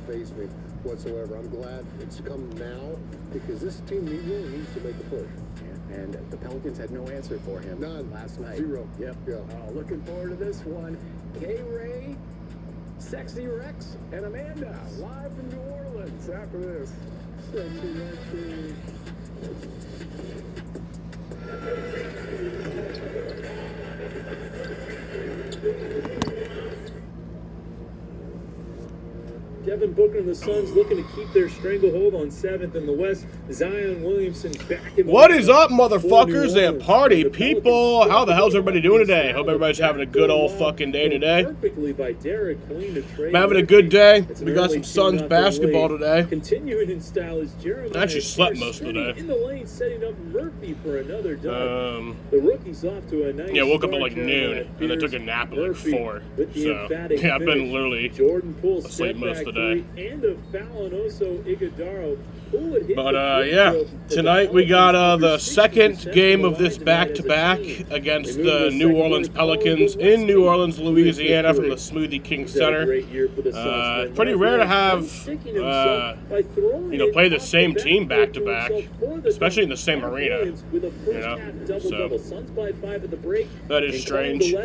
faze me whatsoever. I'm glad it's come now because this team really needs to make a push. Yeah, and the Pelicans had no answer for him last night. Zero. Yep. Yeah. Oh, looking forward to this one. K-Ray, Sexy Rex, and Amanda live from New Orleans after this. Sexy Rexy. Devin Booker and the Suns looking to keep their stranglehold on 7th in the West. Zion Williamson back in the What is up, motherfuckers and party people? How the hell's everybody doing today? Hope everybody's having a good old fucking day today. Perfectly by Derek Queen to trade. I'm having a good day. We got some Suns basketball today. Continuing in style is Jeremiah. I actually slept most of the day. In the lane, setting up Murphy for another dunk. The rookie's off to a nice. Yeah, woke up at start, like noon and then took a nap at like 4. So yeah, I've been literally Jordan pulls asleep most of the day. And a foul on Oso Ighodaro. But yeah, tonight we got the second game of this back-to-back against the New Orleans Pelicans in New Orleans, Louisiana from the Smoothie King Center. It's pretty rare to have, play the same team back-to-back, especially in the same arena, so that is strange.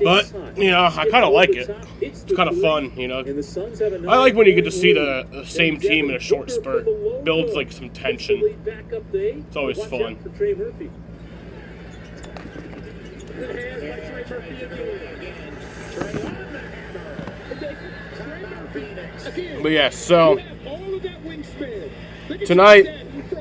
But, I kind of like it. It's kind of fun, I like when you get to see the same team in a short spurt. Builds like some tension. It's always fun. But yeah, so tonight,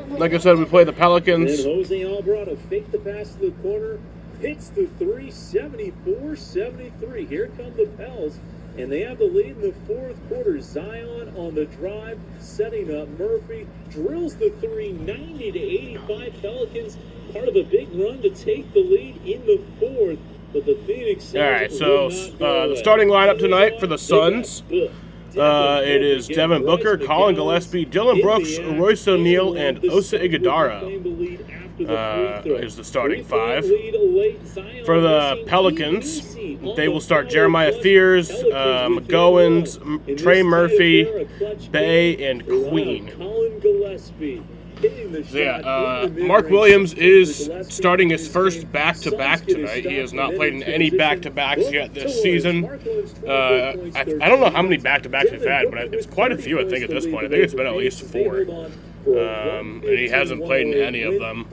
like I said, we play the Pelicans. And Jose Alvarado faked the pass to the corner, hits the 3, 74-73. Here come the Pels. And they have the lead in the fourth quarter. Zion on the drive, setting up Murphy, drills the 3, 90-85 Pelicans. Part of a big run to take the lead in the fourth. But the Phoenix Suns. All right, so the starting lineup tonight for the Suns. It is Devin Booker, Colin Gillespie, Dylan Brooks, Royce O'Neal, and Osa Ighodaro is the starting 5. For the Pelicans, they will start Jeremiah Fears, McGowens, Trey Murphy, Bay, and Queen. So yeah, Mark Williams is starting his first back-to-back tonight. He has not played in any back-to-backs yet this season. I don't know how many back-to-backs we've had, but it's quite a few, I think, at this point. I think it's been at least 4. And he hasn't played in any of them.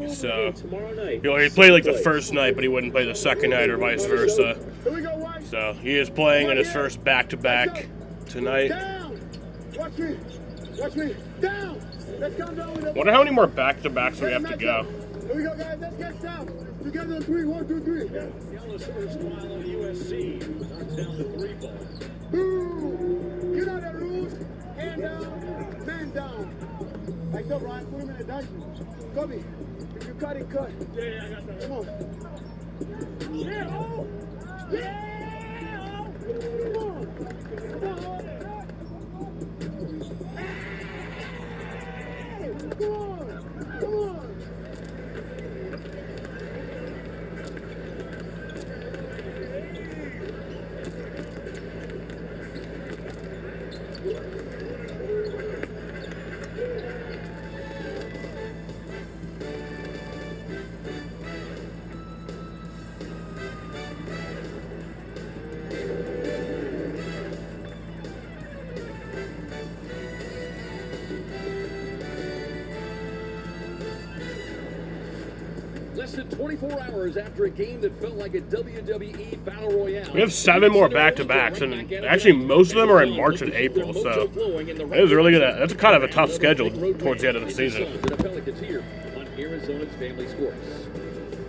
So, he played like the first night, but he wouldn't play the second night or vice versa. So, he is playing in his first back-to-back tonight. Watch me. Watch me. Down. Let's come down. Wonder how many more back-to-backs we have to go. Here we go, guys. Let's get down. Together on 3. 1, 2, 3. Dallas first while on USC. Knocks down the 3 ball. Boom. You know the rules. Hand down, man down. Like that, Ryan. Put him in a dungeon. Kobe, if you cut it, cut. Yeah, I got that. Come on. Yeah. Oh. Yeah. Come on. Come on. Come on! Come on! Less than 24 hours after a game that felt like a WWE Battle Royale. We have 7 more back-to-backs, and actually most of them are in March and April, so it is really good. That's kind of a tough schedule towards the end of the season. The Pelicans here on Arizona's Family Sports.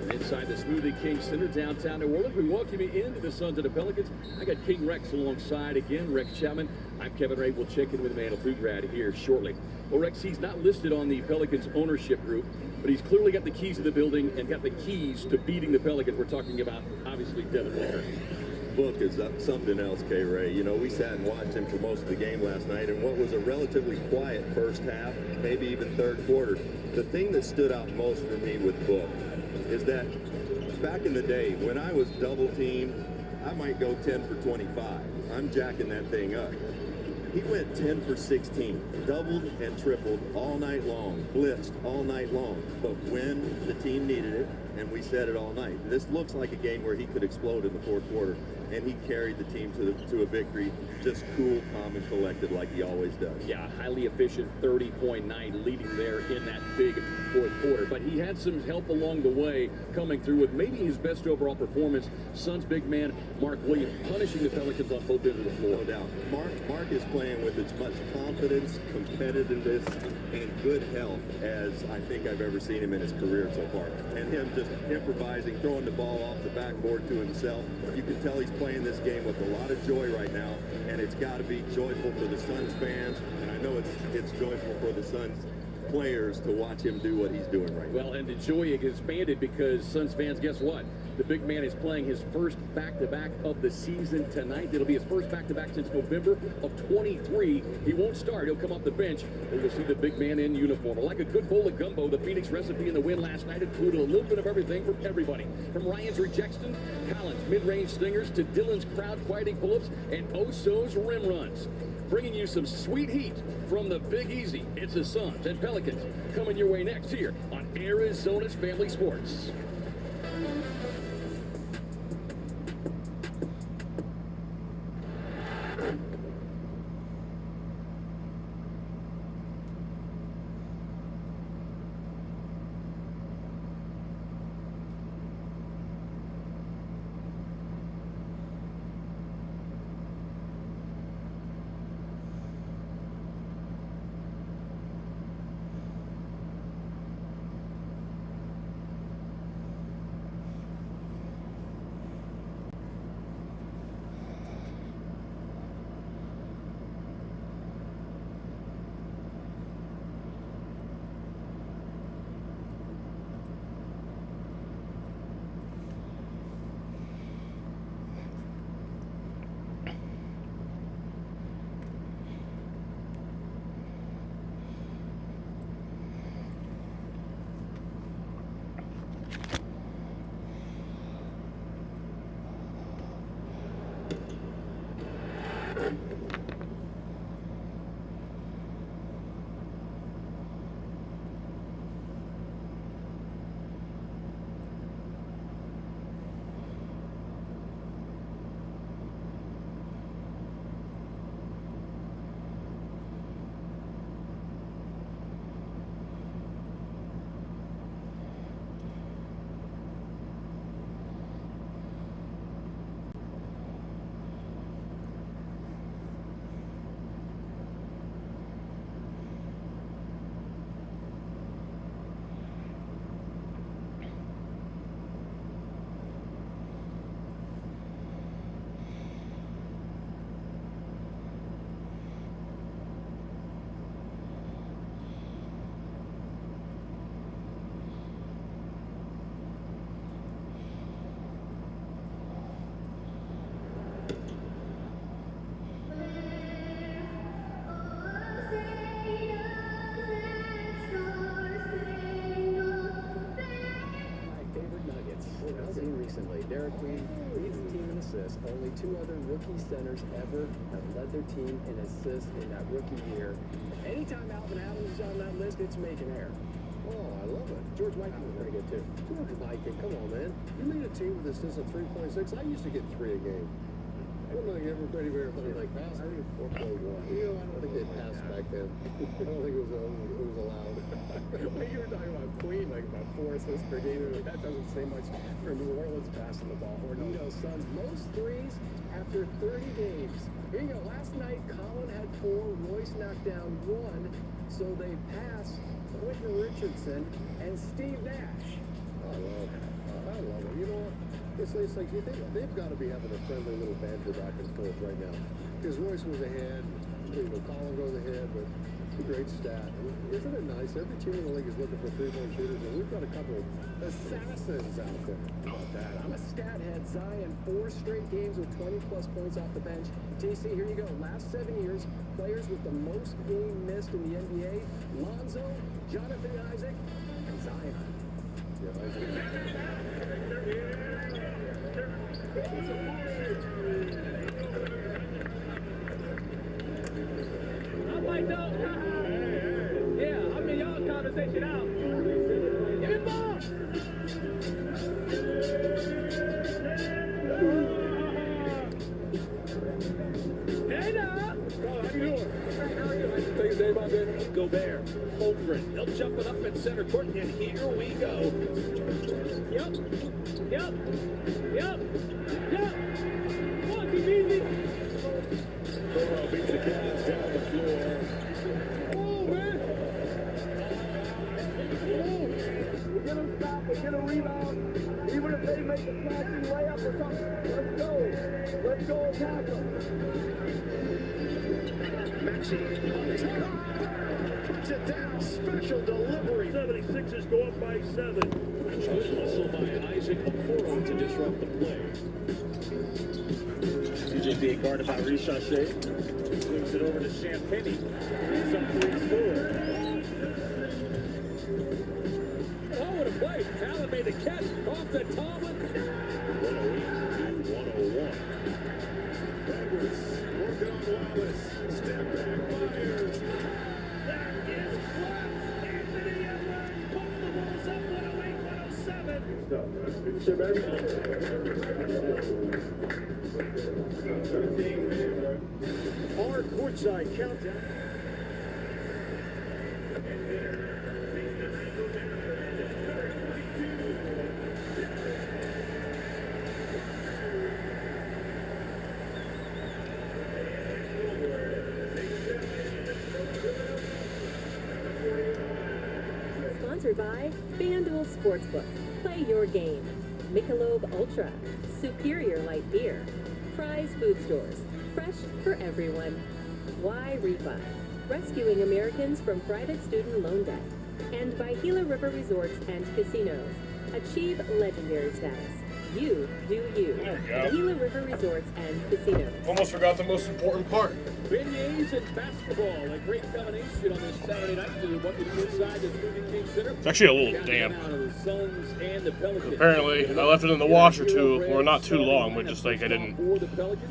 Inside the Smoothie King Center, downtown New Orleans, we welcome you into the Suns and the Pelicans. I got King Rex alongside again, Rex Chapman. I'm Kevin Ray. We'll check in with Emmanuel Fugrad here shortly. Well, Rex, he's not listed on the Pelicans ownership group, but he's clearly got the keys to the building and got the keys to beating the Pelicans. We're talking about, obviously, Devin Booker. Book is something else, K-Ray. We sat and watched him for most of the game last night, and what was a relatively quiet first half, maybe even third quarter, the thing that stood out most for me with Book is that back in the day, when I was double teamed, I might go 10 for 25. I'm jacking that thing up. He went 10 for 16, doubled and tripled all night long, blitzed all night long. But when the team needed it, and we said it all night, this looks like a game where he could explode in the fourth quarter, and he carried the team to a victory, just cool, calm, and collected like he always does. Yeah, highly efficient 30-point night, leading there in that big fourth quarter. But he had some help along the way, coming through with maybe his best overall performance. Suns big man Mark Williams punishing the Pelicans on both ends of the floor. No doubt. Mark is playing with as much confidence, competitiveness, and good health as I think I've ever seen him in his career so far. And him just improvising, throwing the ball off the backboard to himself. You can tell he's playing this game with a lot of joy right now, and it's got to be joyful for the Suns fans, and I know it's joyful for the Suns players to watch him do what he's doing right now. Well, and the joy expanded because Suns fans, guess what? The big man is playing his first back-to-back of the season tonight. It'll be his first back-to-back since November of 23. He won't start. He'll come off the bench, and we'll see the big man in uniform. Like a good bowl of gumbo, the Phoenix recipe in the win last night included a little bit of everything from everybody. From Ryan's rejection, Collins' mid-range stingers, to Dylan's crowd-quieting pull-ups, and Oso's rim runs. Bringing you some sweet heat from the Big Easy. It's the Suns and Pelicans coming your way next here on Arizona's Family Sports. Derek Queen leads the team in assists. Only two other rookie centers ever have led their team in assists in that rookie year. Anytime Alvin Adams is on that list, it's making air. Oh, I love it. George Mikan was very good, too. George Mikan, come on, man. You lead a team with assists of 3.6. I used to get 3 a game. I don't think everybody very funny like pass. I think 4.1. You know, I don't think they passed back then. I don't think it was allowed. When you were talking about Queen, like about 4 assists per game, that doesn't say much for New Orleans passing the ball. Hornito Suns most threes after 30 games. Here you go. Last night, Colin had 4. Royce knocked down 1. So they pass Quentin Richardson and Steve Nash. I love it. I love it. You know what? It's like you think they've got to be having a friendly little banter back and forth right now. Because Royce was ahead, Colin goes ahead, but it's a great stat. Isn't it nice? Every team in the league is looking for 3-point shooters, and we've got a couple of assassins out there. How about that? I'm a stat head. Zion, 4 straight games with 20-plus points off the bench. JC, here you go. Last 7 years, players with the most game missed in the NBA: Lonzo, Jonathan Isaac, and Zion. Yeah, Isaac. like, no. Yeah, I mean, y'all conversation out. Give me ball. Hey, now. How you doing? Things ain't about that. Gobert, Holmgren, they'll jump it up in center court, and here we go. Yep. Come on, keep easy. Burrow beats the Cavs down the floor. Oh, man. Get them stopped and get a rebound. Even if they make a flashing layup or something. Let's go attack them. Puts it down. Special delivery. 76ers go up by 7. Good hustle by Isaac Okoro to disrupt the play. TJ being guarded by Richardson. Moves it over to Champagny. He's up 3 score. Oh, what a play. Allen made the catch off the Tomlin. 108 to 101. Edwards working on Wallace. Step back, fires. That is flat. Anthony Edwards puts the Bulls up 108-107. Our courtside countdown. Sponsored by FanDuel Sportsbook. Play your game. Michelob Ultra. Superior Light Beer. Fry's Food Stores. Fresh for everyone. Y-Refi. Rescuing Americans from private student loan debt. And by Gila River Resorts and Casinos. Achieve legendary status. You do you. There we go. Gila River Resorts and Casinos. Almost forgot the most important part. Beignets and basketball. A great combination on this Saturday night to what is inside the Smoothie King Center. It's actually a little damp. Out of the Suns and the Pelicans. Apparently, I left it in the washer too, or not too long, but just like I didn't,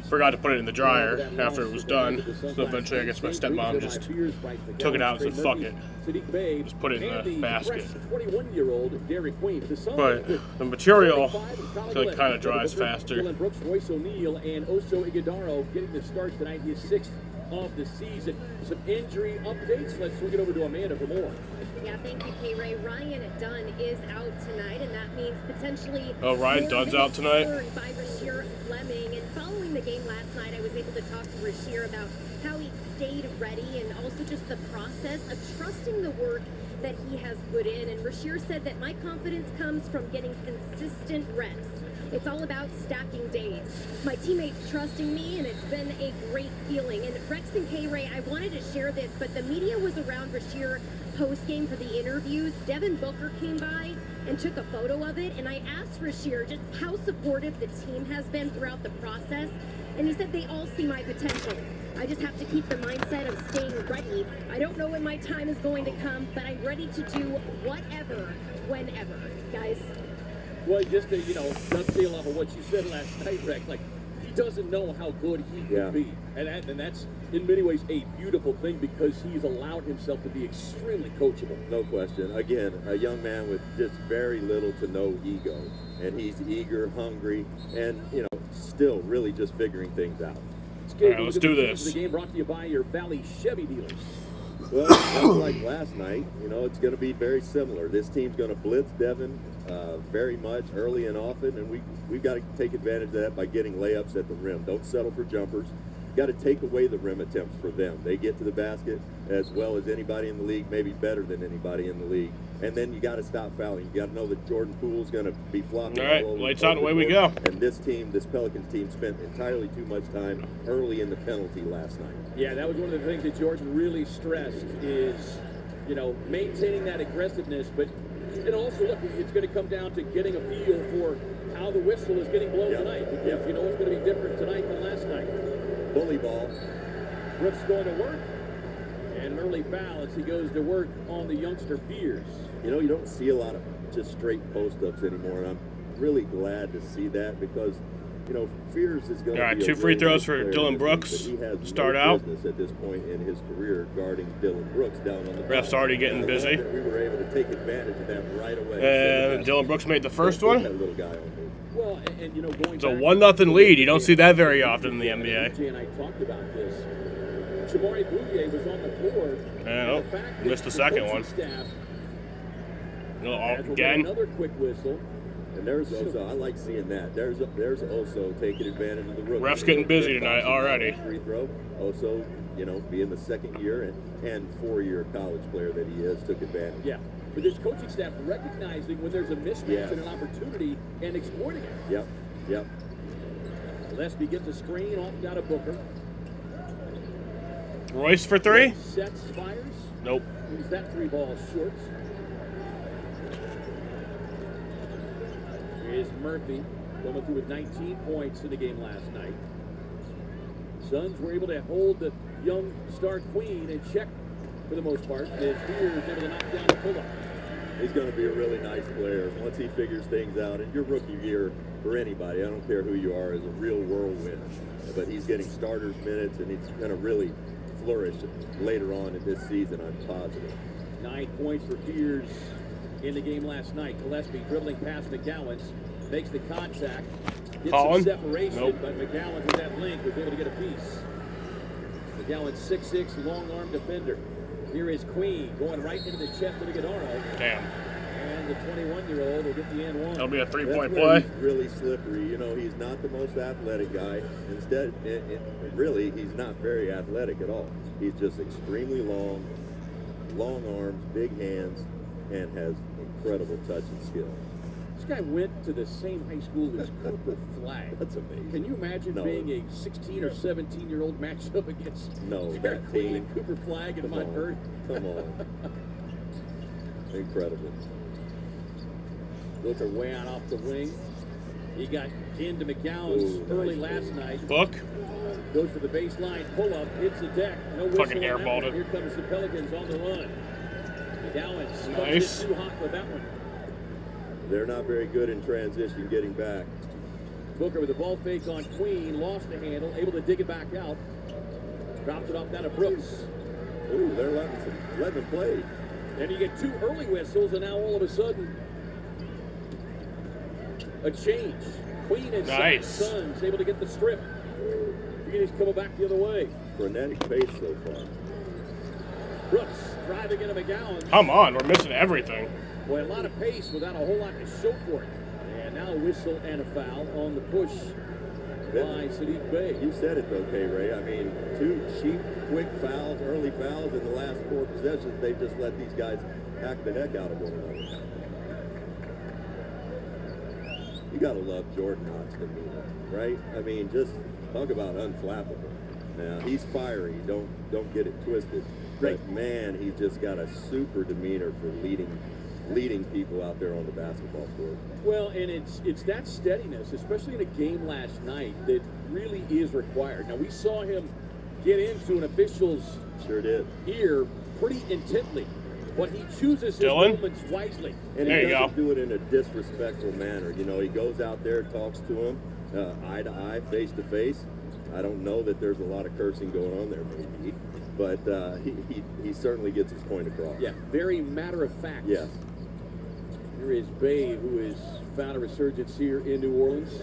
forgot to put it in the dryer after it was done. So eventually I guess my stepmom just took it out and said, fuck it. Just put it in the basket. 21-year-old Derek Queen. But the material kind of dries faster. Dylan Brooks, Royce O'Neal, and Oso Ighodaro getting the start tonight. His 6th of the season. Some injury updates. Let's swing it over to Amanda for more. Yeah, thank you, K-Ray. Ryan Dunn is out tonight, and that means potentially... Oh, Ryan Dunn's out tonight? ...by Rasheer Fleming. And following the game last night, I was able to talk to Rasheer about how he stayed ready and also just the process of trusting the work that he has put in. And Rasheer said that my confidence comes from getting consistent reps. It's all about stacking days. My teammates trusting me, and it's been a great feeling. And Rex and K-Ray, I wanted to share this, but the media was around Rasheer post-game for the interviews. Devin Booker came by and took a photo of it, and I asked Rasheer just how supportive the team has been throughout the process, and he said they all see my potential. I just have to keep the mindset of staying ready. I don't know when my time is going to come, but I'm ready to do whatever, whenever. Guys. Well, just to, dovetail off of what you said last night, Rex, like, he doesn't know how good he can be. And that's, in many ways, a beautiful thing because he's allowed himself to be extremely coachable. No question. Again, a young man with just very little to no ego. And he's eager, hungry, and, still really just figuring things out. All right, let's do this. The game brought to you by your Valley Chevy dealers. Well, just like last night, it's going to be very similar. This team's going to blitz Devin very much early and often, and we've got to take advantage of that by getting layups at the rim. Don't settle for jumpers. Got to take away the rim attempts for them. They get to the basket as well as anybody in the league, maybe better than anybody in the league. And then you got to stop fouling. You got to know that Jordan Poole's going to be flopping. All right, all over lights out, away we go. And this Pelicans team, spent entirely too much time early in the penalty last night. Yeah, that was one of the things that Jordan really stressed is, maintaining that aggressiveness. But also, look, it's going to come down to getting a feel for how the whistle is getting blown tonight. Because it's going to be different tonight than last night. Bully ball. Brooks going to work. And an early foul as he goes to work on the youngster Beers. You don't see a lot of just straight post-ups anymore, and I'm really glad to see that because You know, Fears is going All right, to be 2 free really throws nice for player Dylan in this Brooks. league, but he has Start no out. business at this point in his career guarding Dylan Brooks down on the Ref's floor. already getting And I love busy. that we were able to take advantage of that right away. And Dylan Brooks made the first Put one. that little guy on me. Well, and you know, going It's a back 1-0 lead. You don't see that very often in the NBA. AJ and I talked about this. Jabari Bouvier was on the floor. Yeah, and the fact that missed the second coaching one. Staff Oh, has again. another quick whistle. And there's also, I like seeing that. There's also taking advantage of the rookie. Ref's getting busy tonight already. Free throw. Also, you know, being the second year and 4-year college player that he is, took advantage. Yeah. But this coaching staff recognizing when there's a mismatch Yes. and an opportunity and exploiting it. Yep, yep. Gillespie gets a screen off down to Booker. Royce for 3? Sets, fires. Nope. Leaves that 3 ball short. Here's Murphy coming through with 19 points in the game last night. Suns were able to hold the young star queen in check for the most part. As Fears able to knock down the pull-up. He's going to be a really nice player once he figures things out. And your rookie year for anybody, I don't care who you are, is a real whirlwind. But he's getting starters minutes, and he's going to really flourish later on in this season, I'm positive. 9 points for Fears in the game last night. Gillespie dribbling past McGowan's, makes the contact, gets Colin? some separation, Nope. but McGowan with that link was able to get a piece. McGowan 6'6", long-arm defender. Here is Queen going right into the chest of the Guidaro. Damn. And the 21-year-old will get the N1. That'll be a That's 3-point where play. he's really slippery. You know, he's not the most athletic guy. Instead, really, he's not very athletic at all. He's just extremely long arms, big hands, and has incredible touch and skill. This guy went to the same high school as Cooper Flagg. That's amazing. Can you imagine No. being a 16 or 17-year-old matched up against No, Derek that Queen team. and Cooper Flagg and Come Mike on. Bird? Come on. Incredible. Booker way out off the wing. He got into McGowan's Ooh, early nice last night. Book. Goes for the baseline pull-up, hits the deck. No whistle Fucking on that airballed one. it. Here comes the Pelicans on the run. McGowan's Nice. too hot for that one. They're not very good in transition getting back. Booker with the ball fake on Queen, lost the handle, able to dig it back out. Drops it off down to Brooks. Ooh, they're letting them play. Then you get 2 early whistles, and now all of a sudden, a change. Queen and Nice. Suns able to get the strip. Phoenix coming back the other way. Frenetic pace so far. Brooks driving into McGowan. Come on, we're missing everything. Boy, a lot of pace without a whole lot to show for it. And now a whistle and a foul on the push by Sadiq Bey. You said it though, K-Ray. I mean, 2 cheap, quick fouls, early fouls in the last 4 possessions. They've just let these guys hack the heck out of one another. You gotta love Jordan Knox demeanor, right? I mean, just talk about unflappable. Now he's fiery. Don't get it twisted. Right. But man, he's just got a super demeanor for leading people out there on the basketball court. Well, and it's that steadiness, especially in a game last night, that really is required. Now, we saw him get into an official's Sure did. ear pretty intently, but he chooses his Dylan? moments wisely. And There he you doesn't go. do it in a disrespectful manner. You know, he goes out there, talks to him, eye to eye, face to face. I don't know that there's a lot of cursing going on there, maybe, but he certainly gets his point across. Yeah, very matter of fact. Yes. Here is Bey, who has found a resurgence here in New Orleans.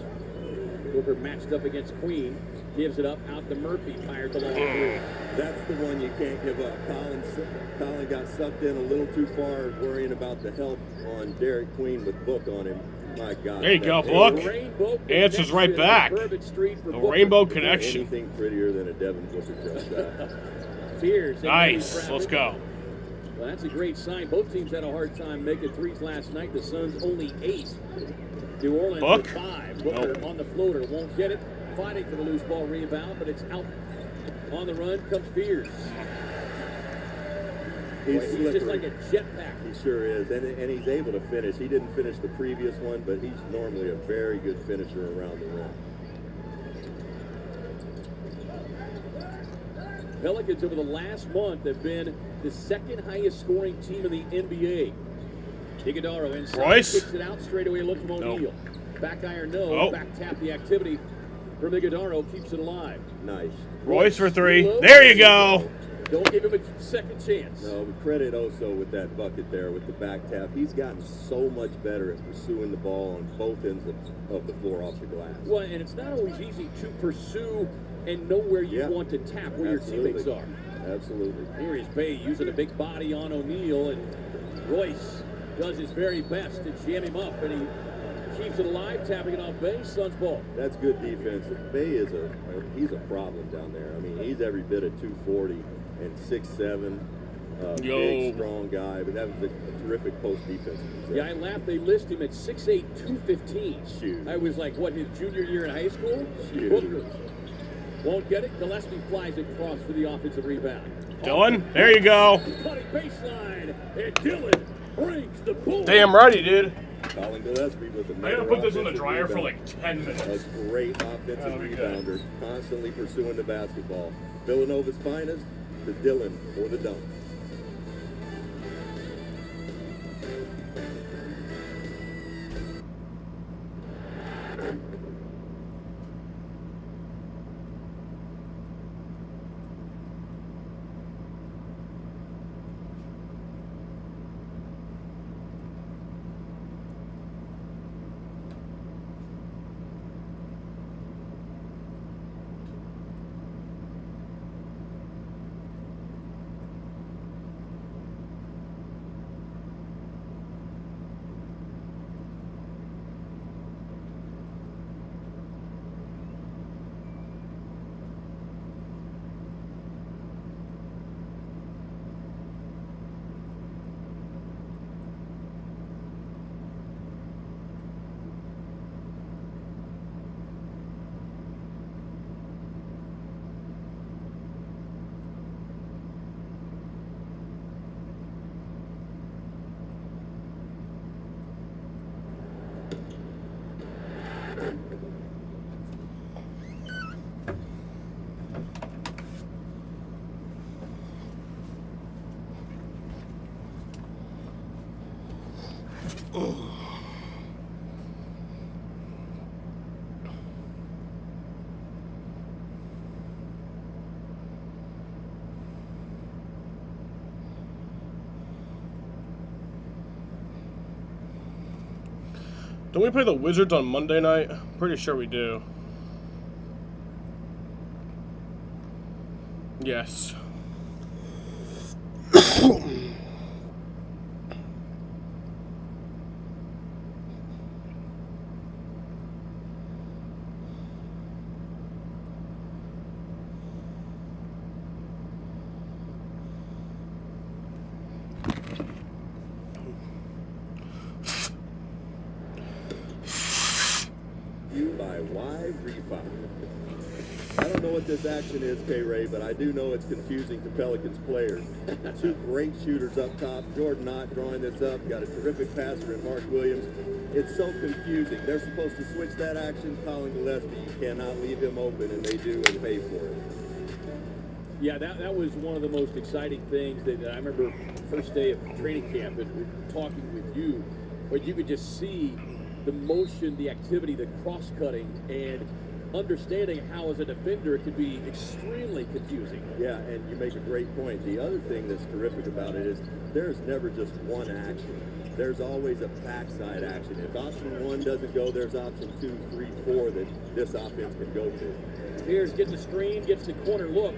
Booker matched up against Queen, gives it up out to Murphy, fired the long three. That's the one you can't give up. Colin got sucked in a little too far, worrying about the help on Derek Queen with Book on him. My God. There you go, that- Book. Rainbow Answers right connection back. on Bourbon Street for The Booker. rainbow connection. Anything prettier than a Devin Booker jump shot. Fears. Nice. Let's go. Well, that's a great sign. Both teams had a hard time making threes last night. The Suns only 8. New Orleans Book? with 5. Booker Nope. on the floater. Won't get it. Fighting for the loose ball rebound, but it's out. On the run comes Fears. He's Boy, slippery. just like a jetpack. He sure is, and he's able to finish. He didn't finish the previous one, but he's normally a very good finisher around the rim. Pelicans over the last month have been the second highest scoring team in the NBA. Iguodaro inside, Royce? kicks it out straight away. Look from O'Neal. Back iron, no. Oh. Back tap the activity from Iguodaro keeps it alive. Nice. Royce for three. There you go. Don't give him a second chance. No, but credit Oso with that bucket there with the back tap. He's gotten so much better at pursuing the ball on both ends of the floor off the glass. Well, and it's not always easy to pursue and know where you want to tap, where your teammates are. Absolutely. Here is Bay using a big body on O'Neal, and Royce does his very best to jam him up, and he keeps it alive, tapping it off Bay. Suns ball. That's good defense. Bay is he's a problem down there. I mean, he's every bit of 240 and 6'7", big, strong guy, but that was a terrific post defense. Yeah, I laughed. They list him at 6'8", 215. Shoot. I was like, what, his junior year in high school? Shoot. Booker won't get it. Gillespie flies across for the offensive rebound. Dylan, there you go. Cutting baseline, and Dylan brings the ball. Damn right he did. Colin Gillespie with the I gotta put this in the dryer for like 10 minutes. A great offensive rebounder, constantly pursuing the basketball. Villanova's finest, to Dylan for the dunk. Don't we play the Wizards on Monday night? Pretty sure we do. Yes. I don't know what this action is, K-Ray, but I do know it's confusing to Pelicans players. Two great shooters up top. Jordan Knott drawing this up. Got a terrific passer in Mark Williams. It's so confusing. They're supposed to switch that action. Colin Gillespie, you cannot leave him open, and they do and pay for it. Yeah, that was one of the most exciting things that I remember first day of training camp and talking with you, where you could just see the motion, the activity, the cross-cutting, and understanding how as a defender it could be extremely confusing. Yeah, and you make a great point. The other thing that's terrific about it is there's never just one action. There's always a backside action. If option 1 doesn't go, there's option 2, 3, 4 that this offense can go to. Here's getting the screen, gets the corner look.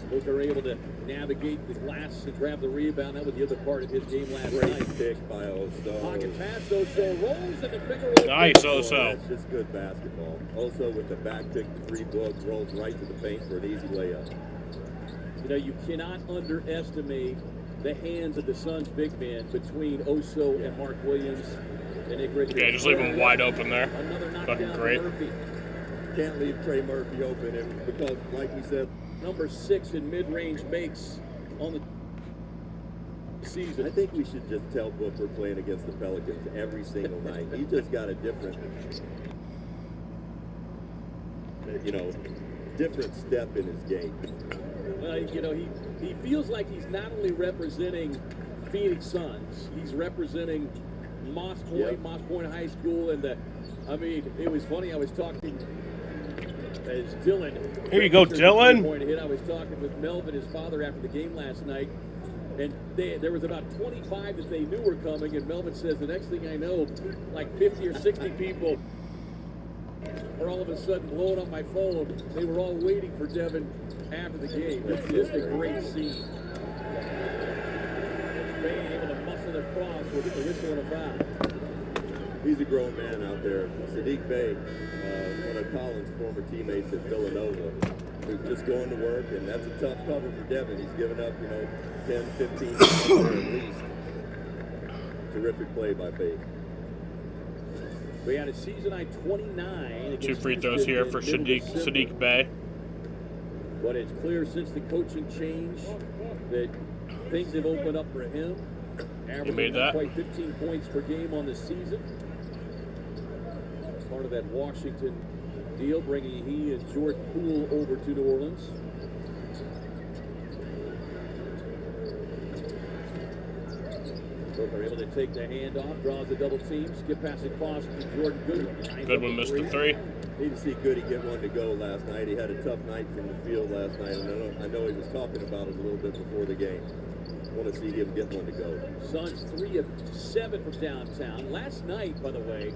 Booker able to navigate the glass and grab the rebound. That was the other part of his game last night. Great pick by Oso. Pocket pass, Oso rolls and the finger roll. Nice, Oso. That's just good basketball. Oso with the back pick, the 3 book, rolls right to the paint for an easy layup. You know, you cannot underestimate the hands of the Suns big men between Oso and Mark Williams and Nick Richards. Yeah, just leave him wide open there. Another Fucking knockdown great. to Murphy. Can't leave Trey Murphy open, and because, like we said, Number 6 in mid-range makes on the season. I think we should just tell Booker playing against the Pelicans every single night. He just got a different, different step in his game. He feels like he's not only representing Phoenix Suns, he's representing Moss Point, Yep. Moss Point High School, and the I mean, it was funny. I was talking as Dylan. Here you go, Dylan. Point hit. I was talking with Melvin, his father, after the game last night. And there was about 25 that they knew were coming. And Melvin says, the next thing I know, like 50 or 60 people are all of a sudden blowing up my phone. They were all waiting for Devin after the game. It's just a great scene. Being able to muscle across with the whistle and a foul. He's a grown man out there. Sadiq Bey, one of Colin's former teammates at Villanova, who's just going to work, and that's a tough cover for Devin. He's given up, 10, 15 minutes there at least. Terrific play by Bey. We had a season high 29. 2 free throws here for Sadiq Bey. But it's clear since the coaching change that things have opened up for him. He made that. Quite 15 points per game on the season. Part of that Washington deal, bringing he and Jordan Poole over to New Orleans. Both are able to take the handoff, draws the double team, skip pass across to Jordan Goodwin. Goodwin missed the 3. Need to see Goody get one to go last night. He had a tough night from the field last night, and I know he was talking about it a little bit before the game. Want to see him get one to go. Suns 3 of 7 from downtown. Last night, by the way,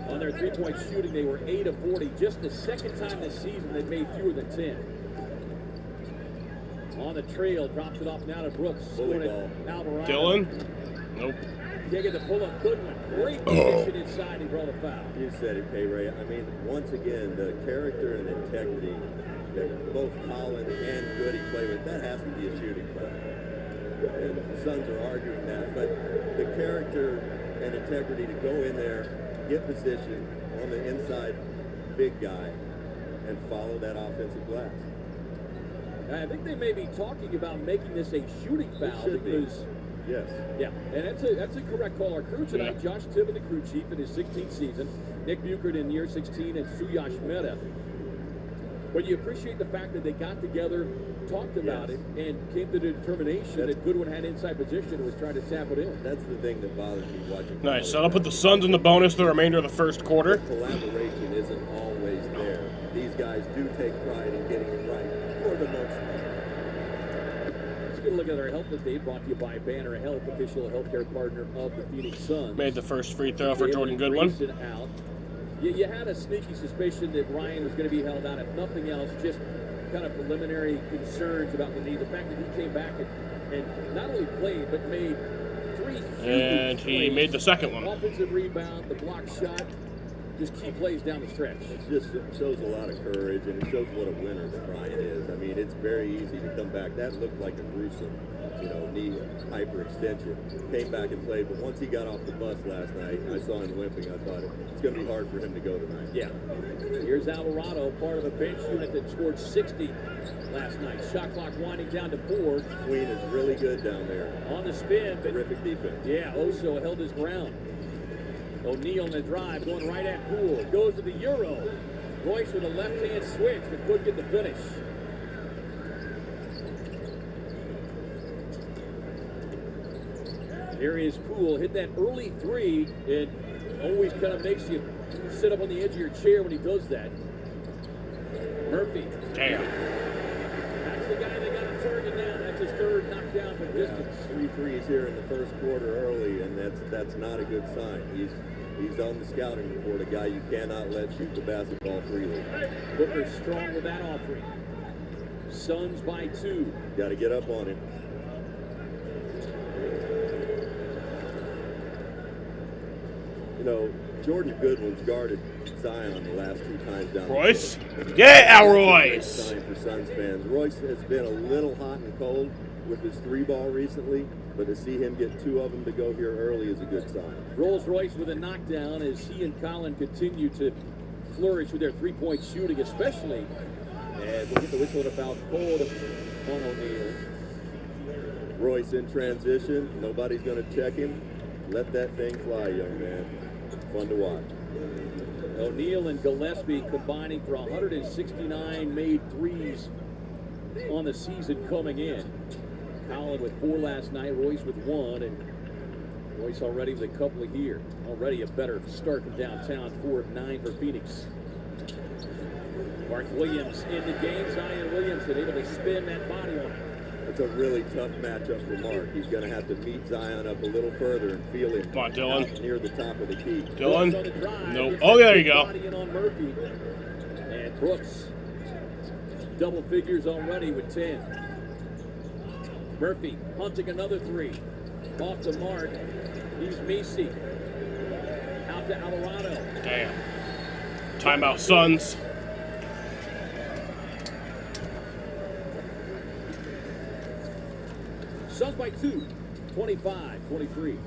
on their three-point shooting, they were 8 of 40. Just the second time this season they've made fewer than 10. On the trail, drops it off now to Brooks. Alvarado. Dylan? Nope. Can't get the pull-up. Goodwin. Great position inside and draw the foul. You said it, K-Ray. I mean, once again, the character and integrity that both Colin and Goody play with, that has to be a shooting foul. And the Suns are arguing that, but the character and integrity to go in there, get position on the inside big guy, and follow that offensive glass. I think they may be talking about making this a shooting foul because... Yes. Yeah, and that's a correct call. Our crew tonight, Josh Tibbin, the crew chief in his 16th season, Nick Buchert in year 16, and Suyash Mehta. But you appreciate the fact that they got together, talked about it, and came to the determination that Goodwin had inside position and was trying to tap it in. That's the thing that bothers me watching. Nice. So I'll put the Suns in the bonus the remainder of the first quarter. The collaboration isn't always there. These guys do take pride in getting it right for the most part. Let's get a look at our help update brought to you by Banner Health, official healthcare partner of the Phoenix Suns. Made the first free throw for Jordan Goodwin. You had a sneaky suspicion that Ryan was going to be held out, if nothing else, just kind of preliminary concerns about the knee. The fact that he came back and not only played, but made 3 huge plays. Made the second one. Offensive rebound, the block shot, just key plays down the stretch. It shows a lot of courage, and it shows what a winner that Ryan is. I mean, it's very easy to come back. That looked like a gruesome, knee hyperextension. Came back and played, but once he got off the bus last night, I saw him limping. I thought it's going to be hard for him to go tonight. Yeah. Here's Alvarado, part of a bench unit that scored 60 last night. Shot clock winding down to 4. Queen is really good down there. On the spin. Terrific defense. Yeah, Oso held his ground. O'Neal in the drive, going right at Poole. Goes to the Euro. Royce with a left-hand switch, but couldn't get the finish. Here is Poole. Hit that early 3. It always kind of makes you sit up on the edge of your chair when he does that. Murphy. Damn. That's the guy that got a target down. That's his 3rd knockdown from distance. 3 threes here in the first quarter early, and that's not a good sign. He's on the scouting report, a guy you cannot let shoot the basketball freely. Booker strong with that offering. Suns by 2. Got to get up on him. Jordan Goodwin's guarded Zion the last 2 times down. Royce? Yeah, Royce! Sign for Suns fans. Royce has been a little hot and cold with his 3-ball recently, but to see him get 2 of them to go here early is a good sign. Rolls-Royce with a knockdown as he and Colin continue to flourish with their 3-point shooting, especially as we get the whistle at about cold on O'Neal. Royce in transition. Nobody's going to check him. Let that thing fly, young man. Fun to watch. O'Neal and Gillespie combining for 169 made threes on the season coming in. Colin with 4 last night, Royce with 1, and Royce already with a couple here. Already a better start from downtown. 4 of 9 for Phoenix. Mark Williams in the game. Zion Williamson able to spin that body on him. It's a really tough matchup for Mark. He's going to have to meet Zion up a little further and feel him Come on, Dylan. near the top of the key. Dylan. Nope. Oh, there you go. Body in on Murphy. And Brooks. Double figures already with 10. Murphy hunting another 3. Off to Mark. He's Macy. Out to Alvarado. Damn. Timeout, Suns. Suns by 2. 25-23.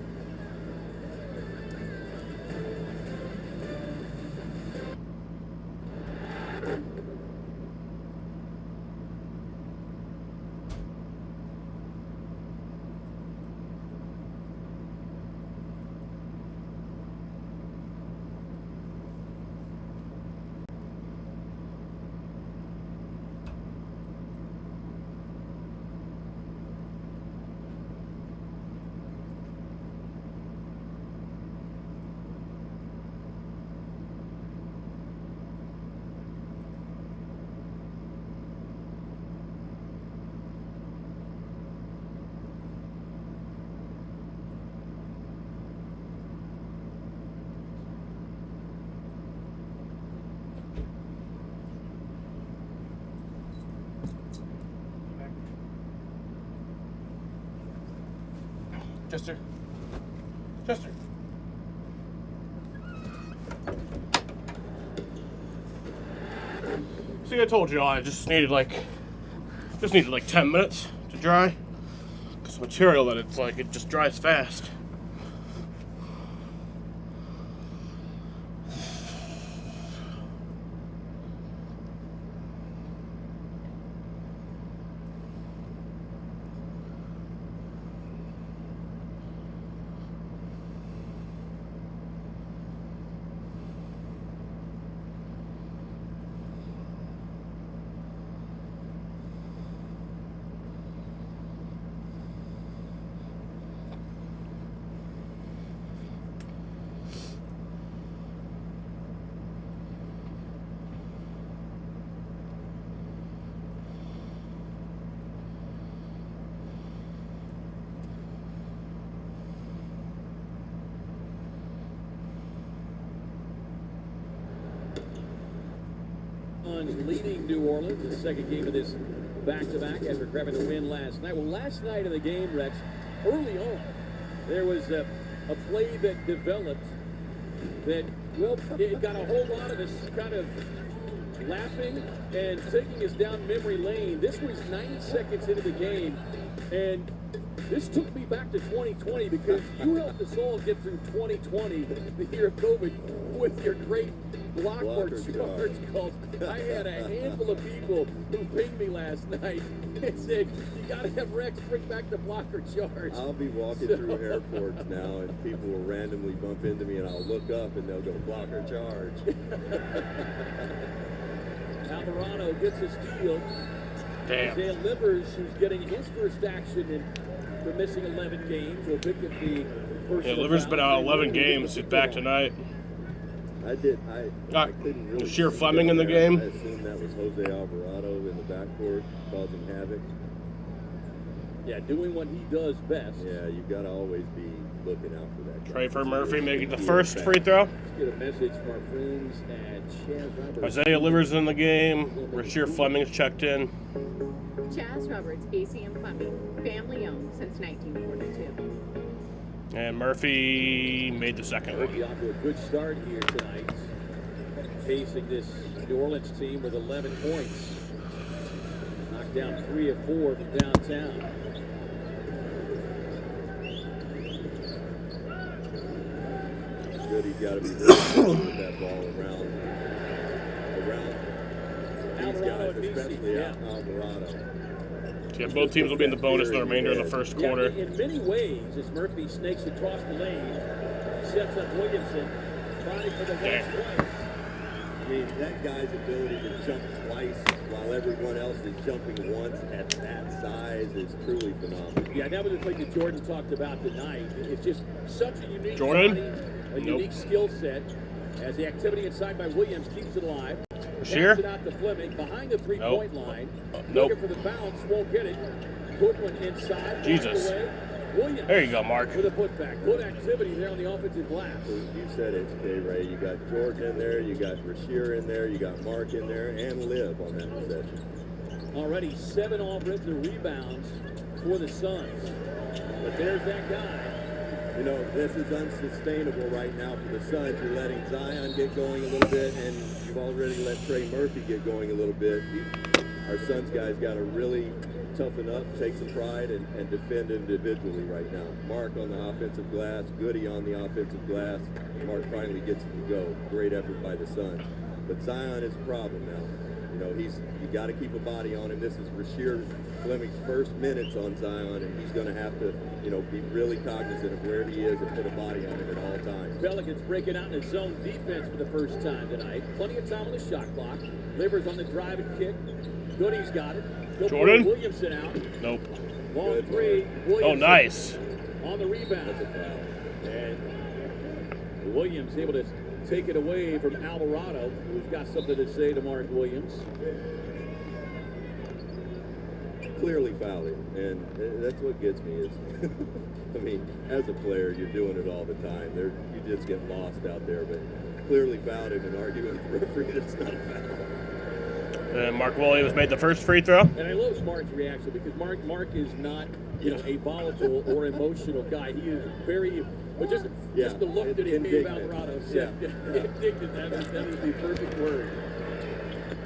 Chester. See, I told you all I just needed like 10 minutes to dry. Cause material that it's like it just dries fast. Leading New Orleans, the second game of this back-to-back after grabbing a win last night. Well, last night in the game, Rex, early on, there was a play that developed that, well, it got a whole lot of us kind of laughing and taking us down memory lane. This was 90 seconds into the game, and this took me back to 2020 because you helped us all get through 2020, the year of COVID, with your great blocker charge calls. I had a handful of people who pinged me last night and said, you got to have Rex bring back the blocker charge. I'll be walking through airports now and people will randomly bump into me and I'll look up and they'll go, blocker charge. Alvarado gets a steal. Damn. Isaiah Livers, who's getting his first action for missing 11 games, will pick up the first. Yeah, Livers been out 11 games. He's back tonight. I couldn't really Sheer see Fleming that in the there. game. I assumed that was Jose Alvarado in the backcourt causing havoc. Yeah, doing what he does best. Yeah, you've got to always be looking out for that. Trey for Murphy making the first free throw. Let's get a message from our friends at Chaz Roberts. Isaiah Livers in the game. Rasheer Fleming's checked in. Chaz Roberts, ACM Plumbing, family owned since 1942. And Murphy made the second Murphy one. off to a good start here tonight, facing this New Orleans team with 11 points. Knocked down 3 of 4 from downtown. Good, he's got to be really careful with that ball around these Alvarado guys, and BC, especially yeah. Alvarado. Yeah, both teams will be in the bonus the remainder of the first quarter. Yeah, in many ways, as Murphy snakes across the lane, sets up Williamson, trying for the last play. I mean, that guy's ability to jump twice while everyone else is jumping once at that size is truly phenomenal. Yeah, that was the thing that Jordan talked about tonight. It's just such a unique Jordan? body, a unique skill set. As the activity inside by Williams keeps it alive. Sure. Passes it out to Fleming behind the three-point line. Nope. Looking for the bounce, won't get it. Goodwin inside. Jesus. Away. Williams There you go, Mark. with a putback. Good activity there on the offensive glass. You said it, K-Ray. You got Jordan in there, you got Rasheer in there, you got Mark in there, and Liv on that possession. Already 7 offensive rebounds for the Suns. But there's that guy. You know, this is unsustainable right now for the Suns. You're letting Zion get going a little bit, and you've already let Trey Murphy get going a little bit. Our Suns guys got to really toughen up, take some pride, and defend individually right now. Mark on the offensive glass, Goody on the offensive glass. Mark finally gets it to go. Great effort by the Suns. But Zion is a problem now. You know, you got to keep a body on him. This is Rasheer Fleming's first minutes on Zion, and he's going to have to, you know, be really cognizant of where he is and put a body on him at all times. Pelicans breaking out in a zone defense for the first time tonight. Plenty of time on the shot clock. Livers on the drive and kick. Goody's got it. Jordan? Williamson out. Nope. Long Good three. Williamson Oh, nice. on the rebound. That's a foul. And Williams able to take it away from Alvarado, who's got something to say to Mark Williams. Clearly fouled him, and that's what gets me is, I mean, as a player, you're doing it all the time. You just get lost out there, but clearly fouled him and arguing with the referee that it's not a foul. And Mark Williams made the first free throw. And I love Mark's reaction because Mark is not, you know, a volatile or emotional guy. He is very, but just the look that he gave Alvarado said, indignant. That is the perfect word.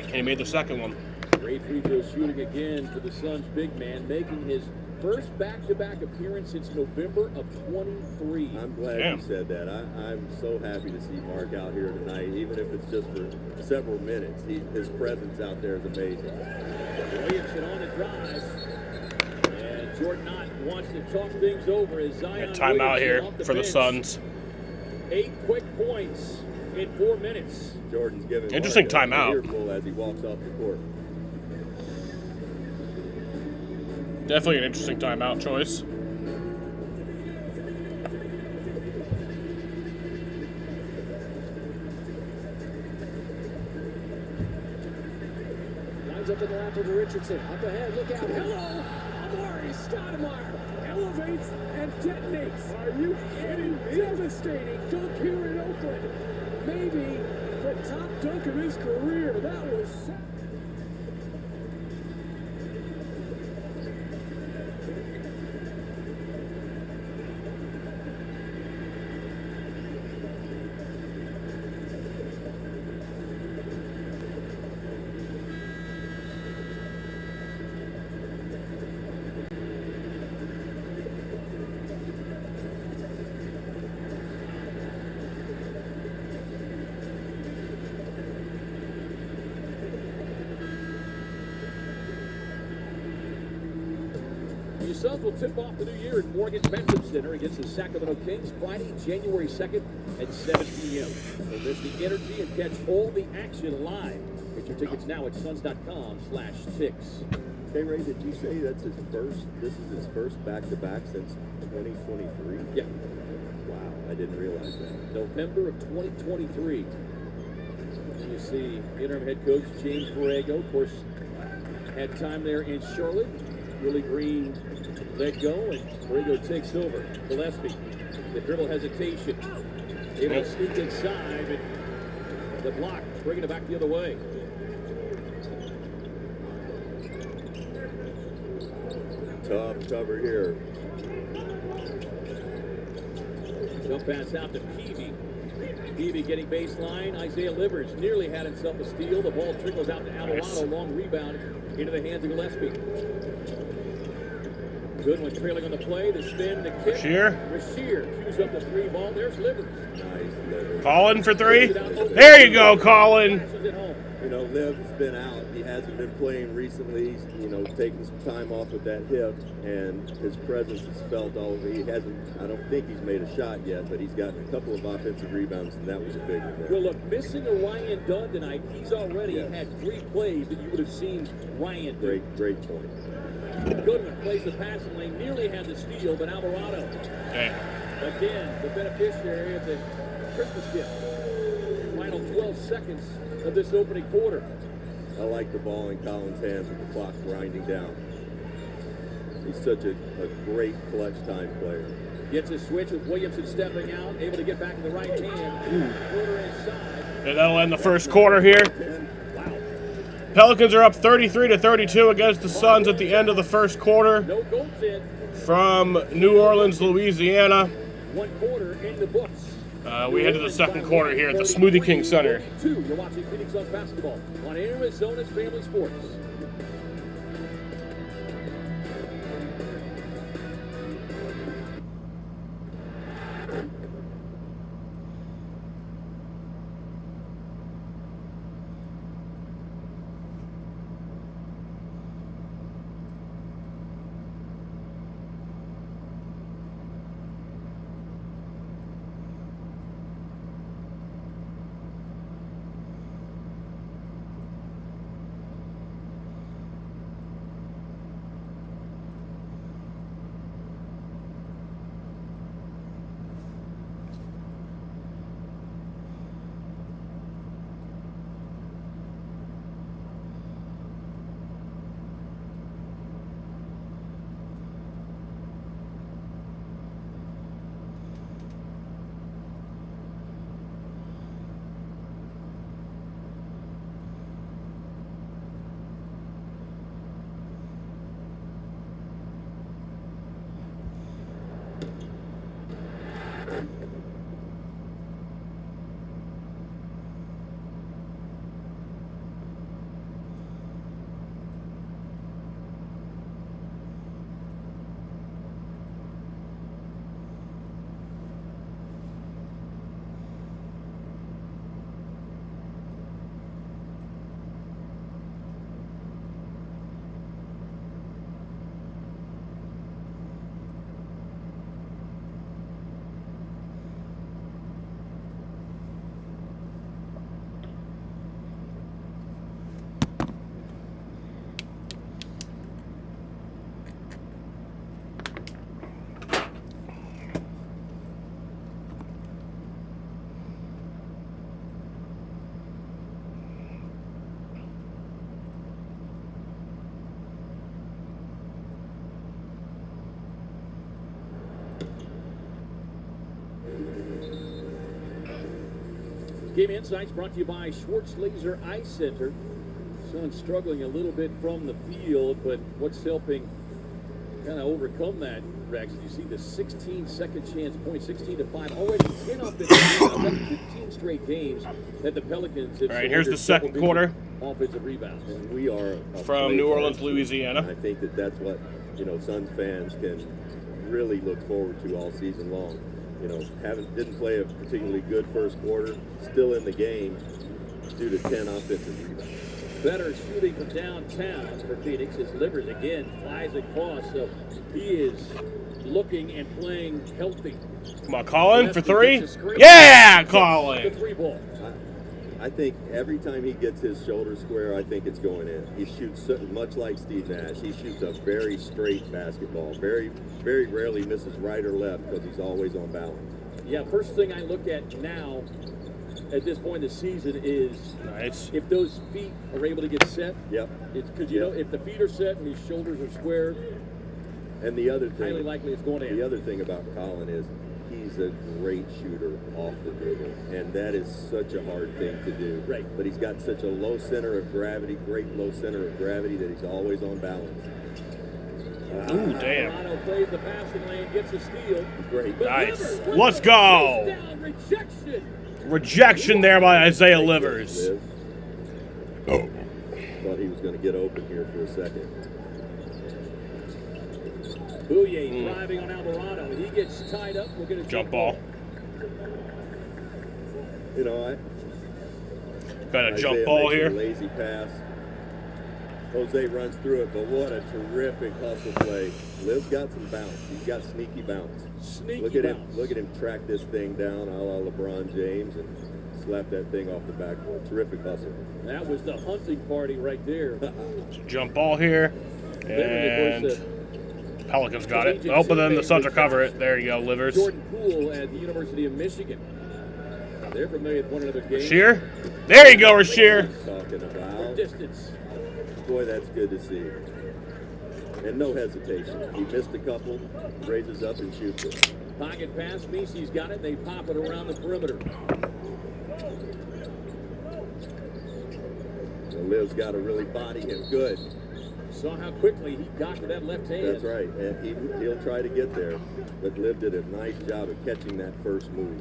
And he made the second one. Great free throw shooting again for the Suns' big man, making his first back-to-back appearance since November of 23. I'm glad you said that. I'm so happy to see Mark out here tonight, even if it's just for several minutes. His presence out there is amazing. Williamson on the drive. And Jordan Knott wants to talk things over as Zion Timeout here off the for the bench. Suns. 8 quick points in 4 minutes. Jordan's giving Interesting Mark a timeout. earful as he walks off the court. Definitely an interesting timeout choice. Lines up in the lap of Richardson. Up ahead, look out. Hello! Amari Stoudemire elevates and detonates. Are you kidding me? Devastating dunk here in Oakland. Maybe the top dunk of his career. That was... The Suns will tip off the new year at Morgan Metro Center against the Sacramento Kings Friday, January 2nd at 7 p.m. Don't miss the energy and catch all the action live. Get your tickets now at suns.com/ticks. K-Ray, did you say this is his first back-to-back since 2023? Yeah. Wow, I didn't realize that. November of 2023. And you see interim head coach James Borrego, of course, had time there in Charlotte. Willie Green let go, and Borrego takes over. Gillespie, the dribble hesitation. Able to sneak inside, and the block, bringing it back the other way. Tough cover here. Jump pass out to Peavy. Peavy getting baseline. Isaiah Livers nearly had himself a steal. The ball trickles out to Alvarado. Long rebound into the hands of Gillespie. Goodwin trailing on the play. The spin, the kick. Rasheer cues up the three ball. There's Livers. Nice, Livers. Colin for three. There you go, Colin. You you know, Liv's been out. He hasn't been playing recently. He's, you know, taking some time off with that hip, and his presence is felt all over. He hasn't, I don't think he's made a shot yet, but he's gotten a couple of offensive rebounds, and that was a big one. Well, look, missing a Ryan Dunn tonight, he's already had 3 plays that you would have seen Ryan do. Great point. Goodwin plays the passing lane, nearly had the steal, but Alvarado, again, the beneficiary of the Christmas gift. Final 12 seconds of this opening quarter. I like the ball in Collins' hands with the clock grinding down. He's such a great clutch time player. Gets a switch with Williamson stepping out, able to get back in the right hand. Quarter inside. And that'll end the first quarter here. Pelicans are up 33-32 against the Suns at the end of the first quarter. No goals in. From New Orleans, Louisiana. 1 quarter in the books. We head to the second quarter here at the Smoothie King Center. You're watching Phoenix Suns basketball on Arizona's Family Sports. Game Insights brought to you by Schwartz Laser Eye Center. Suns struggling a little bit from the field, but what's helping kind of overcome that, Rex? You see the 16 second chance points, 16-5, already 10 offensive rebounds, 15 straight games that the Pelicans have. All right, here's the second quarter. Offensive rebounds. And we are from New Orleans, Louisiana. I think that's what, you know, Suns fans can really look forward to all season long. You know, didn't play a particularly good first quarter, still in the game due to 10 offensive rebounds. Better shooting from downtown for Phoenix as Livers again flies across, so he is looking and playing healthy. Come on, Colin for 3. Yeah, Colin. The 3 ball. I think every time he gets his shoulder square, I think it's going in. He shoots much like Steve Nash. He shoots a very straight basketball. Very, very rarely misses right or left because he's always on balance. Yeah, first thing I look at now at this point in the season is nice. If those feet are able to get set. Yep. Because you know, if the feet are set and his shoulders are squared, and the other thing, highly likely it's going in. The other thing about Colin is he's a great shooter off the dribble, and that is such a hard thing to do. Right. But he's got such a low center of gravity, great low center of gravity, that he's always on balance. Ooh, damn. Alvarado plays the passing lane, gets a steal. Great. Nice. Let's go. Rejection there by Isaiah Livers. Oh. Thought he was going to get open here for a second. Bouye driving on Alvarado. He gets tied up. We're going to jump ball. You know, Got a jump Isaiah ball makes a here. lazy pass. Jose runs through it, but what a terrific hustle play. Liv's got some bounce. He's got sneaky bounce. Look at him track this thing down a la LeBron James and slap that thing off the backboard. Terrific hustle. That was the hunting party right there. Jump ball here. And Pelicans got it. Oh, but then the Suns recover it. There you go, Livers. Jordan Poole at the University of Michigan. They're familiar with one another game. Rasheer. There you go, Rasheer. Talking about Distance. boy, that's good to see. And no hesitation. He missed a couple, raises up and shoots it. Pocket pass. Macy's got it. They pop it around the perimeter. So Liv's got to really body him good. Saw how quickly he got to that left hand. That's right. And he'll try to get there. But Liv did a nice job of catching that first move.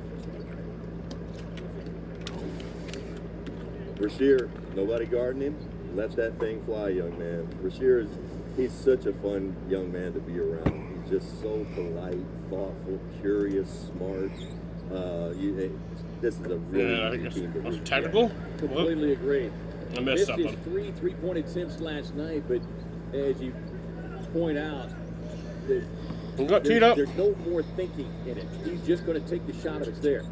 Rasheer, nobody guarding him. Let that thing fly, young man. Rasheer he's such a fun young man to be around. He's just so polite, thoughtful, curious, smart. This is a really easy team to root for. Technical? Completely agreed. I missed His something. three-point attempts last night, but as you point out, Got teed up. there's no more thinking in it. He's just going to take the shot if it's there.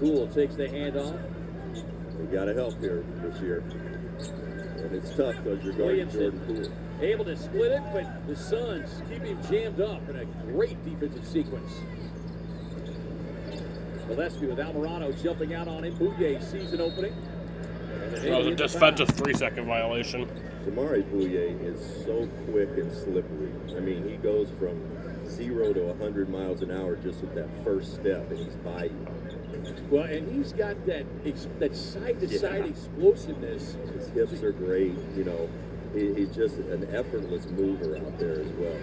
Poole takes the handoff. We got to help here this year. And it's tough because you're guarding Jordan Poole. Able to split it, but the Suns keep him jammed up in a great defensive sequence. Gillespie with Alvarado jumping out on him. Bouye season opening. That was a defensive 3-second violation. Jamari Bouye is so quick and slippery. I mean, he goes from 0 to 100 miles an hour just with that first step, and he's by you. Well, and he's got that side-to-side explosiveness. His hips are great. You know, he's just an effortless mover out there as well.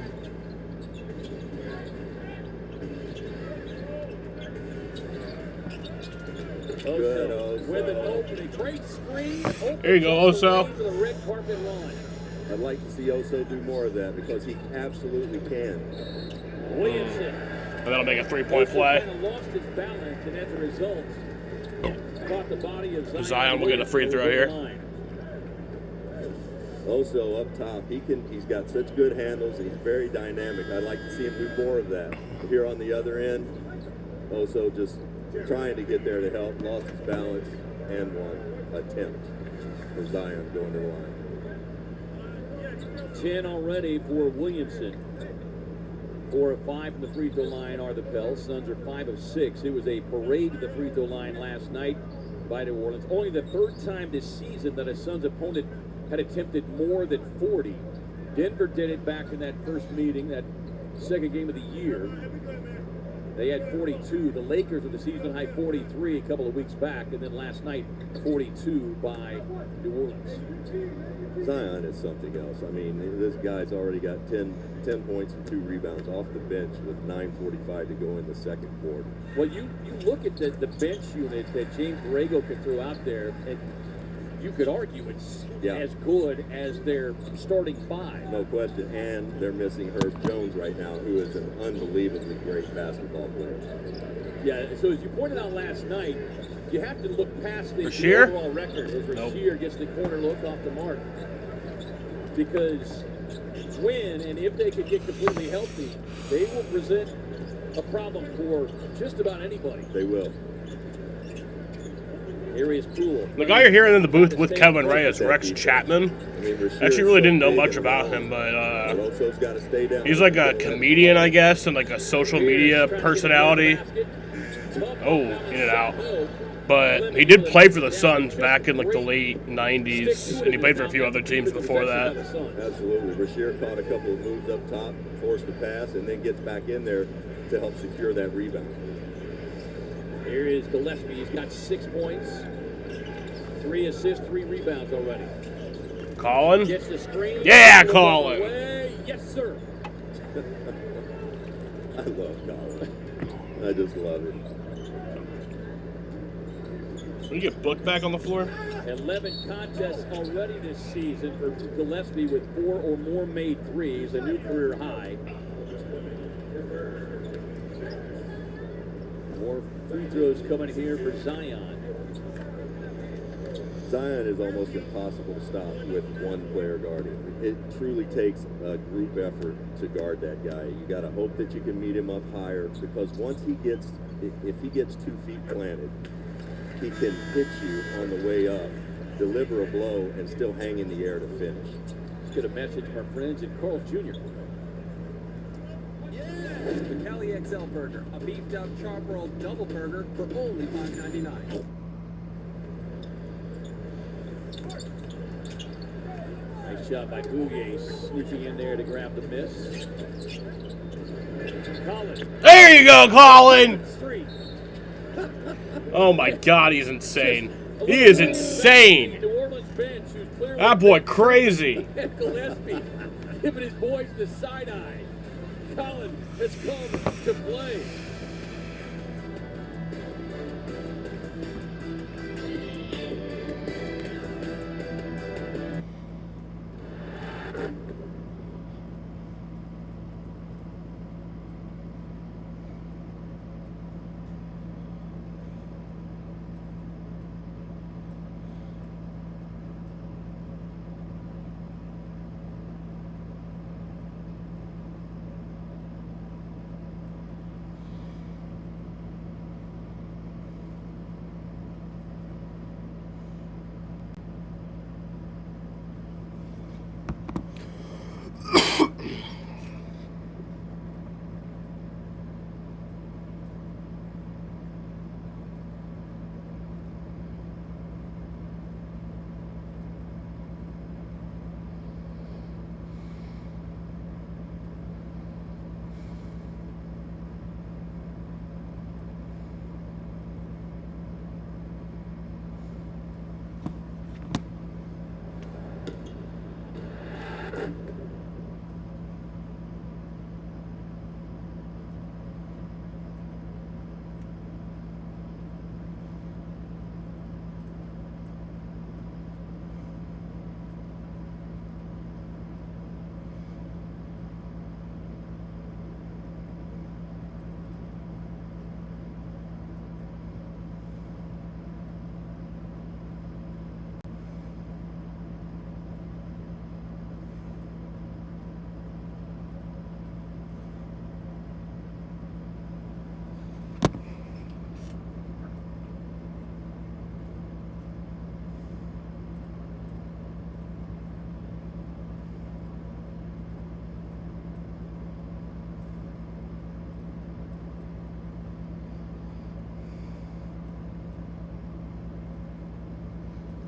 Good, Oso. With an opening, great screen. There you go, Oso. To the red carpet line. I'd like to see Oso do more of that because he absolutely can. Williamson. And that'll make a 3-point play. Kind of lost his balance, and as a result, caught the body of Zion will get a free throw here. Oso up top, he's got such good handles. He's very dynamic. I'd like to see him do more of that. Here on the other end, Oso just trying to get there to help, lost his balance, and one attempt for Zion going to the line. 10 already for Williamson. 4 of 5 from the free throw line are the Pels. Suns are 5 of 6. It was a parade to the free throw line last night by New Orleans. Only the third time this season that a Suns opponent had attempted more than 40. Denver did it back in that first meeting, that second game of the year. They had 42. The Lakers with the season high 43 a couple of weeks back, and then last night 42 by New Orleans. Zion is something else. I mean, this guy's already got 10 points and 2 rebounds off the bench with 9:45 to go in the second quarter. Well, you look at the bench unit that James Borrego could throw out there, and you could argue it's as good as their starting 5. No question. And they're missing Herb Jones right now, who is an unbelievably great basketball player. Yeah, so as you pointed out last night, you have to look past the overall record as Rasheer gets the corner look off the mark. Because when and if they could get completely healthy, they will present a problem for just about anybody. They will. Here is Poole. The guy you're hearing in the booth with Kevin Ray is Rex Chapman. Actually really didn't know much about him, but he's like a comedian, I guess, and like a social media personality. Oh, in and out. But he did play for the Suns back in like the late 90s, and he played for a few other teams before that. Absolutely. Rasheer caught a couple of moves up top, forced the pass, and then gets back in there to help secure that rebound. Here is Gillespie. He's got 6 points, 3 assists, 3 rebounds already. Colin? Gets the screen. Yeah, Colin. Yes, sir. I love Colin. I just love it. Can you get Book back on the floor? 11 contests already this season for Gillespie with 4 or more made threes, a new career high. More free throws coming here for Zion. Zion is almost impossible to stop with one player guarding. It truly takes a group effort to guard that guy. You got to hope that you can meet him up higher, because once if he gets 2 feet planted, he can hit you on the way up, deliver a blow, and still hang in the air to finish. Let's get a message from our friends at Carl's Jr. The Cali XL Burger, a beefed up char roll double burger for only $5.99. Nice job by Bouvier, sneaking in there to grab the miss. Collins. There you go, Colin! Oh my God, he's insane. He is insane. New Orleans bench, who's clearly That boy crazy. Gillespie giving his boys the side eye. Collins has come to play.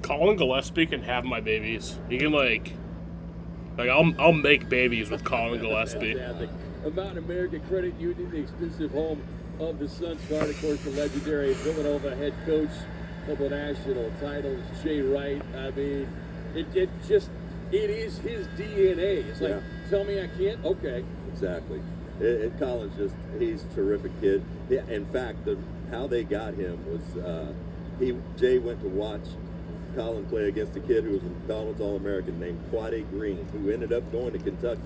Colin Gillespie can have my babies. He can like I'll make babies with Colin Gillespie. Fantastic. About American Credit Union, the exclusive home of the Suns guard, of course, the legendary Villanova head coach, couple national titles, Jay Wright. I mean, it is his DNA. It's like, tell me I can't? Okay. Exactly. Colin's he's a terrific kid. Yeah, in fact, how they got him was Jay went to watch Colin play against a kid who was a McDonald's All-American named Quade Green, who ended up going to Kentucky.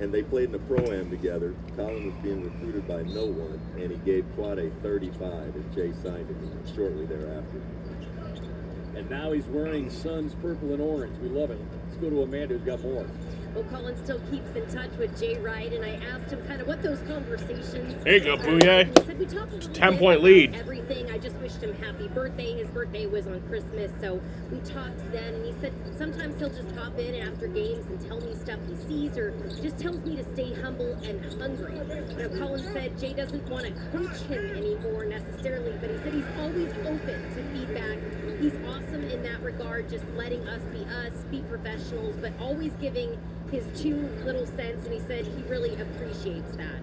And they played in the Pro-Am together. Colin was being recruited by no one, and he gave Quade 35, and Jay signed him shortly thereafter. And now he's wearing Suns purple and orange. We love it. Let's go to Amanda, who's got more. Well, Colin still keeps in touch with Jay Wright, and I asked him kind of what those conversations. There you go, Bouye. He said we talked a little 10-point bit lead. about everything. I just wished him happy birthday. His birthday was on Christmas, so we talked then. And he said sometimes he'll just pop in after games and tell me stuff he sees, or just tells me to stay humble and hungry. You know, Colin said Jay doesn't want to coach him anymore necessarily, but he said he's always open to feedback. He's awesome in that regard, just letting us, be professionals, but always giving his 2 little cents, and he said he really appreciates that.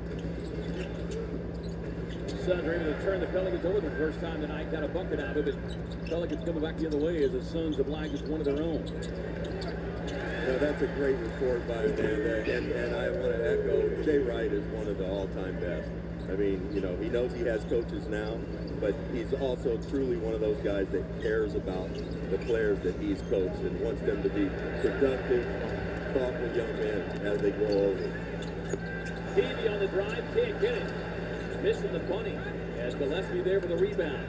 Suns are able to turn the Pelicans over the first time tonight, got a bucket out of it, but Pelicans coming back the other way as the Suns oblige one of their own. Well, that's a great report by Amanda, and I want to echo, Jay Wright is one of the all-time best. I mean, you know, he knows he has coaches now, but he's also truly one of those guys that cares about the players that he's coached and wants them to be productive, thoughtful young men as they grow older. Peavy on the drive, can't get it. Missing the bunny as Gillespie there for the rebound.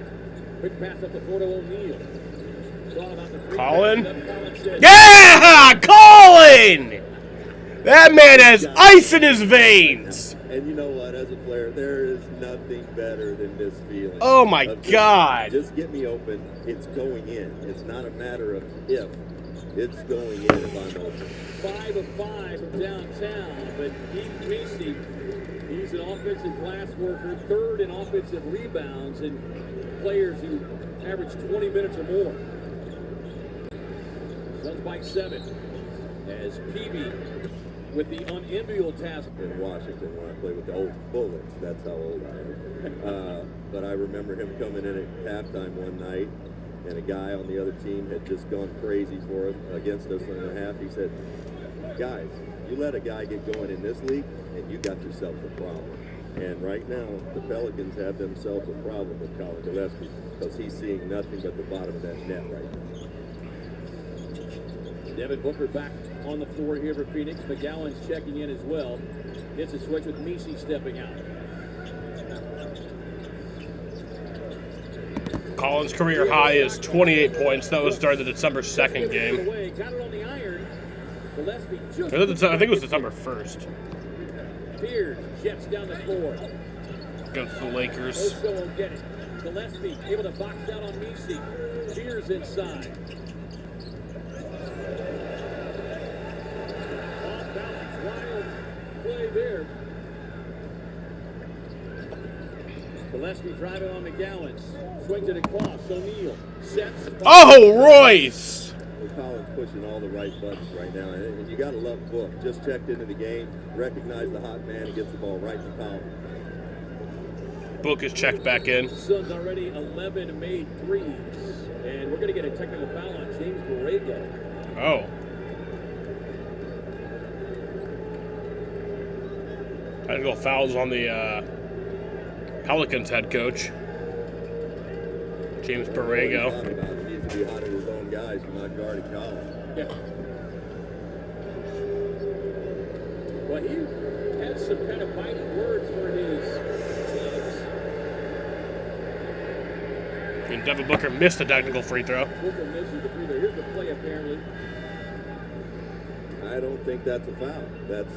Quick pass up the floor to O'Neal. Colin? Yeah! Colin! That man has ice in his veins. And you know what? As a player, there is nothing better than this feeling. Oh, my God. Just get me open. It's going in. It's not a matter of if. It's going in if I'm open. 5 of 5 from downtown, but Heath Macy, he's an offensive glass worker, third in offensive rebounds, and players who average 20 minutes or more. Suns by 7 as Peavy with the unenviable task. In Washington when I played with the old Bullets. That's how old I am. But I remember him coming in at halftime one night, and a guy on the other team had just gone crazy for us against us in the half. He said, guys, you let a guy get going in this league, and you got yourself a problem. And right now, the Pelicans have themselves a problem with Colin Gillespie because he's seeing nothing but the bottom of that net right now. Devin Booker back on the floor here for Phoenix. McGowan's checking in as well. Gets a switch with Messi stepping out. Colin's career high is 28 points. That was during the December 2nd game. Got it on the iron. Gillespie just I think it was December 1st. Beard jets down the floor. Against the Lakers. Oso will get it. Gillespie able to box out on Messi. Beers inside. Off balance, wild play there. Gillespie driving on McGowan's. Swings it across. O'Neal sets. Oh, Royce! Colin's pushing all the right buttons right now, and you got to love Book. Just checked into the game, recognized the hot man, and gets the ball right to Colin. Book is checked back in. Suns already 11 made threes, and we're going to get a technical foul on James Borrego. Oh. Technical fouls on the Pelicans head coach, James Borrego. He needs to be hot at his own guys and not guarding Colin. Yeah. Well, he had some kind of biting words for his teams. And Devin Booker missed the technical free throw. Booker misses the free throw. Here's the play apparently. I don't think that's a foul. That's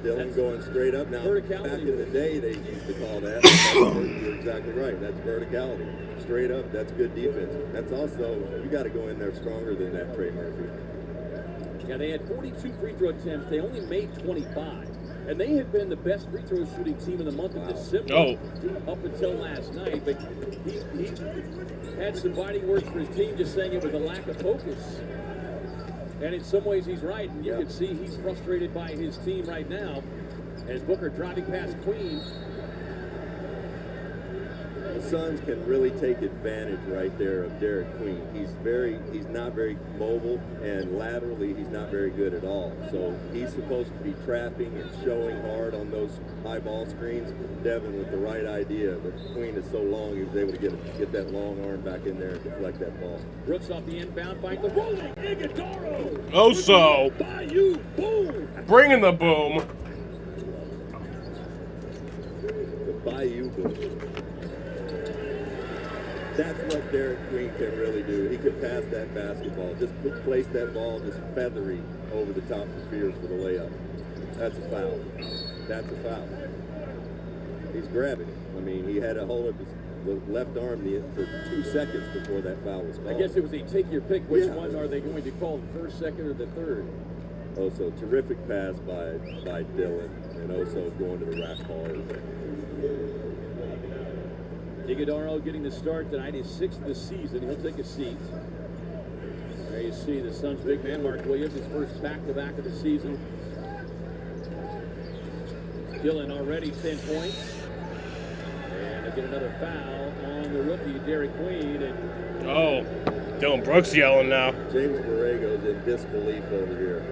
Dylan going straight up. Now, back in the day, they used to call that. You're exactly right. That's verticality. Straight up, that's good defense. That's also, you got to go in there stronger than that, Trey Murphy. Yeah, they had 42 free throw attempts. They only made 25. And they had been the best free throw shooting team in the month of December up until last night. But he had some biting words for his team, just saying it was a lack of focus. And in some ways, he's right. And you can see he's frustrated by his team right now as Booker driving past Queen. The Suns can really take advantage right there of Derek Queen. He's not very mobile, and laterally he's not very good at all. So he's supposed to be trapping and showing hard on those high ball screens. Devin with the right idea, but Queen is so long, he was able to get that long arm back in there and deflect that ball. Brooks off the inbound, fight the rolling. Iguodaro. Oso. Bayou, boom. Bringing the boom. The Bayou boom. That's what Derek Queen can really do. He could pass that basketball. Just place that ball just feathery over the top of Fears for the layup. That's a foul. That's a foul. He's grabbing it. I mean, he had a hold of his left arm for 2 seconds before that foul was called. I guess it was a take your pick. Which one are they going to call, the first, second, or the third? Also, terrific pass by Dylan, and also going to the rack hard. Iguodaro getting the start tonight. He's 6th of the season. He'll take a seat. There you see the Suns' big man, Mark Williams, his first back-to-back of the season. Dylan already 10 points. And they get another foul on the rookie, Derek Queen. And Dylan Brooks yelling now. James Borrego's in disbelief over here.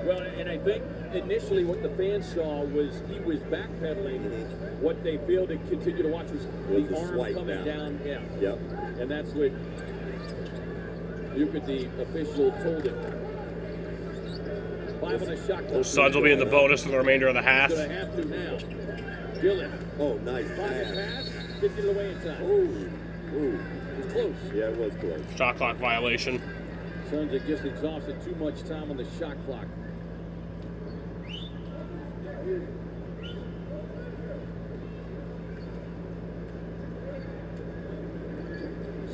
Well, and I think initially what the fans saw was he was backpedaling. What they failed to continue to watch was the arm coming down. Yeah. Yep. And that's what the official told him. 5 on the shot clock. Suns will be in the bonus for the remainder of the half. Going to have to now. Dylan. Oh, nice pass. Didn't get it away in time. Ooh. It was close. Yeah, it was close. Shot clock violation. Suns have just exhausted too much time on the shot clock.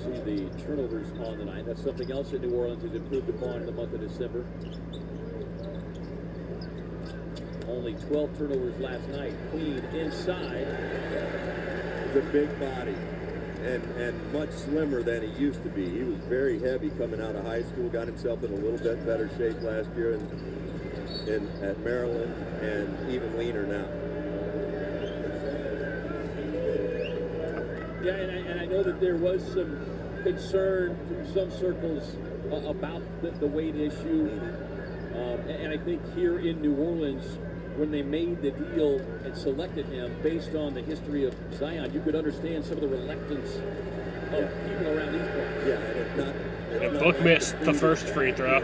See the turnovers on the night. That's something else that New Orleans has improved upon in the month of December. Only 12 turnovers last night. Queen inside. He's a big body and much slimmer than he used to be. He was very heavy coming out of high school, got himself in a little bit better shape last year at Maryland, and even leaner now. Yeah, and I know that there was some concern through some circles about the weight issue. And I think here in New Orleans, when they made the deal and selected him based on the history of Zion, you could understand some of the reluctance of people around these parts. Yeah, and if not... And Book missed the first free throw.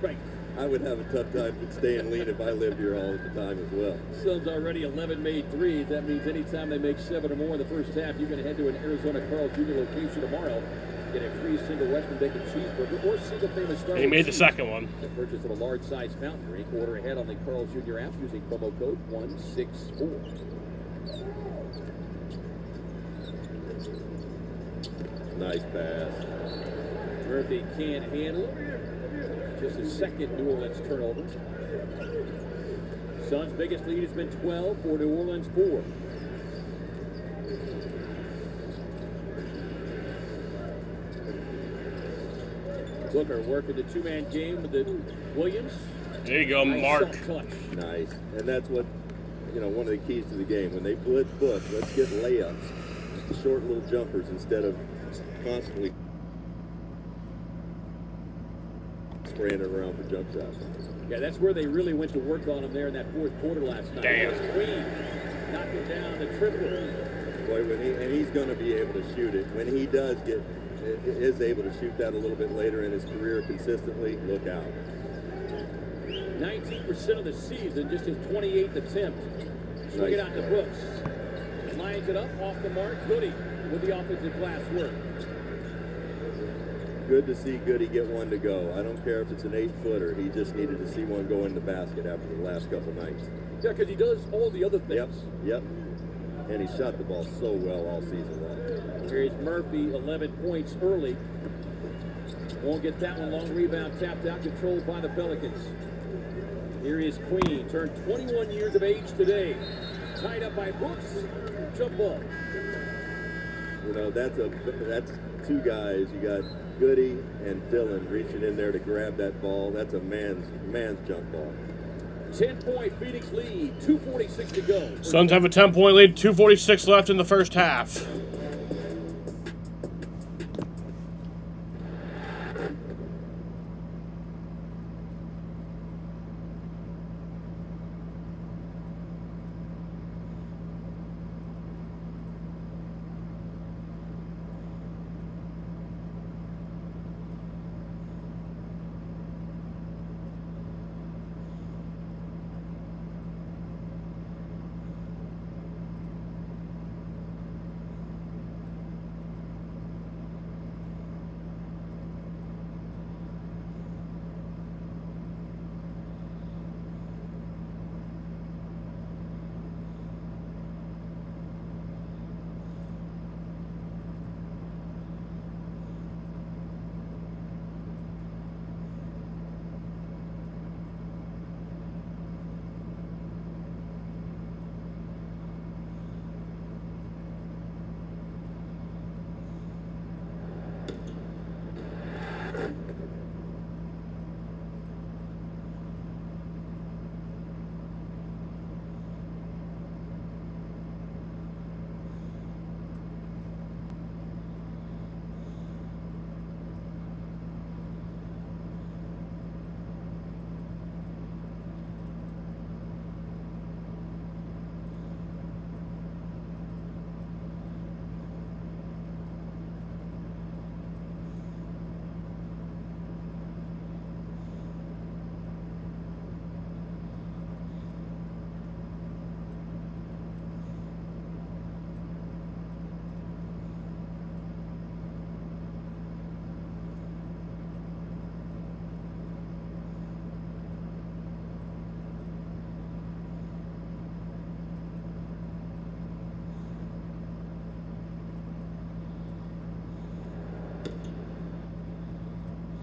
Right. I would have a tough time staying lean if I lived here all the time as well. Suns already 11 made threes. That means anytime they make 7 or more in the first half, you're going to head to an Arizona Carl's Jr. location tomorrow. Get a free single Western bacon cheeseburger or single famous Starbucks. And he made the second one. The purchase of a large size fountain drink. Order ahead on the Carl's Jr. app using promo code 164. Nice pass. Murphy can't handle it. Just a second New Orleans turnover. Suns' biggest lead has been 12 for New Orleans 4. Booker working the two-man game with the Williams. There you go, Mark. Nice. And that's what, one of the keys to the game. When they blitz Book, let's get layups, short little jumpers instead of constantly spraying it around for jump shots. Yeah, that's where they really went to work on him there in that fourth quarter last night. Damn. Queen knocking down the triple. Boy, he's going to be able to shoot it. When he is able to shoot that a little bit later in his career consistently, look out. 19% of the season, just his 28th attempt. Swing it out to Brooks. Lines it up off the mark. Goody with the offensive glass work. Good to see Goody get one to go. I don't care if it's an 8-footer. He just needed to see one go in the basket after the last couple nights. Yeah, because he does all the other things. Yep. And he shot the ball so well all season long. Here's Murphy, 11 points early. Won't get that one. Long rebound tapped out, controlled by the Pelicans. Here is Queen, turned 21 years of age today. Tied up by Brooks. Jump ball. That's two guys. You got Goody and Dillon reaching in there to grab that ball. That's a man's jump ball. 10-point Phoenix lead, 2:46 to go. Suns have a 10-point lead, 2:46 left in the first half.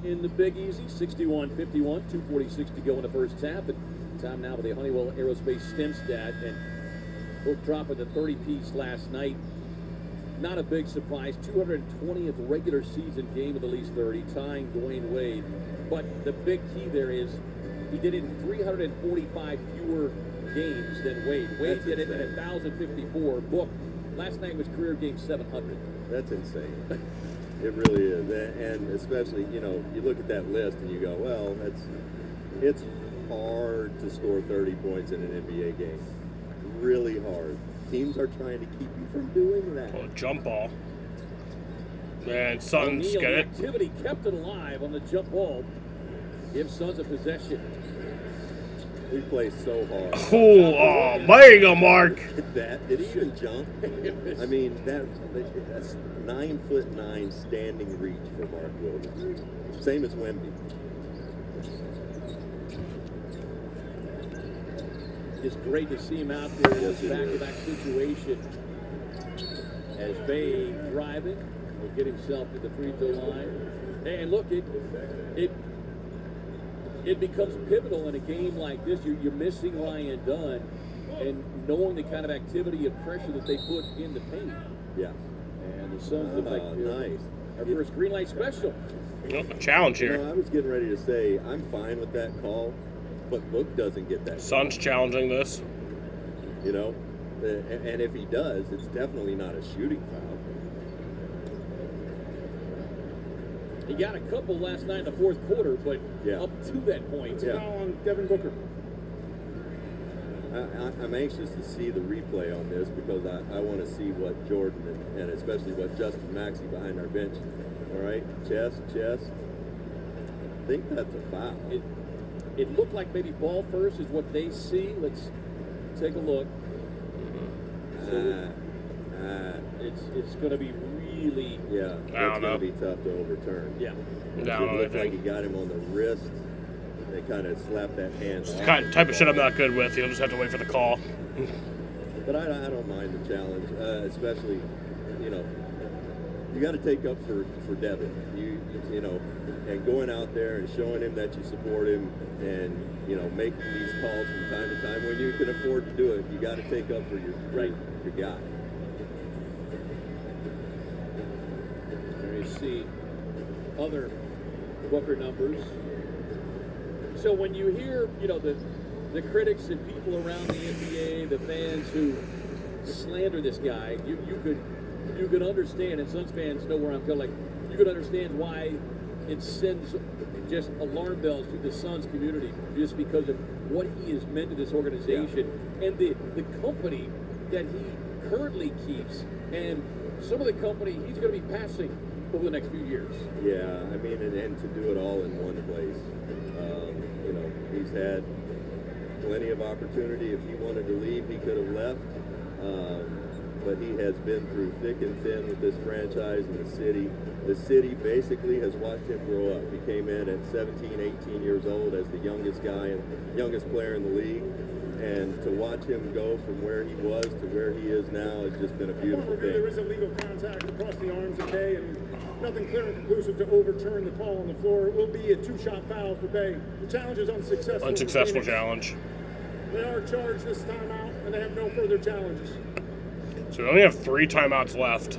in the Big Easy, 61-51, 2:46 to go in the first half. And time now with the Honeywell Aerospace STEM stat, and both dropping the 30-piece last night. Not a big surprise. 220th regular season game with at least 30, tying Dwayne Wade. But the big key there is he did it in 345 fewer games than Wade. Wade did it at 1,054. Book last night was career game 700. That's insane. It really is. And especially, you know, you look at that list and you go, well, it's hard to score 30 points in an NBA game. Really hard. Teams are trying to keep you from doing that. Oh, jump ball. And Suns O'Neal, get it. Activity kept it alive on the jump ball. Give Suns a possession. We play so hard. Oh, there you go, Mark. That did he even jump? I mean, that's 9'9" standing reach for Mark Williams. Same as Wemby. It's great to see him out there in this back-to-back situation. As Bay driving, will get himself to the free throw line. And look, it becomes pivotal in a game like this. You're missing Ryan Dunn, and knowing the kind of activity and pressure that they put in the paint. Yeah. And the Suns look like nice. Our first green light special. A challenge here. You know, I was getting ready to say I'm fine with that call, but Book doesn't get that. Suns challenging this. You know, and if he does, it's definitely not a shooting foul. He got a couple last night in the fourth quarter, but up to that point. It's a foul on Devin Booker. I'm anxious to see the replay on this because I want to see what Jordan and especially what Justin Maxey behind our bench. All right, chest. I think that's a foul. It looked like maybe ball first is what they see. Let's take a look. So it's going to be really that's going to be tough to overturn. Yeah. It looked like he got him on the wrist. They kind of slapped that hand. It's the kind of type of shit I'm not good with. You'll just have to wait for the call. But I don't mind the challenge, especially, you know, you got to take up for Devin. You know, and going out there and showing him that you support him, and you know, making these calls from time to time when you can afford to do it. You got to take up for your guy. There you see other Booker numbers. So when you hear, you know, the critics and people around the NBA, the fans who slander this guy, you could understand, and Suns fans know where I'm going. Like, you could understand why it sends just alarm bells through the Suns community, just because of what he has meant to this organization and the company that he currently keeps, and some of the company he's going to be passing over the next few years. Yeah, I mean, and to do it all in one place. You know, he's had plenty of opportunity. If he wanted to leave, he could have left. But he has been through thick and thin with this franchise and the city. The city basically has watched him grow up. He came in at 17, 18 years old as the youngest guy and youngest player in the league. And to watch him go from where he was to where he is now has just been a beautiful thing. There is illegal contact across the arms of Bay, and nothing clear and conclusive to overturn the call on the floor. It will be a two-shot foul for Bay. The challenge is unsuccessful. Unsuccessful challenge. They are charged this time out, and they have no further challenges. So we only have 3 timeouts left.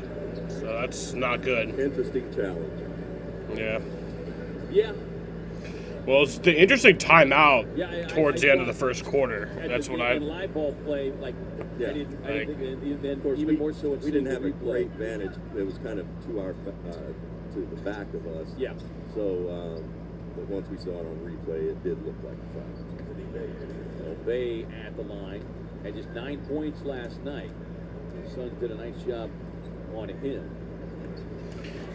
So that's not good. Interesting challenge. Yeah. Yeah. Well, it's the interesting timeout towards the end of the first quarter. That's what I. live ball play, like, yeah. I didn't think then even more so. We didn't have a great vantage. It was kind of to the back of us. Yeah. So, but once we saw it on replay, it did look like a foul. So Bay at the line had just 9 points last night. The Suns did a nice job on him.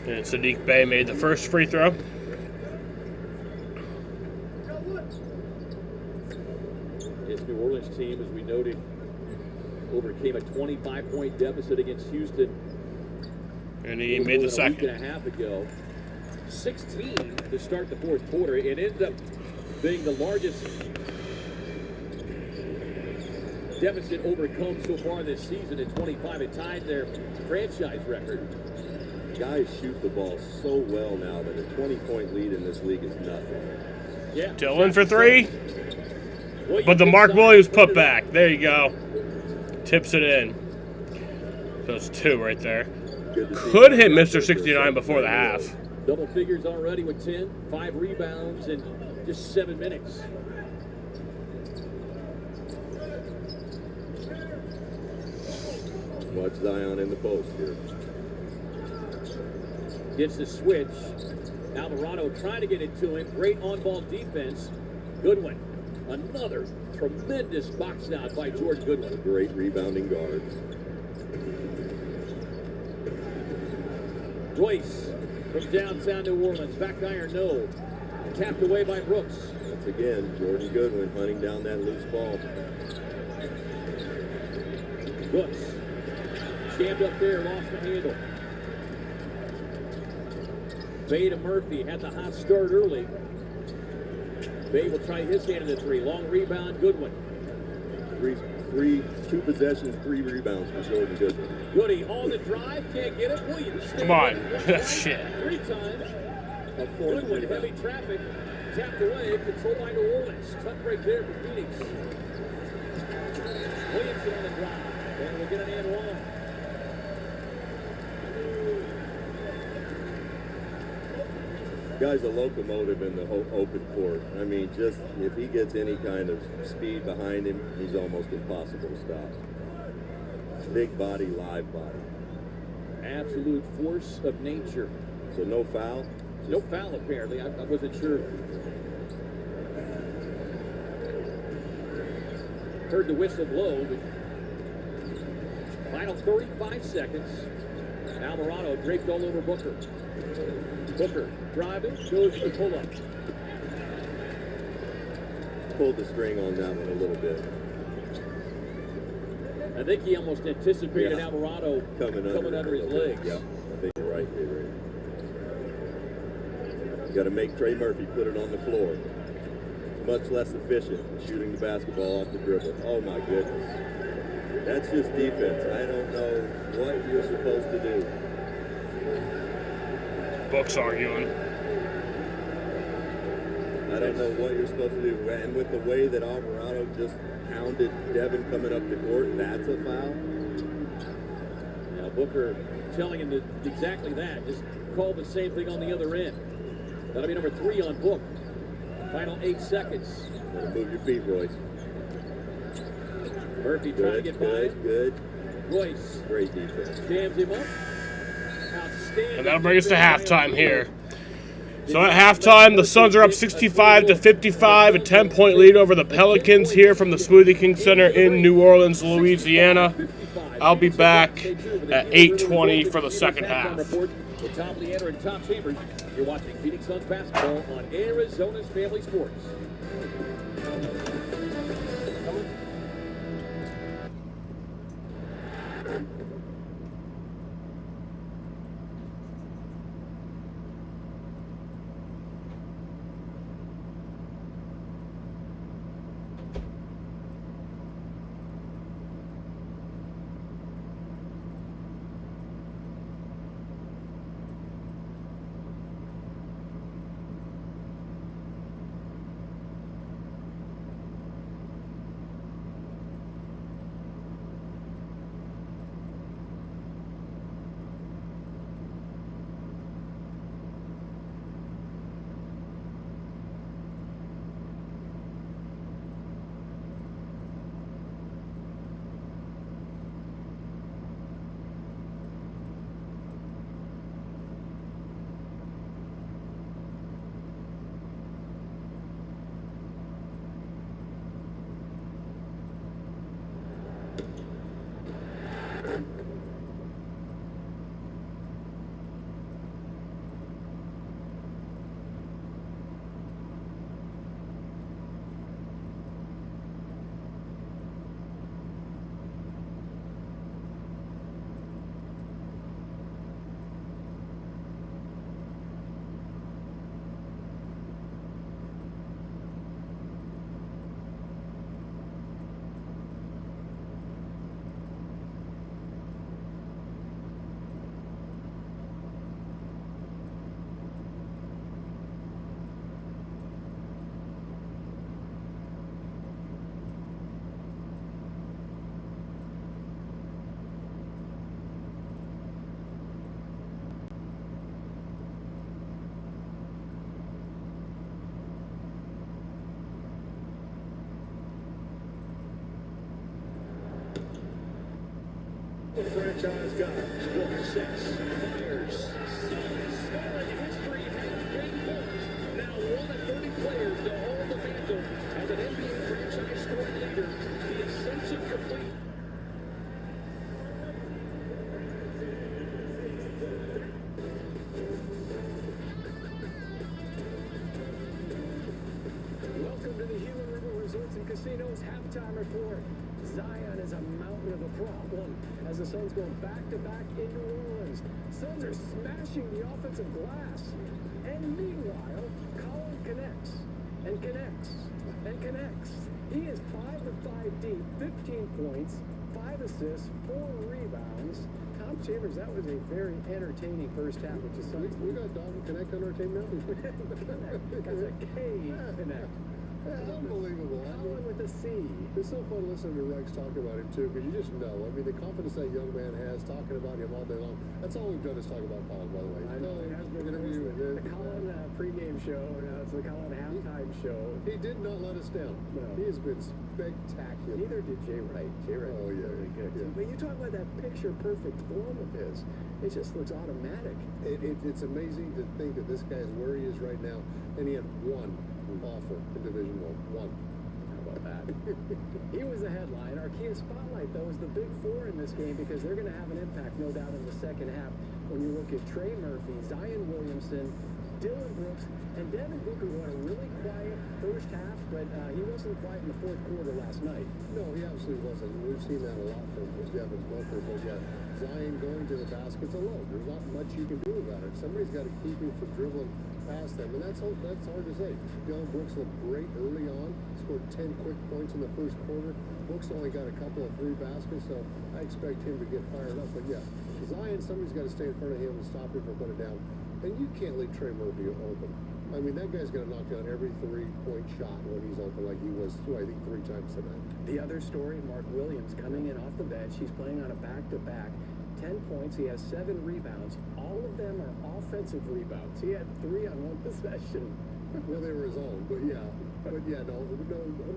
And Saddiq Bey made the first free throw. This New Orleans team, as we noted, overcame a 25-point deficit against Houston. And he made the second. A week and a half ago. 16 to start the fourth quarter. It ended up being the largest deficit overcome so far this season at 25. It tied their franchise record. guys shoot the ball so well now that a 20-point lead in this league is nothing. Yeah. Dillon for three. But the Mark Williams putback. There you go. Tips it in. So it's two right there. Could hit Mr. 69 before the half. Double figures already with 10, 5 rebounds in just 7 minutes. Watch Zion in the post here. Gets the switch. Alvarado trying to get it to him. Great on-ball defense. Goodwin. Another tremendous box out by Jordan Goodwin. Great rebounding guard. Royce from downtown New Orleans. Back iron, no. Tapped away by Brooks. Once again, Jordan Goodwin hunting down that loose ball. Brooks. Jammed up there, lost the handle. Bay to Murphy. Had the hot start early. Bay will try his hand in the three. Long rebound, Goodwin. Two possessions, 3 rebounds for Jordan Goodwin. Goody on the drive, can't get it. Williams. Come on. Shit. 3 times. Goodwin, heavy traffic. Tapped away, controlled by New Orleans. Tough break there for Phoenix. Williamson on the drive. And we'll get an and one. Guy's a locomotive in the open court. I mean, just if he gets any kind of speed behind him, he's almost impossible to stop. Big body, live body. Absolute force of nature. So no foul? No foul, apparently. I wasn't sure. Heard the whistle blow. Final 35 seconds. Alvarado draped all over Booker. Booker driving, goes to the pull-up. Pulled the string on that one a little bit. I think he almost anticipated Alvarado coming under his legs. Yeah, I think you're right, Ray. You got to make Trey Murphy put it on the floor. Much less efficient shooting the basketball off the dribble. Oh my goodness. That's just defense. I don't know what you're supposed to do. Book's arguing. I don't know what you're supposed to do. And with the way that Alvarado just pounded Devin coming up the court, that's a foul. Now Booker telling him exactly that. Just call the same thing on the other end. That'll be number 3 on Book. Final 8 seconds. Gotta move your feet, Royce. Murphy trying to get by. Good. Royce. Great defense. Jams him up. Outstanding. And that'll bring us to halftime here. So at halftime, the Suns are up 65-55, a 10-point lead over the Pelicans here from the Smoothie King Center in New Orleans, Louisiana. I'll be back at 8:20 for the second half. With Tom Leander and Tom Chambers, you're watching Phoenix Suns basketball on Arizona's Family Sports. the franchise guys. Walker sets, fires. Suns scoring history has been forged. Now 1 of 30 players to hold the mantle as an NBA franchise scoring leader. The ascension complete. Welcome to the Gila River Resorts and Casinos halftime report. Zion is a mountain of a problem as the Suns go back-to-back in New Orleans. Suns are smashing the offensive glass. And meanwhile, Colin connects and connects and connects. He is 5 of 5 deep, 15 points, 5 assists, 4 rebounds. Tom Chambers, that was a very entertaining first half, which is something. We got Dalton Connect on our team now? That's a K Connect. Unbelievable. Colin with a C. It's so fun listening to Rex talk about him, too, because you just know. I mean, the confidence that young man has, talking about him all day long. That's all we've done is talk about Colin, by the way. I know, it has been the Colin pregame show, now it's the Colin halftime show. He did not let us down. No. He has been spectacular. Neither did Jay Wright. Jay Wright Oh, was yeah. really good. Yeah. But you talk about that picture-perfect form of his. It just looks automatic. It's amazing to think that this guy is where he is right now, and he had one offer in Division I. One. How about that? He was the headline. Our Kia Spotlight, though, is the big four in this game because they're going to have an impact, no doubt, in the second half. When you look at Trey Murphy, Zion Williamson, Dylan Brooks, and Devin Booker, who had a really quiet first half, but he wasn't quiet in the fourth quarter last night. No, he absolutely wasn't. We've seen that a lot from Devin Booker, but yeah, Zion going to the basket's alone. There's not much you can do about it. Somebody's got to keep him from dribbling past them, and that's hard to say. Dylan Brooks looked great early on, scored 10 quick points in the first quarter. Brooks only got a couple of 3 baskets, so I expect him to get fired up. But yeah, Zion, somebody's got to stay in front of him and stop him from putting it down. And you can't leave Trey Murphy open. I mean, that guy's going to knock down every 3-point shot when he's open, like he was, I think, 3 times tonight. The other story, Mark Williams coming in off the bench. He's playing on a back-to-back. 10 points. He has 7 rebounds. All of them are offensive rebounds. He had 3 on 1 possession. Well, they were his own, but yeah. But yeah, no,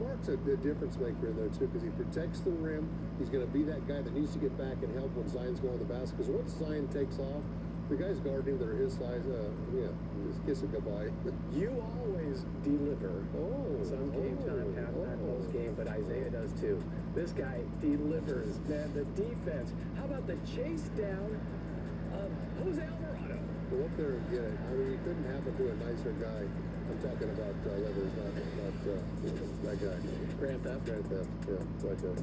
Mark's a difference maker in there, too, because he protects the rim. He's going to be that guy that needs to get back and help when Zion's going to the basket. Because once Zion takes off, the guys guarding him that are his size, just kiss it goodbye. You always deliver. Some game time, halftime, post game, but Isaiah does too. This guy delivers. Man, the defense. How about the chase down of Jose Alvarado? Go up there and get it. I mean, you couldn't happen to a nicer guy. I'm talking about Livers, not that guy. Grand Theft. Grand Theft, yeah, right there.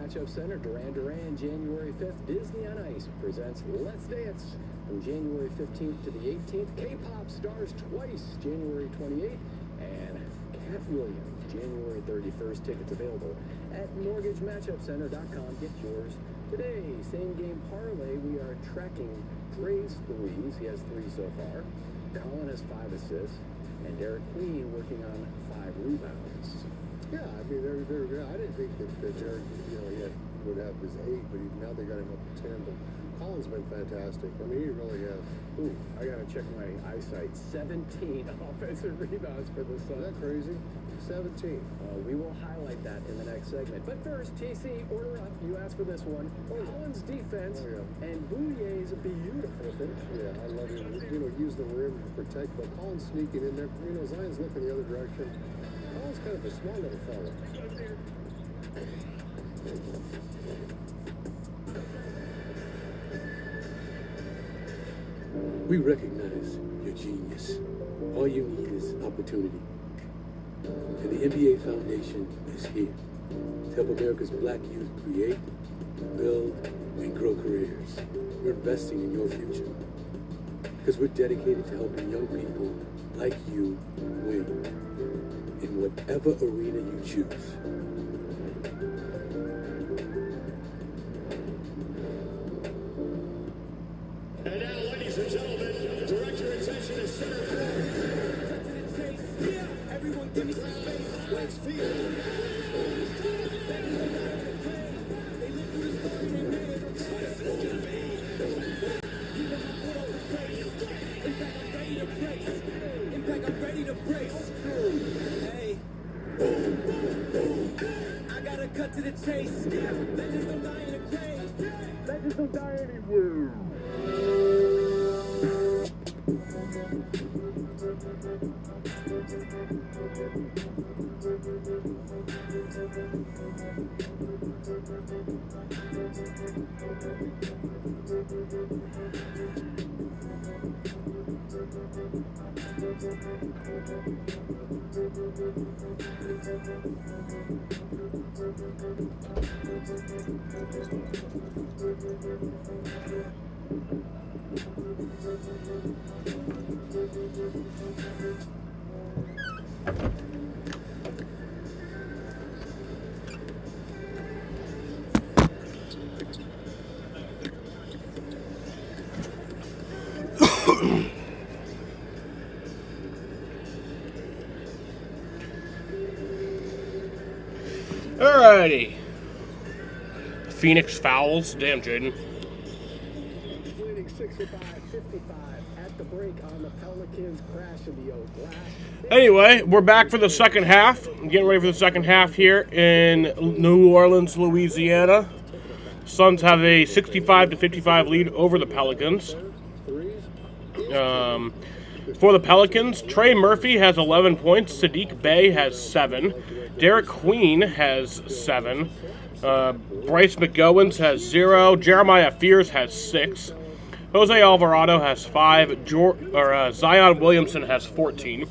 Matchup Center, Duran Duran, January 5th. Disney on Ice presents Let's Dance from January 15th to the 18th. K-pop stars twice, January 28th. And Cat Williams, January 31st. Tickets available at mortgagematchupcenter.com. Get yours today. Same game parlay. We are tracking Dre's threes. He has 3 so far. Colin has 5 assists. And Derek Queen working on 5 rebounds. Yeah, I mean, they're good. I didn't think that Derek, he would have his 8, but now they got him up to 10. But Colin's been fantastic. I mean, he really has. Ooh, I got to check my eyesight. 17 offensive rebounds for the Suns. Isn't that crazy? 17. We will highlight that in the next segment. But first, TC, order up. You asked for this one. Colin's defense and Bouyer's beautiful finish. Yeah, I love him. Use the rim to protect, but Colin's sneaking in there. Zion's looking the other direction. Colin's kind of a small little fella. We recognize your genius. All you need is opportunity. And the NBA Foundation is here to help America's black youth create, build, and grow careers. We're investing in your future because we're dedicated to helping young people like you win in whatever arena you choose. And now, ladies and gentlemen, direct your attention to center court. Yeah, everyone give me some space. West Field. Impact, I'm ready to brace. Hey. I gotta cut to the chase. Legends don't die in a grave. Legends don't die anywhere. Alrighty. Phoenix fouls. Damn, Jaden. Winning 65-55 at the break on the Pelicans crash of the glass. Anyway, we're back for the second half. I'm getting ready for the second half here in New Orleans, Louisiana. Suns have a 65-55 lead over the Pelicans. For the Pelicans, Trey Murphy has 11 points. Sadiq Bey has 7. Derek Queen has 7. Bryce McGowens has 0. Jeremiah Fears has 6. Jose Alvarado has 5. Zion Williamson has 14.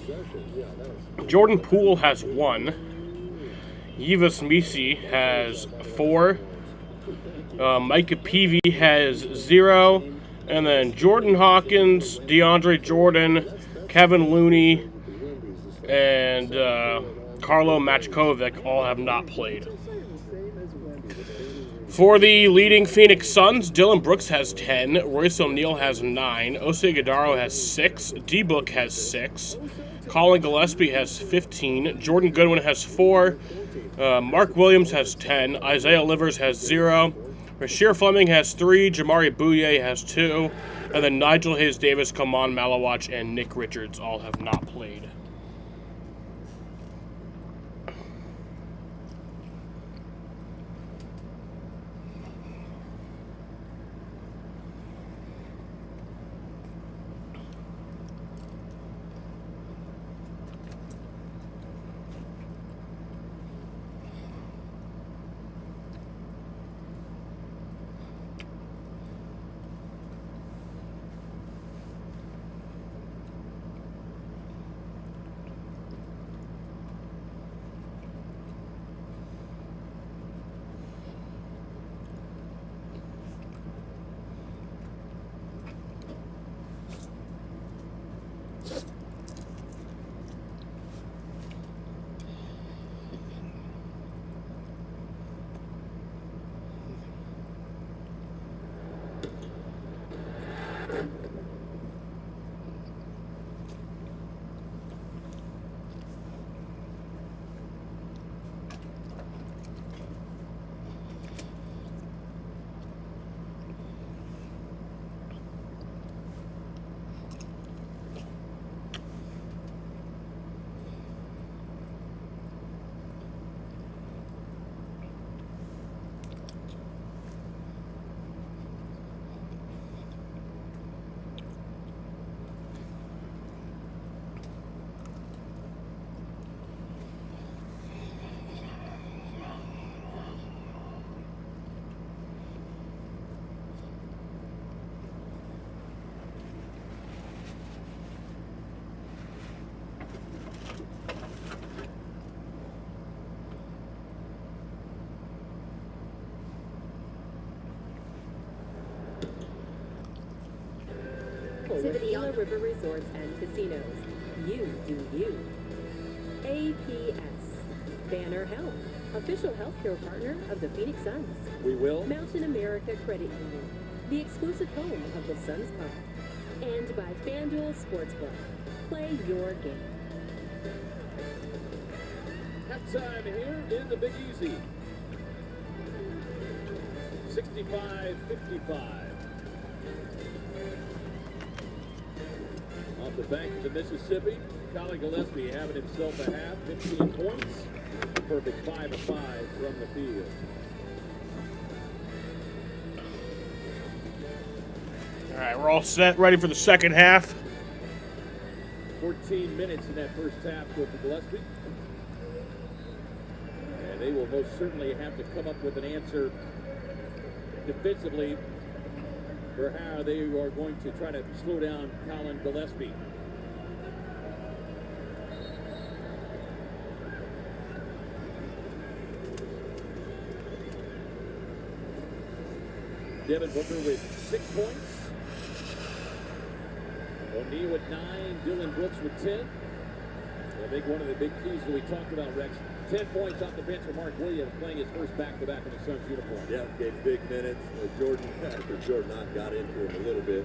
Jordan Poole has 1. Yves Missi has 4. Micah Peavy has 0. And then Jordan Hawkins, DeAndre Jordan, Kevin Looney, and Karlo Matchkovic all have not played. For the leading Phoenix Suns, Dylan Brooks has 10, Royce O'Neal has 9, Osei Guedaro has 6, D-Book has 6, Colin Gillespie has 15, Jordan Goodwin has 4, Mark Williams has 10, Isaiah Livers has 0, Rasheer Fleming has 3, Jamari Bouye has 2, and then Nigel Hayes-Davis, Kaman Malawach, and Nick Richards all have not played. to the Gila River Resorts and Casinos. You do you. APS. Banner Health, official healthcare partner of the Phoenix Suns. We will. Mountain America Credit Union, the exclusive home of the Suns Pub. And by FanDuel Sportsbook. Play your game. Halftime here in the Big Easy. 65-55. Off the bank of the Mississippi, Colin Gillespie having himself a half, 15 points. Perfect 5 of 5 from the field. All right, we're all set, ready for the second half. 14 minutes in that first half for Gillespie. And they will most certainly have to come up with an answer defensively for how they are going to try to slow down Colin Gillespie. Devin Booker with 6 points. O'Neal with 9, Dylan Brooks with 10. I think one of the big keys that we talked about, Rex, 10 points off the bench for Mark Williams, playing his first back-to-back in the Suns uniform. Yeah, gave big minutes. Jordan Knott got into him a little bit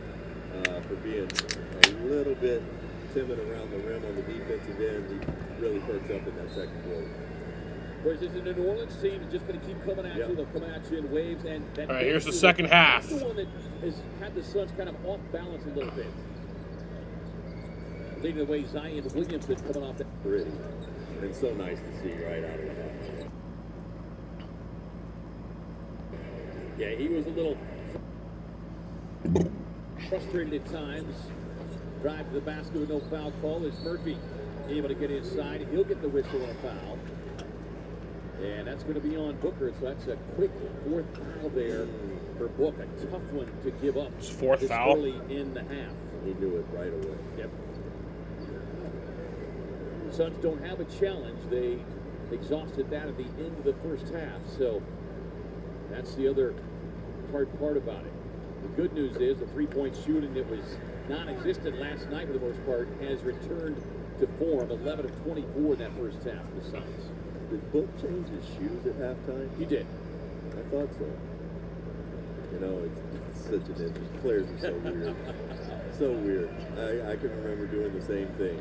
for being a little bit timid around the rim on the defensive end. He really perks up in that second quarter. Whereas this is a New Orleans team that's just going to keep coming at you. They'll come at you in waves. And that all right, here's the second half. That's the one that has had the Suns kind of off balance a little bit. Leading the way, Zion Williamson coming off that. Pretty. And so nice to see right out of the house. Yeah, he was a little frustrated at times. Drive to the basket with no foul call. Is Murphy able to get inside? He'll get the whistle and a foul. And that's going to be on Booker. So that's a quick fourth foul there for Book. A tough one to give up. It's fourth foul early in the half. He knew it right away. Yep. The Suns don't have a challenge. They exhausted that at the end of the first half. So that's the other hard part about it. The good news is the three-point shooting that was non-existent last night for the most part has returned to form. 11 of 24 in that first half for the Suns. Did Book change his shoes at halftime? He did. I thought so. You know, it's such an interesting. Players are so weird. So weird. I can remember doing the same thing.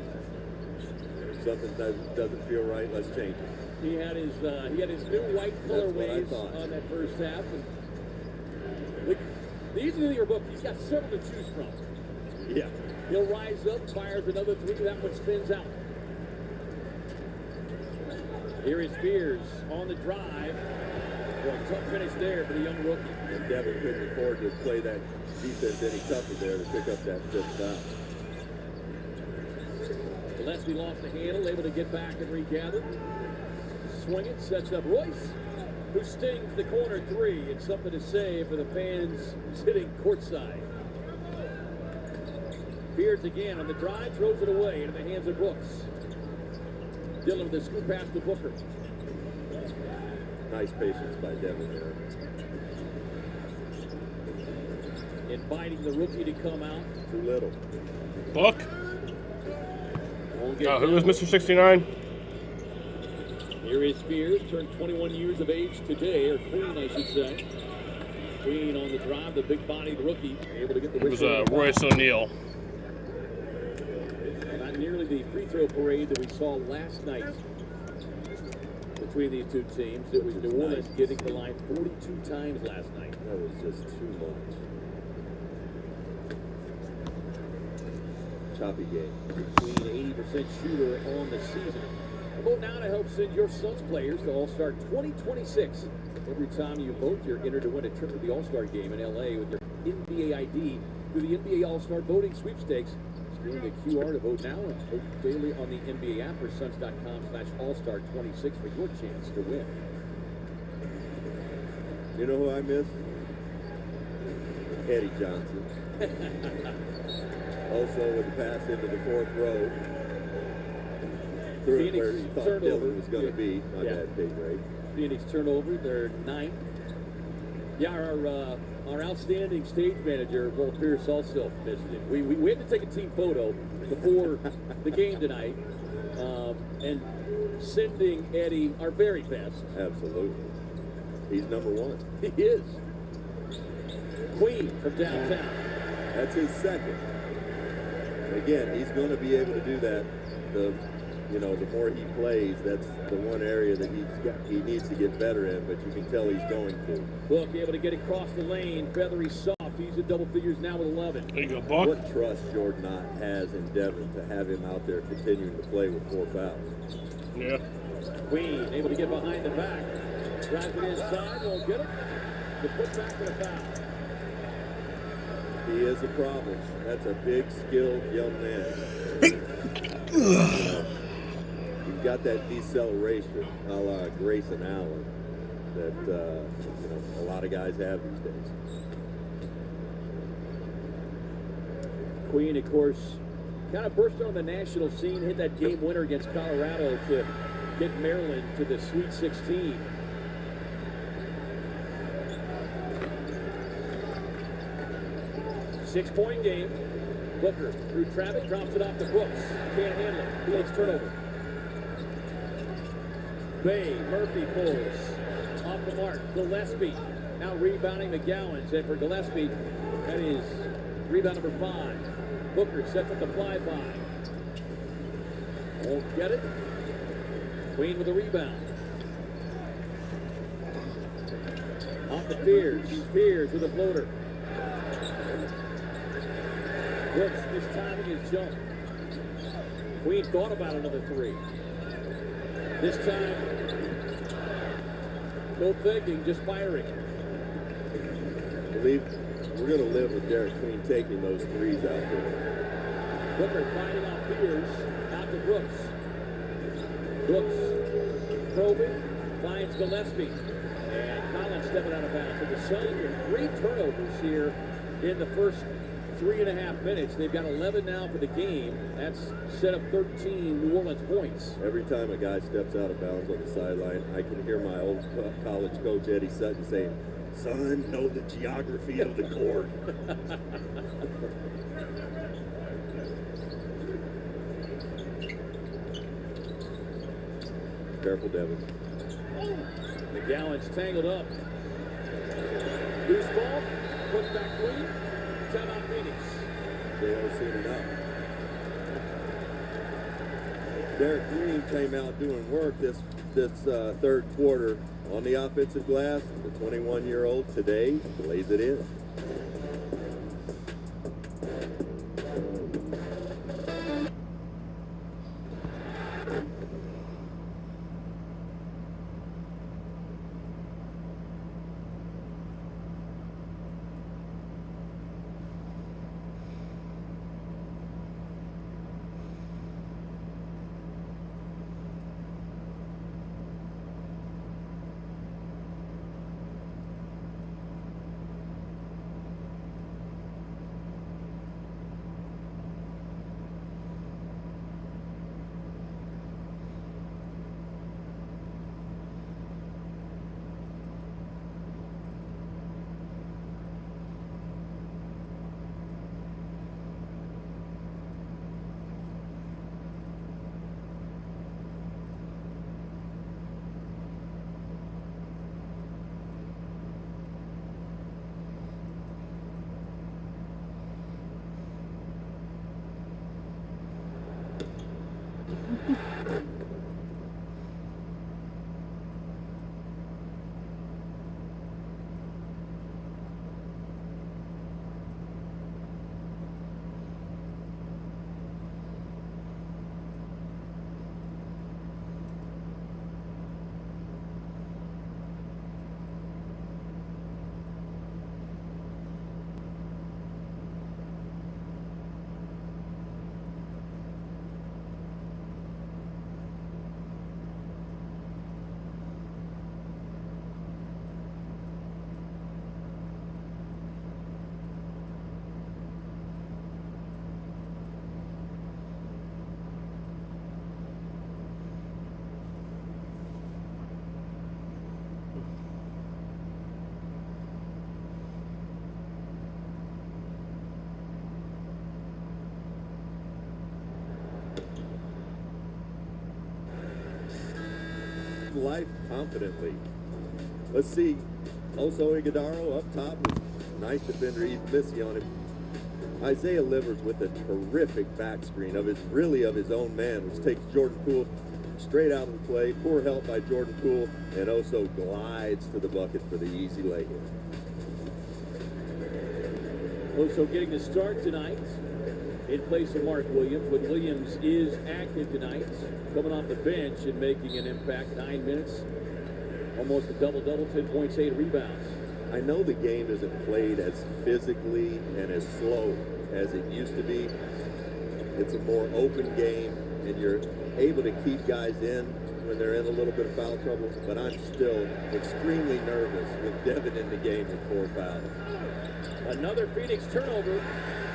If something doesn't feel right, let's change it. He had his new white colorways on that first half. And the easy thing your book, he's got several to choose from. Yeah. He'll rise up, fires another three, that one spins out. Here is Spears on the drive. Well, tough finish there for the young rookie. And Devin couldn't afford to play that defense any tougher there to pick up that fifth foul. Gillespie lost the handle, able to get back and regather. Swing it, sets up Royce, who stings the corner three. It's something to say for the fans sitting courtside. Spears again on the drive, throws it away into the hands of Brooks. Dillon with the scoop pass to Booker. Nice patience by Devin there. Inviting the rookie to come out. Too little. Book. Who is Mr. 69? Here is Spears, turned 21 years of age today, or Queen, I should say. Queen on the drive, the big-bodied rookie, able to get the whistle. It was Royce O'Neal. Not nearly the free throw parade that we saw last night between these two teams. It was New Orleans getting the line 42 times last night. That was just too much. Choppy game. Queen, 80% shooter on the season. Vote now to help send your Suns players to All-Star 2026. Every time you vote, you're entered to win a trip to the All-Star game in LA with your NBA ID through the NBA All-Star voting sweepstakes. Scan the QR to vote now and vote daily on the NBA app or suns.com/All-Star26 for your chance to win. You know who I miss? Eddie Johnson. Also with the pass into the fourth row. Through where he thought Dillon was going to be. My bad, Peyton Ray. Phoenix turnover, they're 9th. Yeah, our our outstanding stage manager, Will Pierce, also visited. We had to take a team photo before the game tonight, and sending Eddie our very best. Absolutely. He's number one. He is. Queen from downtown. That's his second. Again, he's going to be able to do that. The more he plays, that's the one area that he needs to get better in, but you can tell he's going to. Book able to get across the lane, feathery soft. He's at double figures now with 11. There you go, Buck. What trust Jordan Ott has in Devin to have him out there continuing to play with 4 fouls. Yeah. Queen able to get behind the back. Drives it inside, won't get it. The putback and a foul. He is a problem. That's a big, skilled young man. You've got that deceleration, a la Grayson Allen, that a lot of guys have these days. Queen, of course, kind of burst on the national scene, hit that game winner against Colorado to get Maryland to the Sweet 16. Six-point game. Booker through traffic, drops it off to Brooks. Can't handle it. He makes turnover. Bay, Murphy pulls. Off the mark. Gillespie. Now rebounding McGowan. And for Gillespie, that is rebound number 5. Booker sets up the fly-by. Won't get it. Queen with a rebound. Off the Pierce. Pierce with a floater. Brooks mistiming his jump. Queen thought about another 3. This time, no thinking, just firing. I believe we're going to live with Derek Queen taking those 3s out there. Booker finding off Pierce, out to Brooks. Brooks probing, finds Gillespie. And Collins stepping out of bounds. So the Suns with 3 turnovers here in the first 3.5 minutes. They've got 11 now for the game. That's set up 13 New Orleans points. Every time a guy steps out of bounds on the sideline, I can hear my old college coach Eddie Sutton saying, "Son, know the geography of the court." Careful, Devin. McGowan's tangled up. Loose ball, put back Queen. Timeout Phoenix. They are soon enough. Derek Green came out doing work this third quarter on the offensive glass. The 21-year-old today lays it in. life confidently. Let's see. Oso Ighodaro up top. Nice defender, Ethan Missy on him. Isaiah Livers with a terrific back screen of his own man, which takes Jordan Poole straight out of the play. Poor help by Jordan Poole, and Oso glides to the bucket for the easy lay in. Oso getting the start tonight in place of Mark Williams, but Williams is active tonight, coming off the bench and making an impact. 9 minutes, almost a double-double, 10 points, 8 rebounds. I know the game isn't played as physically and as slow as it used to be. It's a more open game, and you're able to keep guys in when they're in a little bit of foul trouble, but I'm still extremely nervous with Devin in the game with 4 fouls. Another Phoenix turnover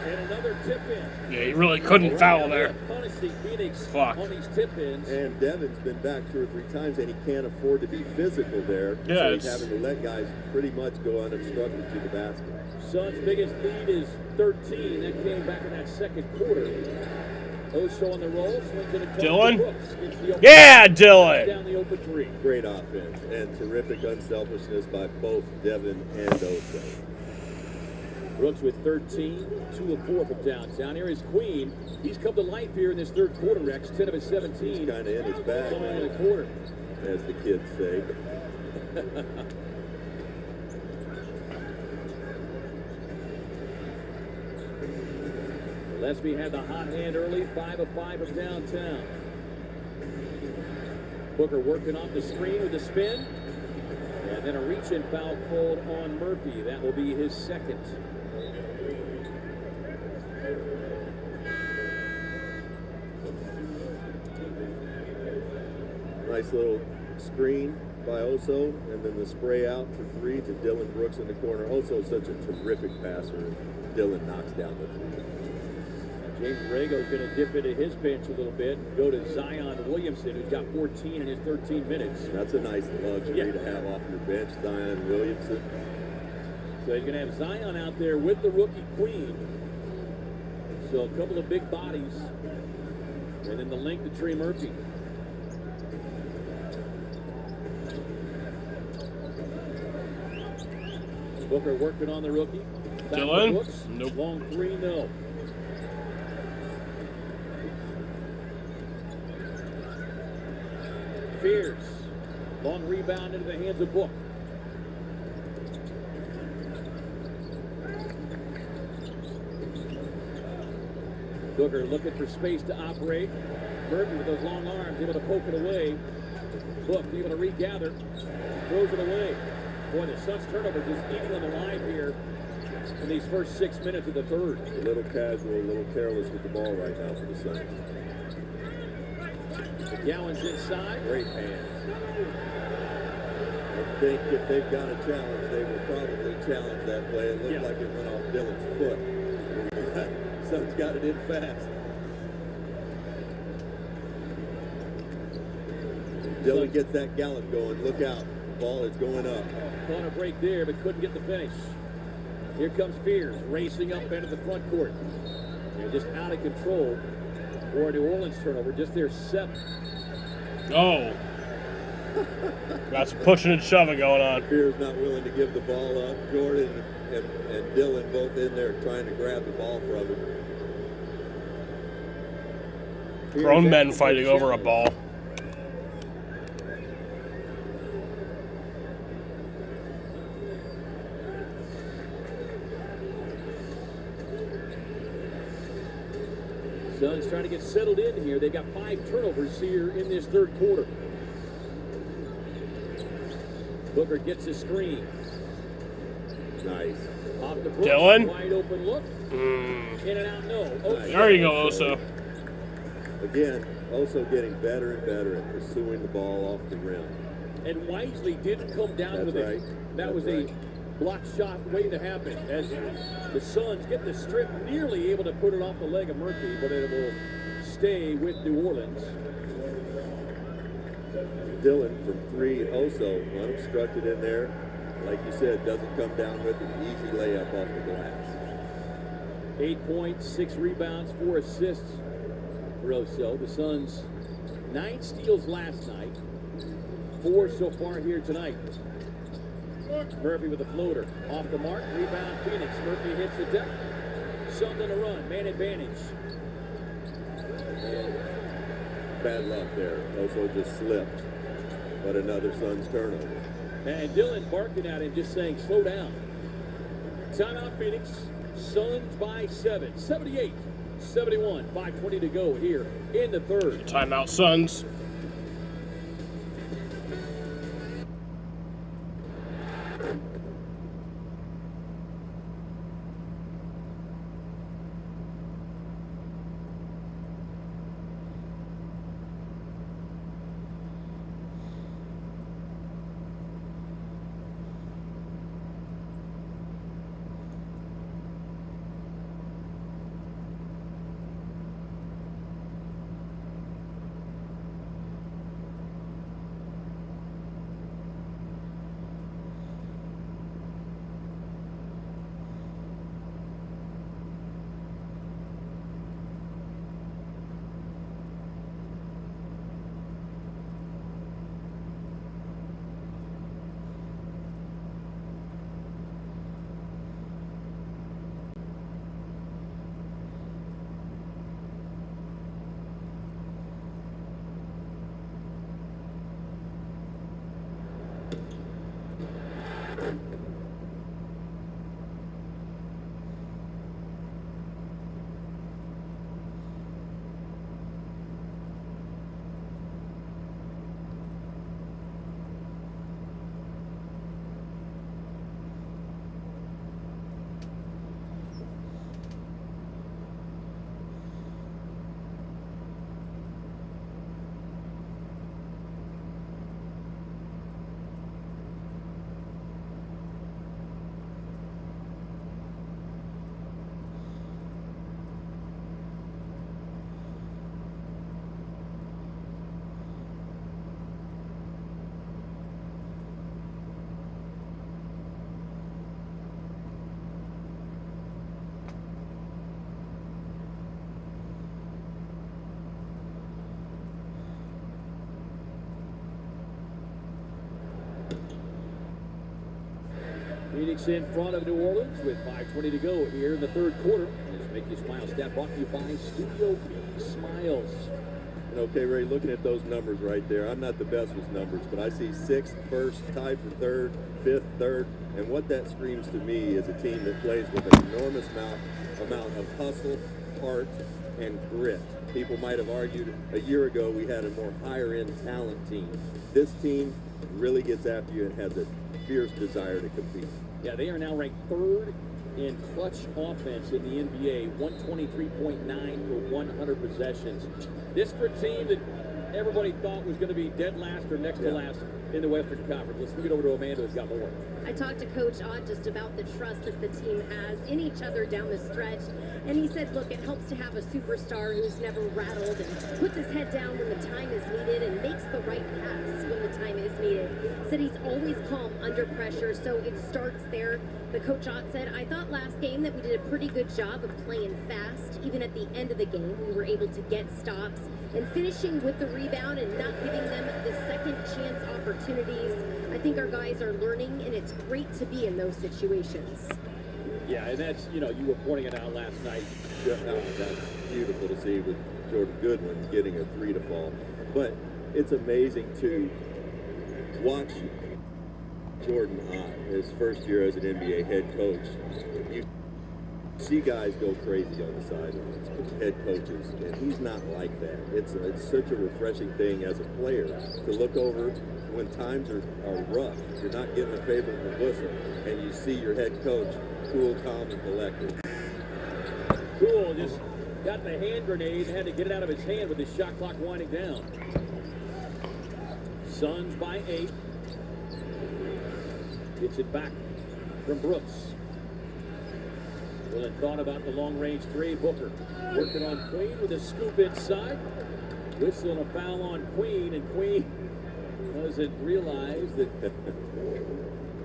and another tip-in. Yeah, he really couldn't foul there. Punishing Phoenix Fuck. on these tip-ins. And Devin's been back 2 or 3 times, and he can't afford to be physical there. Yeah, so he's having to let guys pretty much go unobstructed to the basket. Suns' biggest lead is 13. That came back in that second quarter. Oso on the roll, swings it across Dylan? the Brooks. Gets the open Yeah, three. Dylan. Down the open 3. Great offense and terrific unselfishness by both Devin and Oso. Brooks with 13, 2 of 4 from downtown. Here is Queen. He's come to life here in this third quarter, Rex. 10 of his 17. He's kind of in his bag, Coming into the quarter. as the kids say. Gillespie had the hot hand early, 5 of 5 from downtown. Booker working off the screen with a spin. And then a reach-in foul called on Murphy. That will be his second. Nice little screen by Oso, and then the spray out for 3 to Dylan Brooks in the corner. Oso is such a terrific passer. Dylan knocks down the 3. James Borrego's going to dip into his bench a little bit and go to Zion Williamson, who's got 14 in his 13 minutes. That's a nice luxury to have off your bench, Zion Williamson. So he's going to have Zion out there with the rookie Queen. So a couple of big bodies. And then the link to Trey Murphy. Booker working on the rookie. Back Dylan? to Brooks. Nope. Long 3, no. Fears. Long rebound into the hands of Book. Booker looking for space to operate. Murphy with those long arms, able to poke it away. Book able to regather. Throws it away. Boy, the Suns turnover just eating on the line here in these first 6 minutes of the third. A little casual, a little careless with the ball right now for the Suns. McGowan's inside. Great hands. I think if they've got a challenge, they will probably challenge that play. It looked like it went off Dylan's foot. Suns got it in fast. Dylan gets that gallop going. Look out. The ball is going up. On a break there, but couldn't get the finish. Here comes Fears racing up into the front court. They're just out of control. For a New Orleans turnover, just their 7th. Oh. Got some pushing and shoving going on. Fears not willing to give the ball up. Jordan and Dylan both in there trying to grab the ball from him. Grown men fighting over a ball. Suns trying to get settled in here. They've got 5 turnovers here in this third quarter. Booker gets a screen. Nice. Off the Brooks, Dylan? wide open look. In and out, no. Nice. There you go, Oso. Again, also getting better and better at pursuing the ball off the rim. And wisely didn't come down That's with it. right. That was That's a block shot waiting to happen as the Suns get the strip, nearly able to put it off the leg of Murphy, but it will stay with New Orleans. Dylan from 3, also unobstructed in there. Like you said, doesn't come down with an easy layup off the glass. 8 points, 6 rebounds, 4 assists for Oso. The Suns 9 steals last night. 4 so far here tonight. Murphy with a floater. Off the mark. Rebound Phoenix. Murphy hits the deck. Suns on the run. Man advantage. Bad luck there. Also just slipped. But another Suns turnover. And Dylan barking at him, just saying, slow down. Timeout Phoenix. Suns by 7. 78-71. 5:20 to go here in the third. Timeout Suns. Phoenix in front of New Orleans with 5:20 to go here in the third quarter. Let's make you smile. Stat brought to you by Studio B Smiles. Okay, Ray, looking at those numbers right there, I'm not the best with numbers, but I see 6th, 1st, tied for 3rd, 5th, 3rd, and what that screams to me is a team that plays with an enormous amount of hustle, heart, and grit. People might have argued a year ago we had a more higher-end talent team. This team really gets after you and has a fierce desire to compete. Yeah, they are now ranked 3rd in clutch offense in the NBA, 123.9 for 100 possessions. This for a team that everybody thought was going to be dead last or next to last in the Western Conference. Let's move it over to Amanda, who's got more. I talked to Coach Ott just about the trust that the team has in each other down the stretch, and he said, look, it helps to have a superstar who's never rattled and puts his head down when the time is needed and makes the right pass when the time is needed. Said he's always calm under pressure, so it starts there. But Coach Ott said, I thought last game that we did a pretty good job of playing fast. Even at the end of the game, we were able to get stops and finishing with the rebound and not giving them the second chance opportunities. I think our guys are learning, and it's great to be in those situations. Yeah, and that's, you were pointing it out last night. That's beautiful to see with Jordan Goodwin getting a 3 to fall. But it's amazing to watch Jordan Ott, his first year as an NBA head coach. You see guys go crazy on the sidelines, head coaches, and he's not like that. It's such a refreshing thing as a player to look over when times are rough. You're not getting a favorable whistle, and you see your head coach cool, calm, and collected. Cool just got the hand grenade and had to get it out of his hand with his shot clock winding down. Suns by 8. Gets it back from Brooks. Well, then thought about the long-range 3. Booker working on Queen with a scoop inside. Whistle and a foul on Queen, and Queen doesn't realize that.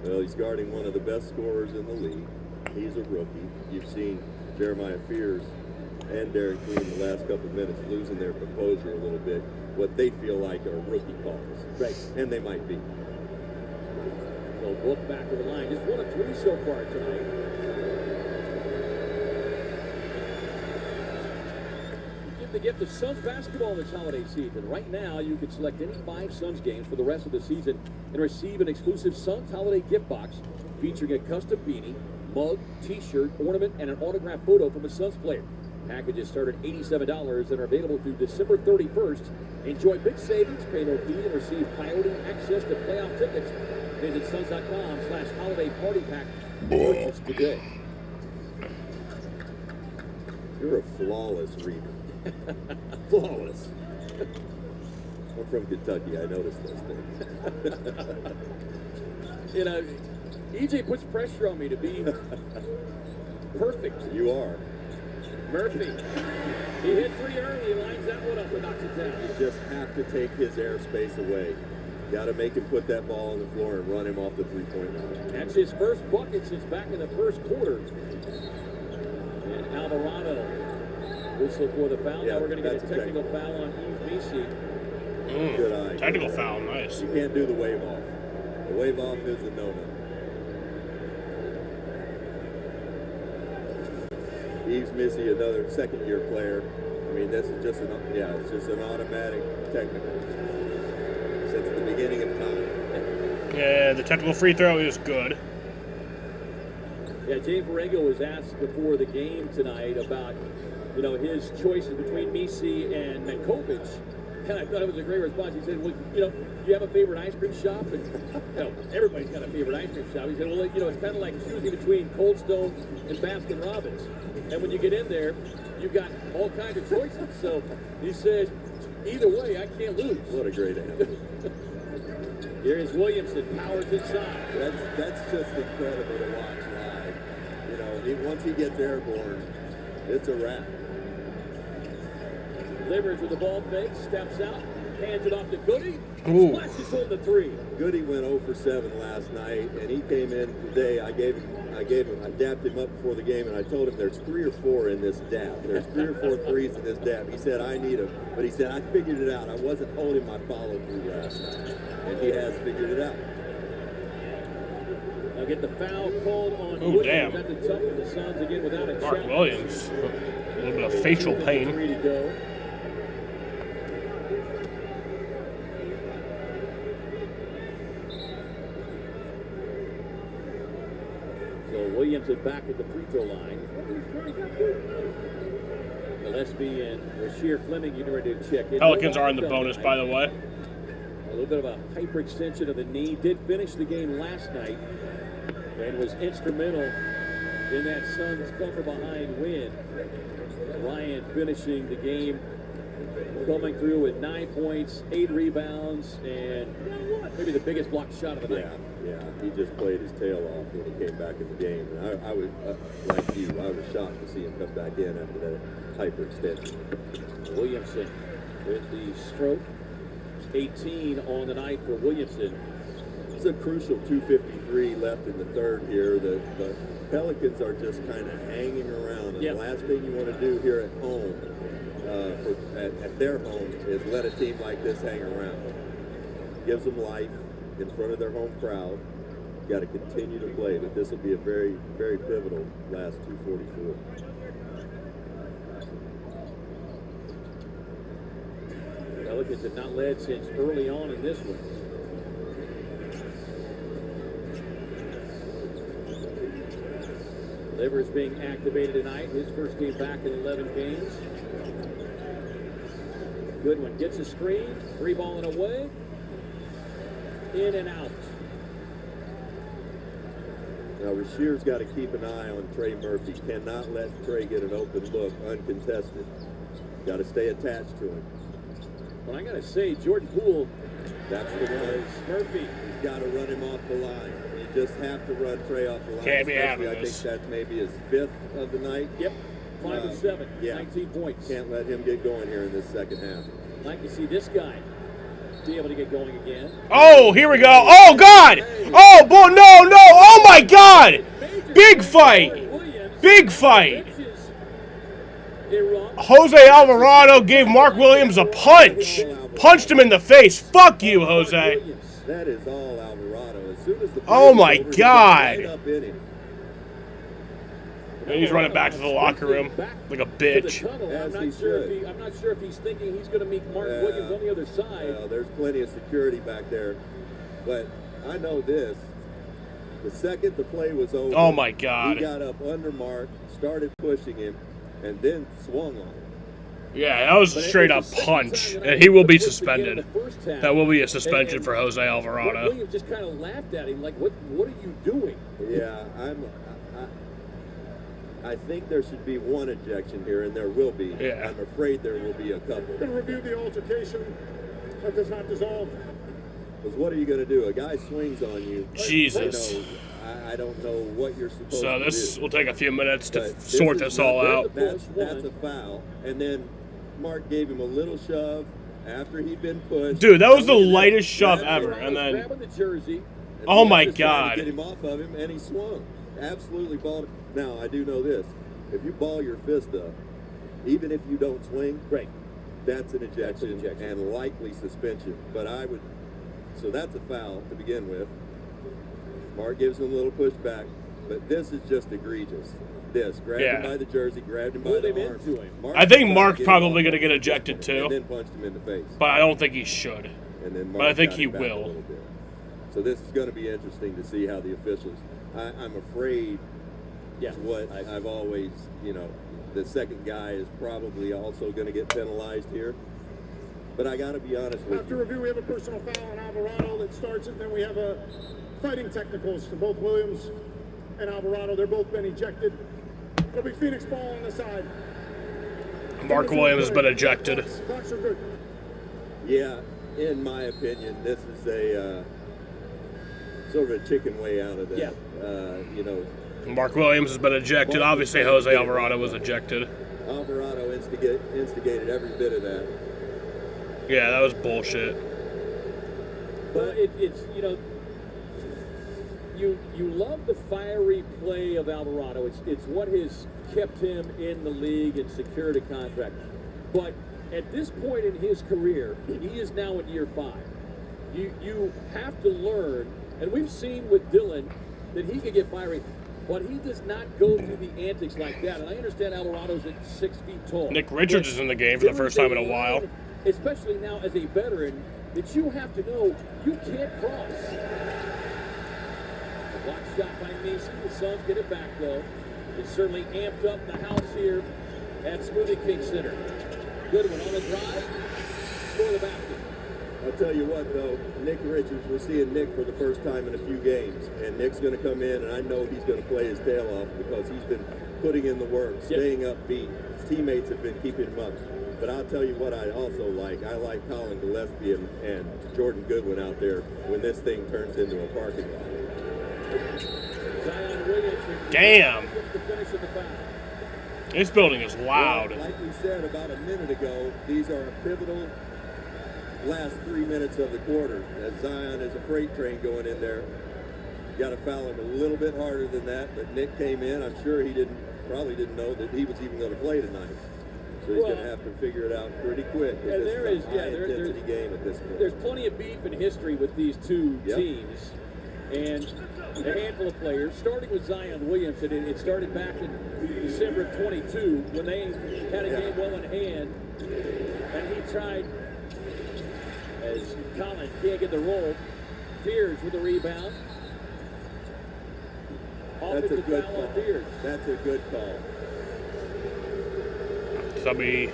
Well, he's guarding one of the best scorers in the league. He's a rookie. You've seen Jeremiah Fears and Derek Queen the last couple of minutes losing their composure a little bit, what they feel like are rookie calls. Right. And they might be. So Book back to the line. Just 1 of 3 so far tonight. Give the gift of Suns basketball this holiday season. Right now, you can select any 5 Suns games for the rest of the season and receive an exclusive Suns holiday gift box featuring a custom beanie, mug, t-shirt, ornament, and an autographed photo from a Suns player. Packages start at $87 and are available through December 31st. Enjoy big savings, pay no fee, and receive priority access to playoff tickets. Visit Suns.com/holiday party pack today. You're a flawless reader. Flawless. I'm from Kentucky. I noticed those things. You know, EJ puts pressure on me to be perfect. You are. Murphy. He hit pretty early. He lines that one up and knocks it down. You just have to take his airspace away. Got to make him put that ball on the floor and run him off the three-point line. That's his first bucket since back in the first quarter. And Alvarado whistle for the foul. Now we're going to get a technical foul on Yves Missi. Good eye. Technical foul, nice. You can't do the wave off. The wave off is a no-no. Yves Missi, another second-year player. I mean, this is just it's just an automatic technical since the beginning of time. Yeah, the technical free throw is good. Yeah, James Borrego was asked before the game tonight about, you know, his choices between Missi and Mankovic. And I thought it was a great response. He said, well, you know, do you have a favorite ice cream shop? And, you know, everybody's got a favorite ice cream shop. He said, well, you know, it's kind of like choosing between Cold Stone and Baskin Robbins. And when you get in there, you've got all kinds of choices. So he says, either way, I can't lose. What a great answer. Here's Williamson, powers inside. That's just incredible to watch live. You know, once he gets airborne, it's a wrap. Livers with the ball fake, steps out, hands it off to Goody. Ooh. Splashes on the 3. Goody went 0 for 7 last night, and he came in today. I dapped him up before the game, and I told him there's 3 or 4 in this dap. There's 3 or 4 threes in this dap. He said, I need them. But he said, I figured it out. I wasn't holding my follow through last night. And he has figured it out. Now get the foul called on Ooh, Williams. damn. That's a tough for the Suns again without a Mark challenge. Williams, a little bit of facial 3 pain. to go. So Williamson back at the free throw line. Gillespie and Rasheer Fleming getting ready to check in. Pelicans are in the bonus, by the way. A little bit of a hyperextension of the knee. Did finish the game last night and was instrumental in that Suns cover behind win. Ryan finishing the game, coming through with 9 points, 8 rebounds, and maybe the biggest block shot of the night. Yeah, he just played his tail off when he came back in the game. And I was, like you, I was shocked to see him come back in after that hyperextension. Williamson with the stroke. 18 on the night for Williamson. It's a crucial 2:53 left in the third here. The Pelicans are just kind of hanging around. And the last thing you want to do here at home, at their home, is let a team like this hang around. Gives them life in front of their home crowd. Got to continue to play, but this will be a very, very pivotal last 2:44. Pelicans have not led since early on in this one. Livers being activated tonight. His first game back in 11 games. Goodwin gets a screen. 3-balling away. In and out. Now, Rashier's got to keep an eye on Trey Murphy. Cannot let Trey get an open look uncontested. Got to stay attached to him. Well, I got to say, Jordan Poole, that's the one. Murphy. He's got to run him off the line. You just have to run Trey off the line. Can't be having I this. think that's maybe his 5th of the night. Yep. 5 of 7. Yeah. 19 points. Can't let him get going here in this second half. Like to see this guy be able to get going again. Oh, here we go. Oh, God. Oh, boy. No. Oh, my God. Big fight. Big fight. Jose Alvarado gave Mark Williams a punch. Punched him in the face. Fuck you, Jose. That is all Alvarado. As soon as the Oh my over, God. right up in him. And he's running back to the locker room like a bitch. I'm not sure if he's thinking he's going to meet Mark Williams on the other side. Well, there's plenty of security back there. But I know this. The second the play was over, Oh my God. he got up under Mark, started pushing him, and then swung on him. Yeah, that was a straight up punch, and he will be suspended. That will be a suspension for Jose Alvarado. Williams just kind of laughed at him like, "What are you doing?" Yeah, I think there should be one ejection here, and there will be. Yeah. I'm afraid there will be a couple. Going to review the altercation. That does not dissolve. Because what are you going to do? A guy swings on you. Jesus. I don't know what you're supposed So to this do. will take a few minutes to But sort this all out. That's a foul. And then Mark gave him a little shove after he'd been pushed. Dude, that was the lightest shove ever. And then, grabbing the jersey. And oh Mark my was trying to God. get him off of him, and he swung. Absolutely balled. Now, I do know this. If you ball your fist up, even if you don't swing, right, that's an ejection, and likely suspension. But I would, so that's a foul to begin with. Mark gives him a little pushback, but this is just egregious. This, grabbed him by the jersey, grabbed him by the arm. Mark I think tried Mark's get him probably off going to get him, ejected too. And then punched him in the face. But I don't think he should. And then But Mark I think got he him back a will. little bit. So this is going to be interesting to see how the officials. I'm afraid. Yeah. What I've always, the second guy is probably also going to get penalized here. But I got to be honest with After you. review, we have a personal foul on Alvarado that starts it. Then we have a fighting technicals to both Williams and Alvarado. They're both been ejected. It'll be Phoenix ball on the side. Mark Williams has been ejected. Clocks are good. Yeah, in my opinion, this is a sort of a chicken way out of that. Yeah. Mark Williams has been ejected. Obviously, Jose Alvarado was ejected. Alvarado instigated every bit of that. Yeah, that was bullshit. But it's you love the fiery play of Alvarado. It's what has kept him in the league and secured a contract. But at this point in his career, he is now in year 5. You have to learn, and we've seen with Dylan that he can get fiery, but he does not go through the antics like that. And I understand Alvarado's at 6 feet tall. Nick Richards is in the game for the first time in a while. Especially now as a veteran, that you have to know you can't cross. A block shot by Mason. The Suns get it back though. It's certainly amped up the house here at Smoothie King Center. Goodwin on the drive. Score the basket. I'll tell you what, though, Nick Richards, we're seeing Nick for the first time in a few games. And Nick's going to come in, and I know he's going to play his tail off because he's been putting in the work, staying upbeat. His teammates have been keeping him up. But I'll tell you what I also like. I like Colin Gillespie and Jordan Goodwin out there when this thing turns into a parking lot. Damn. This building is loud. Well, like we said about a minute ago, these are a pivotal last 3 minutes of the quarter. As Zion is a freight train going in there. Got to foul him a little bit harder than that, but Nick came in. I'm sure he probably didn't know that he was even going to play tonight. So he's going to have to figure it out pretty quick. Yeah, This is a high-intensity game at this point. There's plenty of beef and history with these two teams. And a handful of players, starting with Zion Williamson. It started back in December of 22 when they had a game well in hand. And he tried, as Collins can't get the roll, Fears with the rebound. That's a good call. That's a good call. So that'll be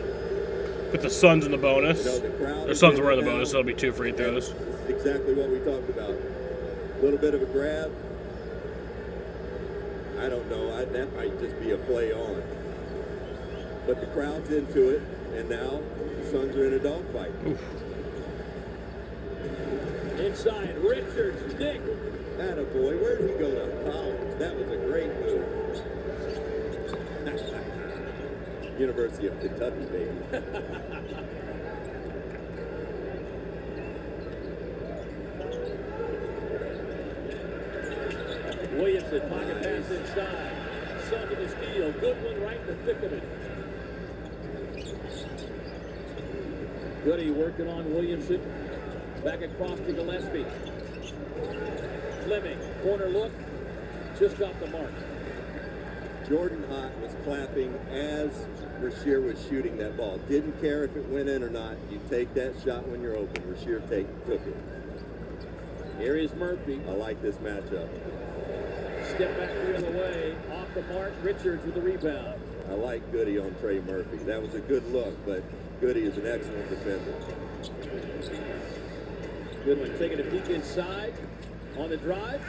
put the Suns in the bonus. The Suns were in the bonus, so that'll be 2 free throws. This is exactly what we talked about. A little bit of a grab. I don't know. That might just be a play on. But the crowd's into it, and now the Suns are in a dogfight. Inside, Richards, Nick. Attaboy, where did he go to college? That was a great move. University of Kentucky, baby. Williamson, pocket pass inside. Sun to the steal. Goodwin right in the thick of it. Goody working on Williamson. Back across to Gillespie. Fleming, corner look, just off the mark. Jordan Hott was clapping as Rasheer was shooting that ball. Didn't care if it went in or not. You take that shot when you're open. Rasheer took it. Here is Murphy. I like this matchup. Step back the other way. Off the mark. Richards with the rebound. I like Goody on Trey Murphy. That was a good look, but Goody is an excellent defender. Goodwin taking a peek inside on the drive.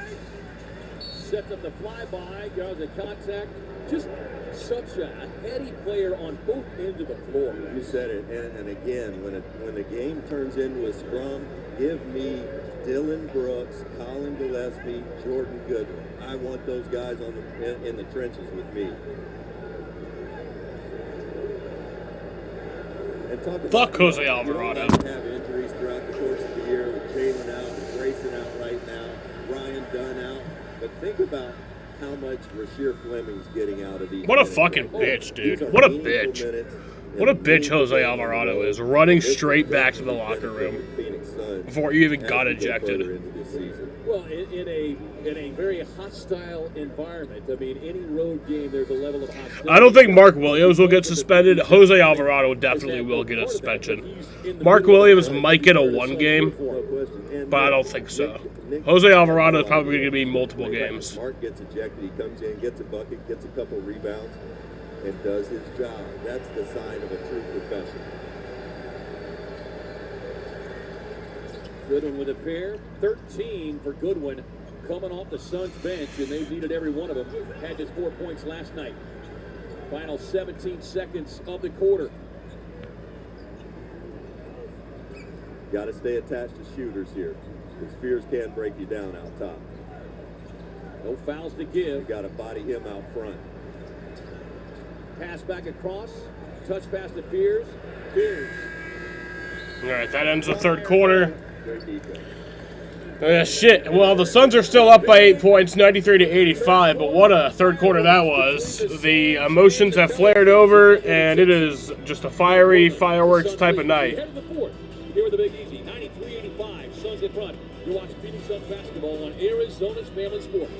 Sets up the flyby. Goes the contact. Just such a heady player on both ends of the floor. You said it, and again, when the game turns into a scrum, give me Dylan Brooks, Colin Gillespie, Jordan Goodwin. I want those guys in the trenches with me. And talk about, fuck Jose Alvarado. You don't have injuries throughout the course of the year with Jalen out, with Grayson out right now, Ryan Dunn out. But think about how much Rasheer Fleming's getting out of these. What a fucking bitch, dude. What a bitch. What a bitch Jose Alvarado is, running straight back to the locker room before you even got ejected. Well, in a very hostile environment. I mean, any road game, there's a level of hostility. I don't think Mark Williams will get suspended. Jose Alvarado definitely will get a suspension. Mark Williams might get a 1 game, but I don't think so. Jose Alvarado is probably going to be multiple games. Mark gets ejected. He comes in, gets a bucket, gets a couple rebounds, and does his job. That's the sign of a true professional. Goodwin with a pair. 13 for Goodwin coming off the Suns bench, and they've needed every one of them. Had just 4 points last night. Final 17 seconds of the quarter. Got to stay attached to shooters here, because Spears can break you down out top. No fouls to give. You got to body him out front. Pass back across. Touch pass to Spears. Spears. All right, that ends the third quarter. Great defense. Shit. Well, the Suns are still up by 8 points, 93-85, but what a third quarter that was. The emotions have flared over, and it is just a fiery fireworks type of night. Head of the fourth. Here with the Big Easy, 93-85. Suns in front. You're watching Phoenix Suns basketball on Arizona's Family Sports.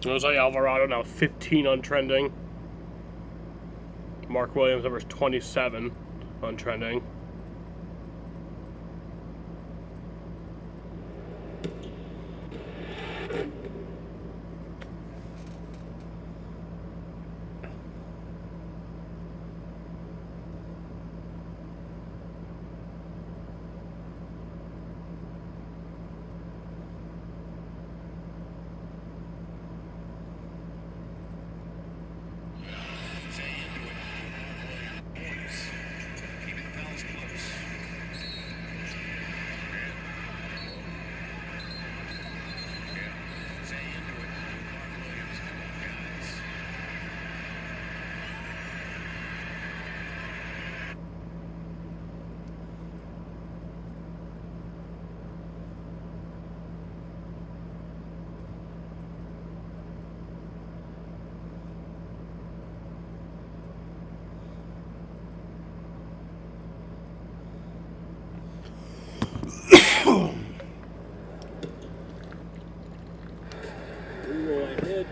Jose Alvarado now 15 on trending. Mark Williams numbers 27 on trending.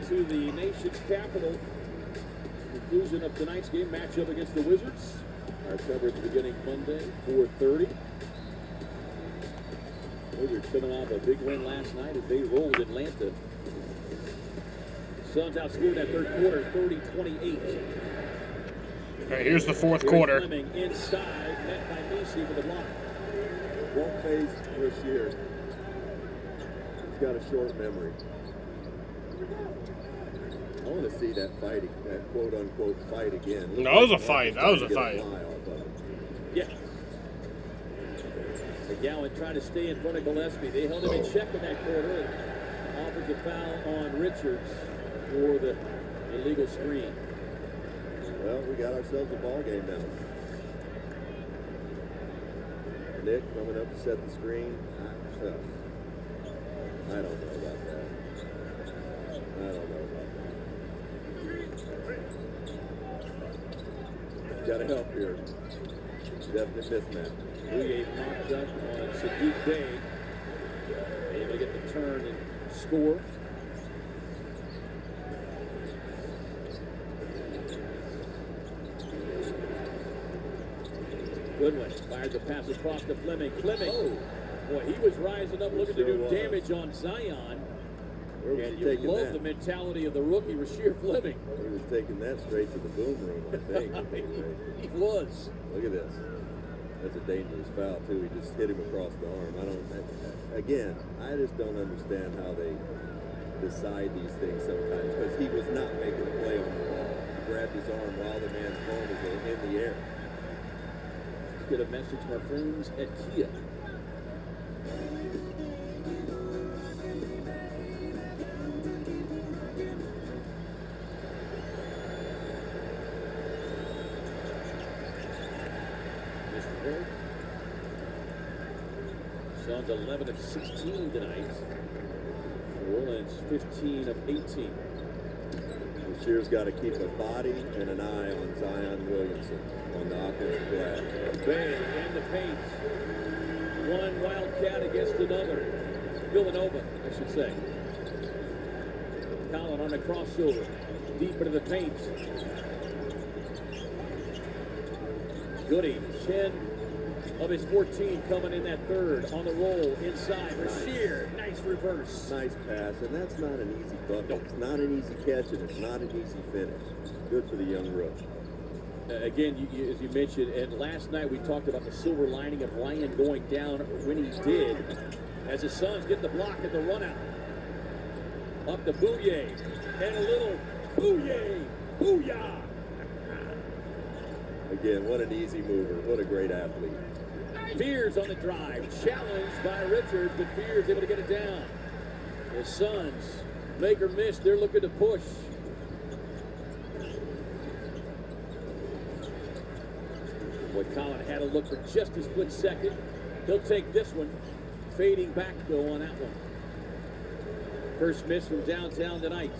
To the nation's capital. Conclusion of tonight's game, matchup against the Wizards. Our coverage beginning Monday, 4:30. Wizards coming off a big win last night as they rolled Atlanta Suns outscored that third quarter 30-28. All right, here's the fourth quarter. Fleming inside, met by Messi for the block. Won't face Rasheer. He's got a short memory. I want to see that fight, that quote-unquote fight again. No, that was a fight. That was a fight. Yeah. McGowan tried to stay in front of Gillespie. They held him in check in that quarter and offered the foul on Richards for the illegal screen. Well, we got ourselves a ball game now. Nick coming up to set the screen. I don't know about that. I don't know about that. Got to help here. Definite mismatch. Bouye knocked up on Sadiq Bey. Able to get the turn and score. Goodwin fired the pass across to Fleming. Fleming, boy, he was rising up looking to do damage on Zion. And you love the mentality of the rookie, Rasheer Fleming. He was taking that straight to the boom room, I think. He was. Look at this. That's a dangerous foul, too. He just hit him across the arm. Again, I just don't understand how they decide these things sometimes, because he was not making a play on the ball. He grabbed his arm while the man's phone was in the air. Let's get a message from our friends at Kia. Suns 11 of 16 tonight. Orleans 15 of 18. Rasheer's got to keep a body and an eye on Zion Williamson on the offensive glass. Bey in the paint. One Wildcat against another. Villanova, I should say. Collin on a crossover. Deep into the paint. Goody, 10 of his 14 coming in that third. On the roll, inside. Rasheer, nice reverse. Nice pass, and that's not an easy bucket. Nope. It's not an easy catch, and it's not an easy finish. Good for the young rookie. Again, as you mentioned, and last night we talked about the silver lining of Ryan going down when he did, as the Suns get the block at the run out. Up to Bouye, and a little Bouye, booyah! Again, what an easy mover. What a great athlete. Fears on the drive. Challenged by Richards, but Fears able to get it down. The Suns, make or miss, they're looking to push. Boy, Collin had to look for just a split second. He'll take this one. Fading back, though, on that one. First miss from downtown tonight.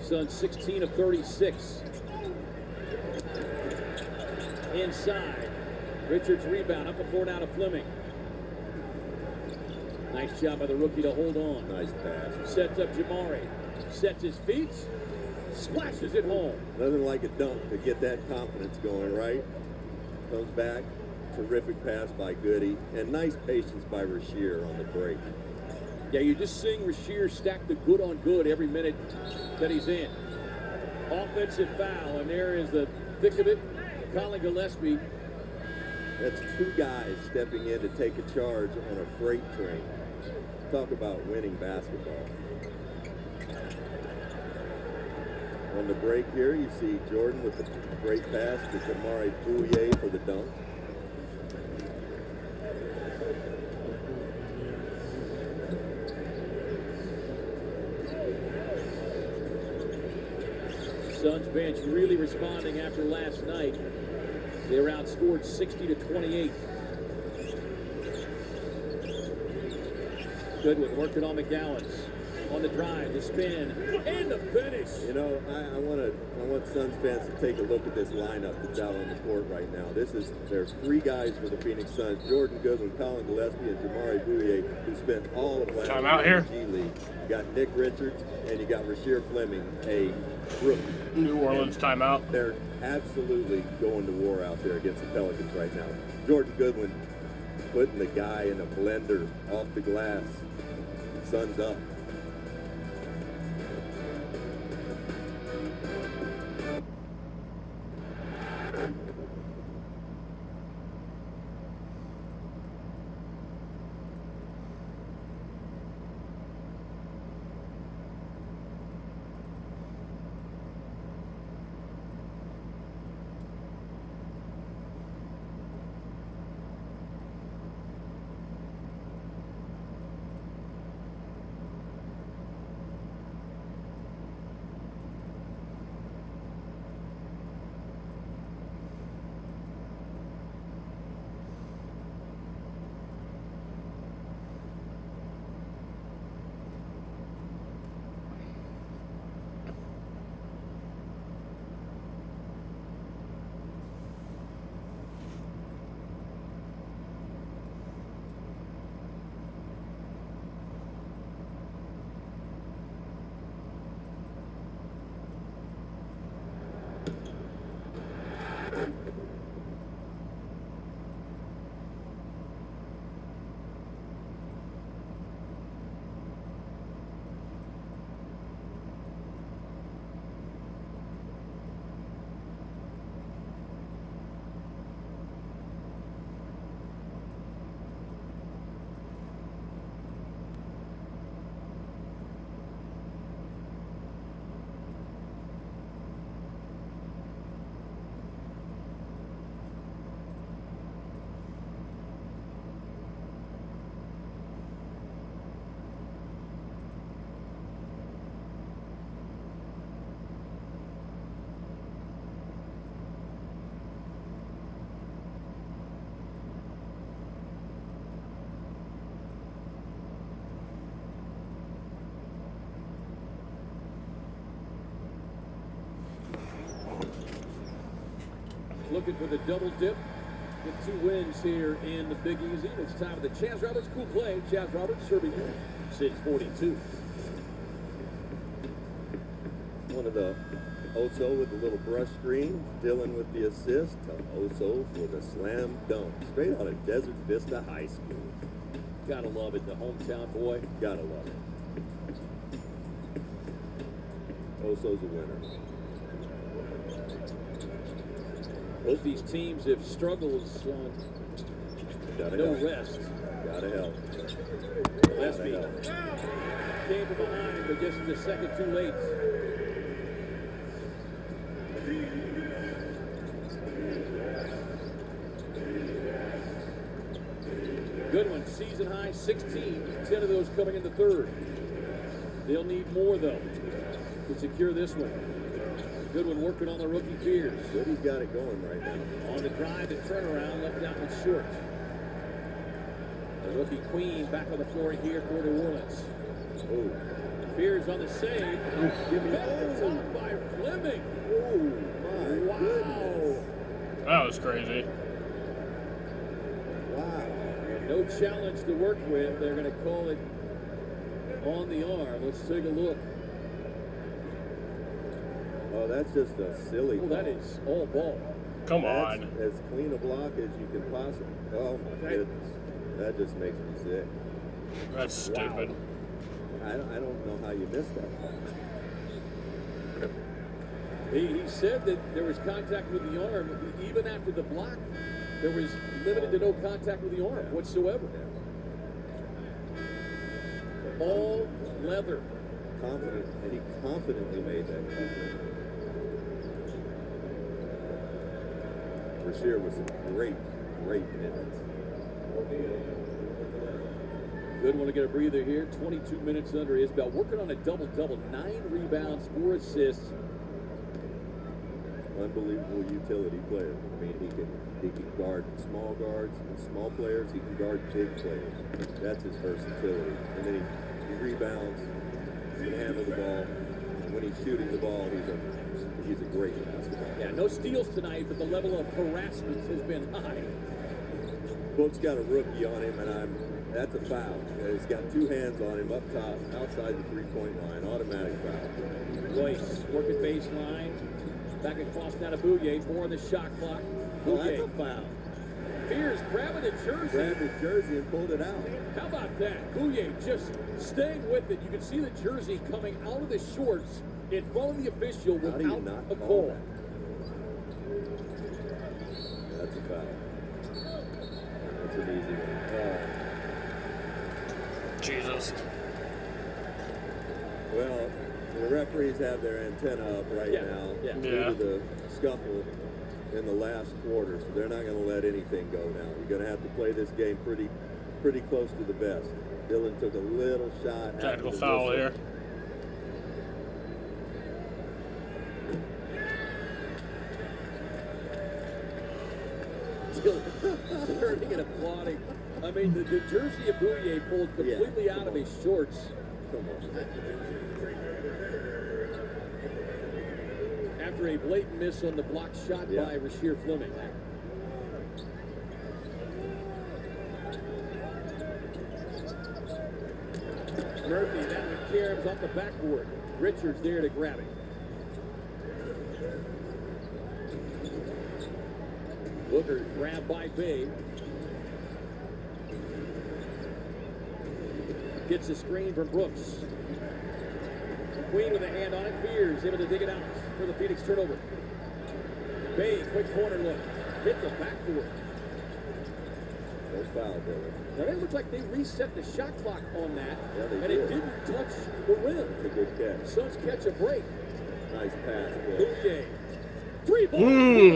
Suns 16 of 36. Inside. Richards rebound. Up the floor now to Fleming. Nice job by the rookie to hold on. Nice pass. Sets up Jamari. Sets his feet. Splashes it home. Nothing like a dunk to get that confidence going, right? Comes back. Terrific pass by Goody. And nice patience by Rasheer on the break. Yeah, you're just seeing Rasheer stack the good on good every minute that he's in. Offensive foul, and there is the thick of it. Collin Gillespie. That's two guys stepping in to take a charge on a freight train. Talk about winning basketball. On the break here, you see Jordan with the great pass to Jamari Bouye for the dunk. Suns bench really responding after last night. They were outscored 60-28. Goodwin working on McGowan's. On the drive, the spin, and the finish. You know, I want Suns fans to take a look at this lineup that's out on the court right now. There's three guys for the Phoenix Suns: Jordan Goodwin, Collin Gillespie, and Jamari Bouye, who spent all of last year in the G League. You got Nick Richards, and you got Rasheer Fleming, a rookie. New Orleans timeout. They're absolutely going to war out there against the Pelicans right now. Jordan Goodwin putting the guy in a blender off the glass. Suns up. looking for the double dip. Get 2 wins here in the Big Easy. It's time for the Chaz Roberts Cool Play. Chaz Roberts serving you 6:42. One of the Oso with the little brush screen. Dylan with the assist to Oso for the slam dunk. Straight out of Desert Vista High School. Gotta love it, the hometown boy. Gotta love it. Oso's a winner. Both these teams have struggled on no rest. Gotta help. Gillespie came from behind, but just a second too late. Goodwin, season high 16, 10 of those coming in the third. They'll need more, though, to secure this one. Goodwin working on the rookie Fears. Goody's got it going right now. On the drive and turnaround, left that one short. The rookie Queen back on the floor here for New Orleans. Oh. Fears on the save. Top by Fleming. Oh, my goodness. That was crazy. Wow. No challenge to work with. They're going to call it on the arm. Let's take a look. Oh, that's just a silly Oh, that is all ball. Come That's on. as clean a block as you can possibly. Oh, my goodness. That just makes me sick. That's stupid. I don't know how you missed that. He said that there was contact with the arm. Even after the block, there was limited to no contact with the arm whatsoever. All leather. Confident, and he confidently made that call. Rasheer with some great minutes. Good one to get a breather here. 22 minutes under his belt. Working on a double-double. 9 rebounds, 4 assists. Unbelievable utility player. I mean, he can guard small guards and small players. He can guard big players. That's his versatility. And then he rebounds. He can handle the ball. And when he's shooting the ball, he's a great basketball player. Yeah, no steals tonight, but the level of harassment has been high. Book's got a rookie on him, and that's a foul. He's got 2 hands on him up top, outside the 3-point line. Automatic foul. Royce working baseline. Back across now to Bouye. 4 on the shot clock. Oh, that's Bouye. a foul. Fears grabbing the jersey. Grabbed his jersey and pulled it out. How about that? Bouye just staying with it. You can see the jersey coming out of the shorts in front of the official How do you without not a call call. that? That's a foul. That's an easy one. Jesus. Well, the referees have their antenna up right now due to the scuffle in the last quarter, so they're not going to let anything go now. You're going to have to play this game pretty close to the best. Dylan took a little shot. Tactical foul here. Turning and applauding. I mean, the jersey of Bouye pulled completely out of his shorts. Come on. After a blatant miss on the block shot by Rasheer Fleming. Murphy, that one caroms off the backboard. Richards there to grab it. Booker grabbed by Bay. Gets a screen from Brooks. Queen with a hand on it. Fears able to dig it out for the Phoenix turnover. Bay, quick corner look. Hit the backboard. No foul, Dylan. Now it looks like they reset the shot clock on that, and did. it didn't touch the rim. That's a good catch. Suns catch a break. Nice pass, Bill. Bouye. 3 ball.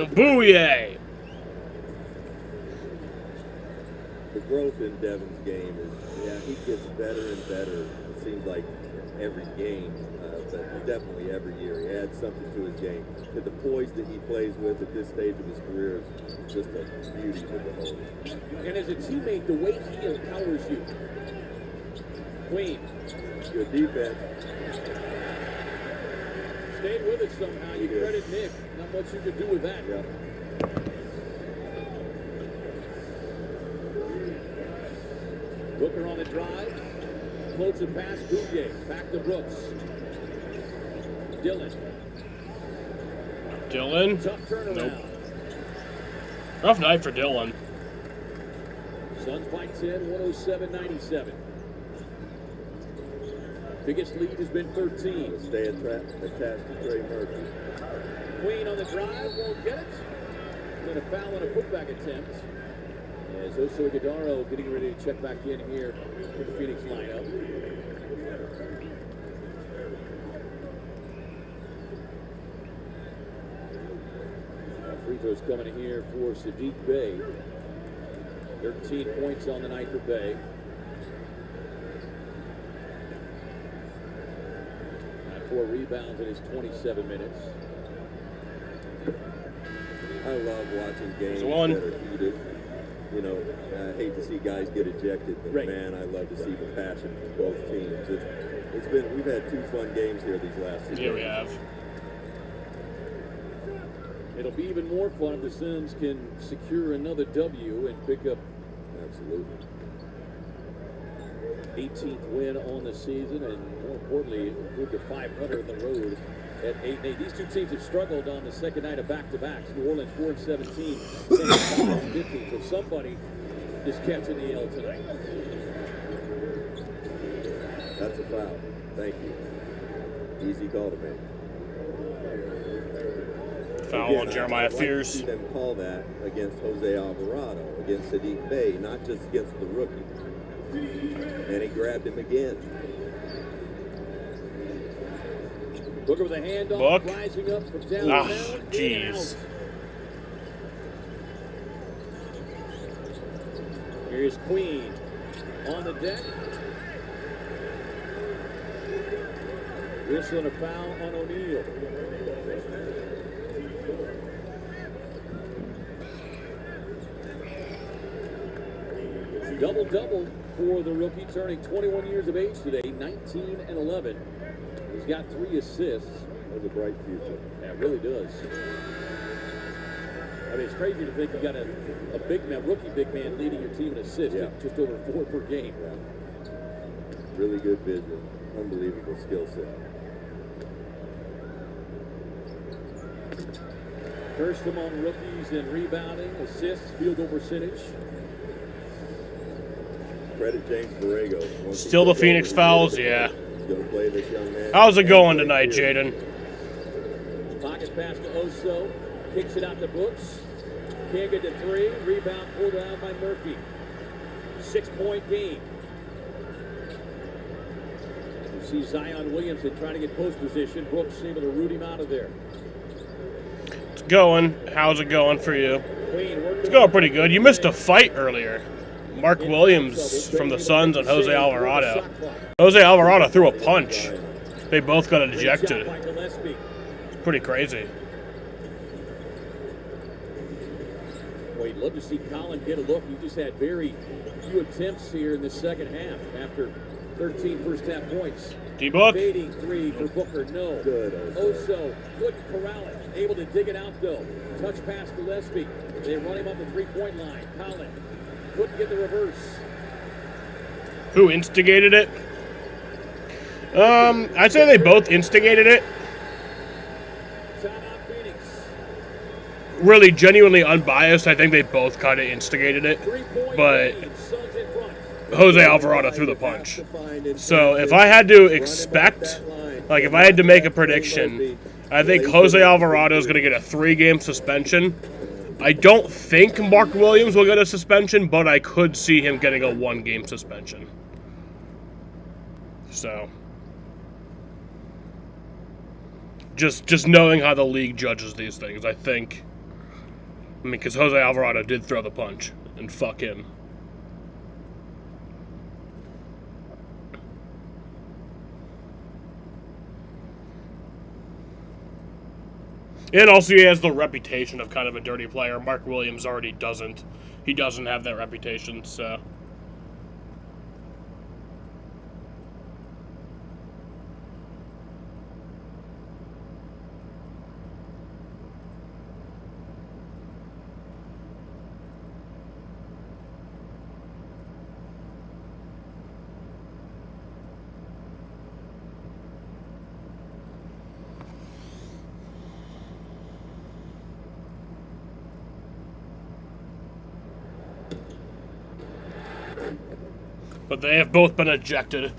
Booyah! The growth in Devin's game is, he gets better and better. It seems like every game, but definitely every year. He adds something to his game. And the poise that he plays with at this stage of his career is just a beauty to behold. And as a teammate, the way he empowers you. Queen. Good defense. Stayed with it somehow. You credit Nick. Not much you could do with that. Yeah. on the drive. Floats it past Bouye. Back to Brooks. Dillon. Tough turnaround. Nope. Rough night for Dillon. Suns by 10, 107-97. Biggest lead has been 13. Stay attached to Trey Murphy. Queen on the drive, won't get it. And then a foul on a putback attempt. As Oso Ighodaro getting ready to check back in here for the Phoenix lineup. Free throws coming in here for Sadiq Bey. 13 points on the night for Bey. 4 rebounds in his 27 minutes. I love watching games that are heated. You know, I hate to see guys get ejected, but man, I love to see the passion from both teams. We've had 2 fun games here these last 2 days. Yeah, we have. It'll be even more fun if the Suns can secure another W and pick up, absolutely, 18th win on the season, and more importantly, move to 500 on the road at 8-8. These two teams have struggled on the second night of back-to-backs. New Orleans 4-17, San 15. So somebody is catching the L tonight. That's a foul. Thank you. Easy call to make. Foul on Jeremiah Fears. See them call that against Jose Alvarado, against Sadiq Bey, not just against the rookie. And he grabbed him again. Booker with a handoff, Book. rising up from downtown. Jeez. Here's Queen on the deck. Whistle and a foul on O'Neal. Double-double for the rookie, turning 21 years of age today, 19 and 11. He's got 3 assists. That's a bright future. Yeah, it really does. I mean, it's crazy to think you got a big man, rookie big man leading your team in assists, just over 4 per game. Yeah. Really good vision. Unbelievable skill set. First among rookies in rebounding, assists, field goal percentage. Credit James Borrego. Still the Phoenix fouls, yeah. He's going to play this young man. How's it going tonight, Jaden? Pocket pass to Oso. Kicks it out to Brooks. Can't get to 3. Rebound pulled down by Murphy. 6-point game. You see Zion Williamson trying to get post position. Brooks able to root him out of there. It's going. How's it going for you? It's going pretty good. You missed a fight earlier. Mark Williams from the Suns and Jose Alvarado. Jose Alvarado threw a punch. They both got ejected. Pretty crazy. Well, you'd love to see Colin get a look. He just had very few attempts here in the second half after 13 first half points. D-Book. Fading 3 for Booker. No. Good. Oso couldn't corral it. Able to dig it out though. Touch pass to Gillespie. They run him up the 3-point line. Colin couldn't get the reverse. Who instigated it? I'd say they both instigated it. Timeout Phoenix. Really, genuinely unbiased, I think they both kind of instigated it. But Jose Alvarado threw the punch. So if I had to expect, like if I had to make a prediction, I think Jose Alvarado is going to get a 3-game suspension. I don't think Mark Williams will get a suspension, but I could see him getting a 1-game suspension. So, just knowing how the league judges these things, I think. I mean, because Jose Alvarado did throw the punch, and fuck him. And also he has the reputation of kind of a dirty player. Mark Williams already doesn't. He doesn't have that reputation, so. but they have both been ejected.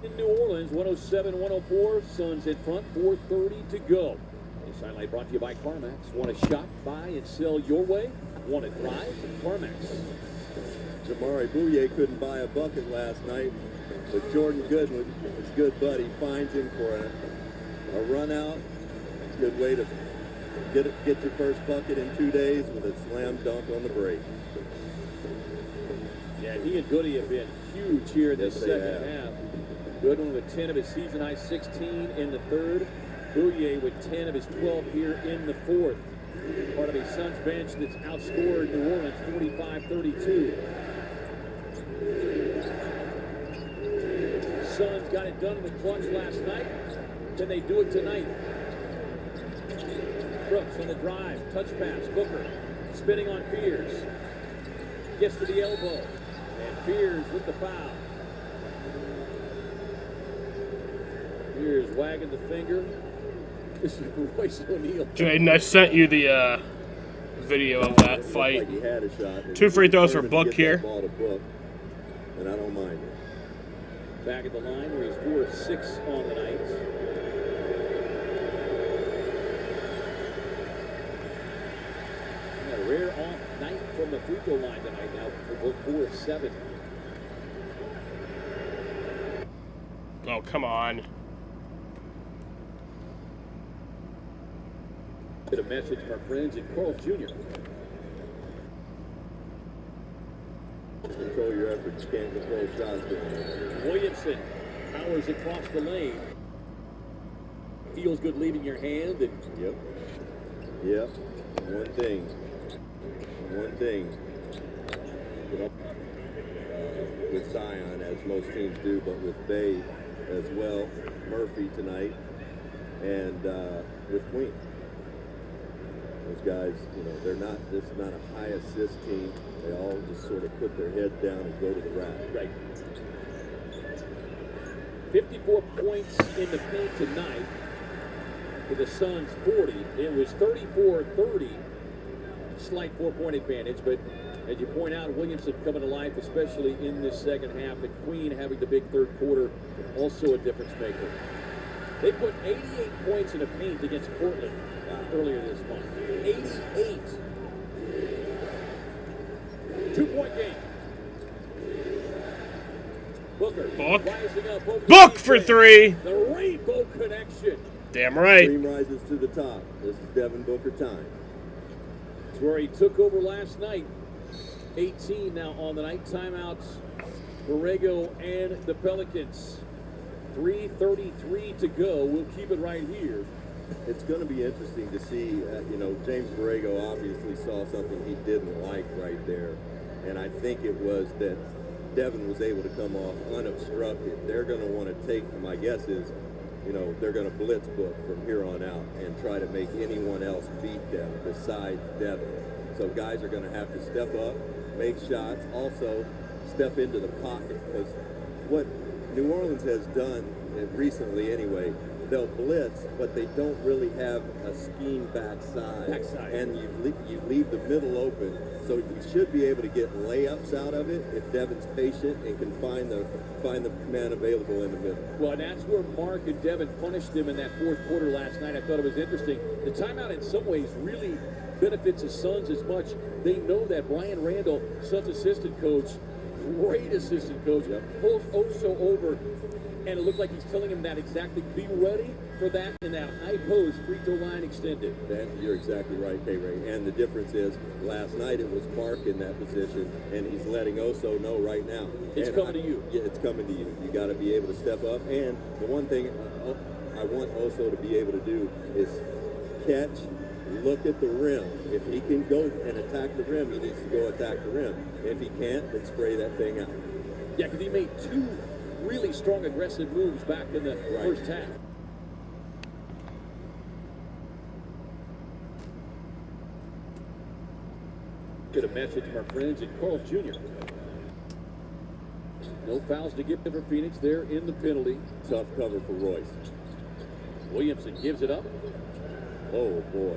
In New Orleans, 107-104, Suns in front, 4:30 to go. This highlight brought to you by CarMax. Want a shop, buy, and sell your way? Want to drive? CarMax. Jamari Bouye couldn't buy a bucket last night, but Jordan Goodwin, his good buddy, finds him for a run out. Good way to get your first bucket in 2 days with a slam dunk on the break. Yeah, he and Goody have been huge here in this second half. Goodwin with 10 of his season-high 16 in the third. Bouye with 10 of his 12 here in the fourth. Part of a Suns bench that's outscored New Orleans 45-32. Suns got it done in the clutch last night. Can they do it tonight? Brooks on the drive, touch pass, Booker spinning on Pierce. Gets to the elbow, and Pierce with the foul. Pierce wagging the finger. This is Royce O'Neal. Jaden, I sent you the video of that fight. Like he had a shot. 2 free throws for Book here. Ball to Book, and I don't mind it. Back at the line where he's 4 of 6 on the night. A rare off night from the free throw line tonight now for Book, 4 of 7. Oh, come on. Get a message from our friends at Carl's Jr. Control your efforts, you can't control shots. Williamson powers across the lane. Feels good leaving your hand. And Yep. One thing. Put up with Zion, as most teams do, but with Bay as well. Murphy tonight, and with Queen. Those guys, this is not a high assist team. They all just sort of put their head down and go to the rack. Right. 54 points in the paint tonight for the Suns, 40. It was 34-30. Slight 4-point advantage, but as you point out, Williamson coming to life, especially in this second half, and Queen having the big third quarter, also a difference maker. They put 88 points in the paint against Portland earlier this month. 88. 2-point game. Booker. Rising up. Book for 3. The rainbow connection. Damn right. Team rises to the top. This is Devin Booker time. It's where he took over last night. 18 now on the night. Timeouts. Borrego and the Pelicans. 3:33 to go. We'll keep it right here. It's going to be interesting to see, James Borrego obviously saw something he didn't like right there. And I think it was that Devin was able to come off unobstructed. They're going to want to take, my guess is, they're going to blitz Book from here on out and try to make anyone else beat them besides Devin. So guys are going to have to step up, make shots, also step into the pocket. Because what New Orleans has done recently anyway, they'll blitz, but they don't really have a scheme backside. And you leave the middle open, so you should be able to get layups out of it if Devin's patient and can find the man available in the middle. Well, and that's where Mark and Devin punished him in that fourth quarter last night. I thought it was interesting. The timeout in some ways really benefits the Suns as much. They know that Brian Randall, Suns assistant coach, great assistant coach, also over And it looked like he's telling him that exactly. Be ready for that in that high post free throw line extended. You're exactly right, K-Ray. And the difference is, last night it was Mark in that position, and he's letting Oso know right now. It's coming to you. Yeah, it's coming to you. You got to be able to step up. And the one thing I want Oso to be able to do is catch, look at the rim. If he can go and attack the rim, he needs to go attack the rim. If he can't, then spray that thing out. Yeah, because he made 2 really strong aggressive moves back in the first half. Get a message from our friends at Carl Jr. No fouls to give for Phoenix. They're in the penalty. Tough cover for Royce. Williamson gives it up. Oh, boy.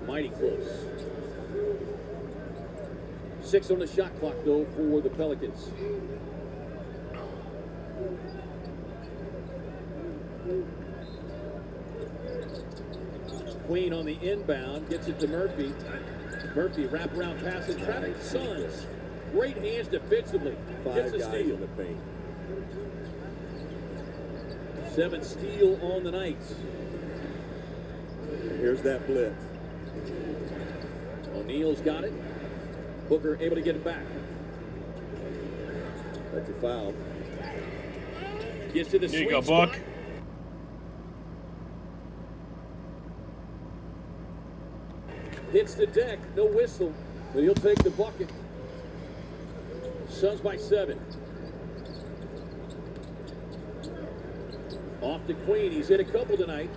Mighty close. 6 on the shot clock, though, for the Pelicans. Queen on the inbound, gets it to Murphy. Murphy, wraparound pass in traffic. Suns, great hands defensively. 5 Gets a guys steal. in the paint. 7 steal on the night. Here's that blitz. O'Neal's got it. Booker able to get it back. That's a foul. Gets to the There you sweet go, spot. Buck. Hits the deck, no whistle, but he'll take the bucket. Suns by 7. Off to Queen, he's hit a couple tonight.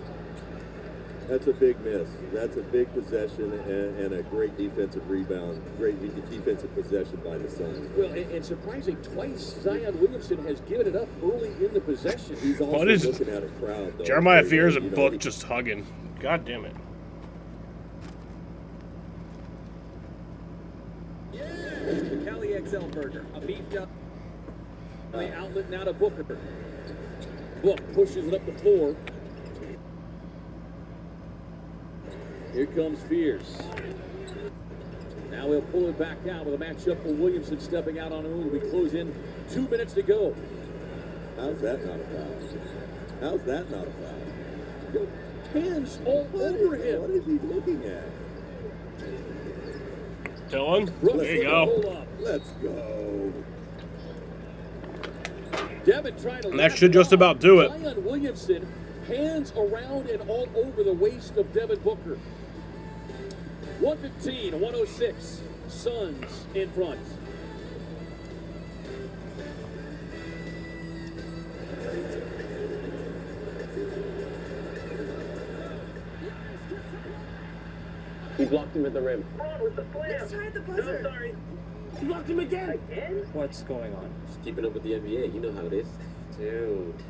That's a big miss. That's a big possession and a great defensive rebound. Great defensive possession by the Suns. Well, and surprising, twice Zion Williamson has given it up early in the possession. He's also looking at a crowd, though. Jeremiah Fears and Book just hugging. God damn it. The Cali XL Burger, a beefed up. The outlet now to Booker. Book pushes it up the floor. Here comes Fears. Now he'll pull it back out with a matchup for Williamson stepping out on him. We close in 2 minutes to go. How's that not a foul? How's that not a foul? Yo, hands all over him. What is he looking at? Dylan, there you go. Let's go. Devin trying to. And that should just about do it. Zion Williamson, hands around and all over the waist of Devin Booker. 115-106. Suns in front. He blocked him at the rim. With the slam. Let's try the buzzer. No, sorry. He blocked him again. Again? What's going on? Just keeping up with the NBA. You know how it is. Dude.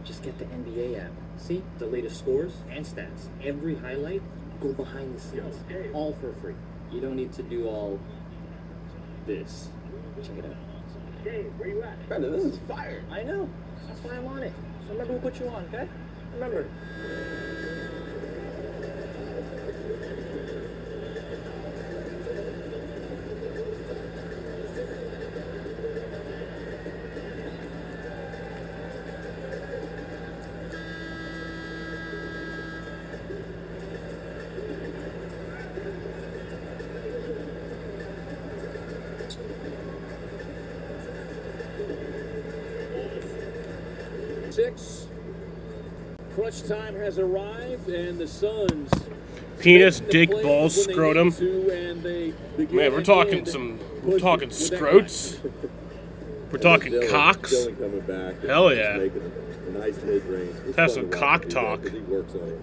Just get the NBA app. See the latest scores and stats. Every highlight, go behind the scenes. All for free. You don't need to do all this. Check it out. Hey, where you at? Brother, this is fire. I know. That's why I'm on it. So remember who put you on, okay? Remember. Crunch time has arrived, and the Suns. Penis, dick, balls, scrotum. Man, we're talking scrotes. We're talking cocks. Hell yeah. Nice mid-range. Have some cock talk. He works on it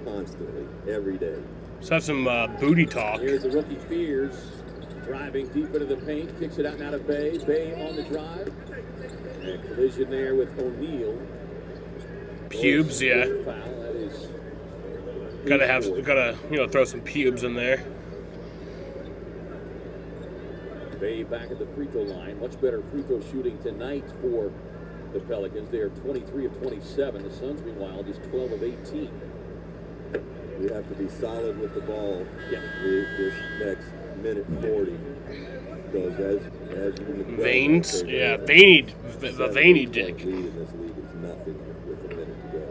constantly, every day. Let's have some booty talk. Here's the rookie Fears driving deep into the paint, kicks it out now to Bay. Bay on the drive. And collision there with O'Neal. Pubes, yeah. Gotta throw some pubes in there. Bay back at the free throw line. Much better free throw shooting tonight for the Pelicans. They are 23 of 27. The Suns, meanwhile, just 12 of 18. We have to be solid with the ball. This next minute 40. Because as you Veins? Yeah, veiny, the veiny dick. Lead in this league is nothing with a minute to go.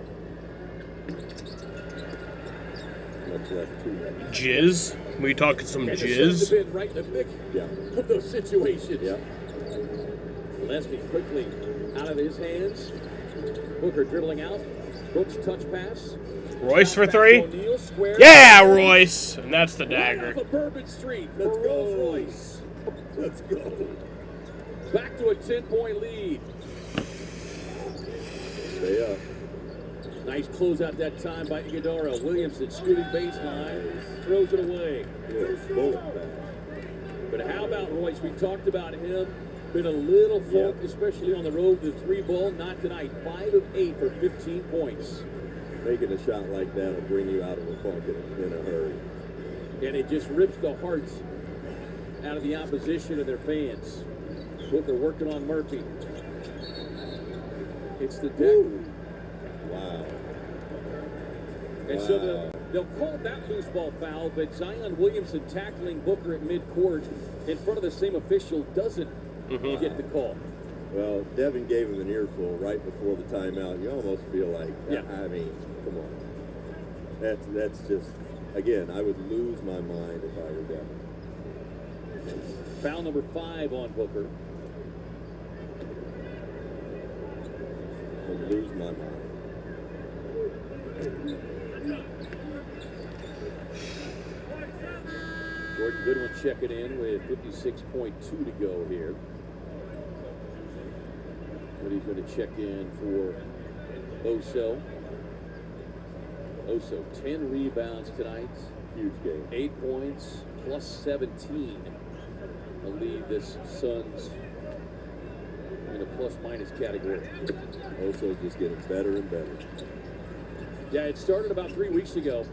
Much less 2 minutes. Jizz? We talking some jizz? Been right in the thick of those situations. Yeah. Gillespie quickly out of his hands. Booker dribbling out. Brooks touch pass. Royce for 3? Yeah, Royce! And that's the dagger. Right off of Bourbon Street for Rolls-Royce. Let's go. Back to a 10-point lead. Stay up. Nice closeout that time by Iguodala. Williamson scooting baseline, throws it away. But how about Royce? We talked about him. Been a little funk, especially on the road with the 3 ball. Not tonight. 5 of 8 for 15 points. Making a shot like that will bring you out of a funk in a hurry. And it just rips the hearts out of the opposition and their fans. Booker working on Murphy. It's the deck. Wow. And so they'll call that loose ball foul, but Zion Williamson tackling Booker at midcourt in front of the same official doesn't get the call. Well, Devin gave him an earful right before the timeout. You almost feel like, I mean, come on. That's just, again, I would lose my mind if I were Devin. Foul number 5 on Booker. I would lose my mind. Jordan Goodwin checking in with 56.2 to go here. But he's going to check in for Oso. Oso, 10 rebounds tonight. Huge game. 8 points, plus 17. Will lead this Suns in a plus-minus category. Oso just getting better and better. Yeah, it started about 3 weeks ago.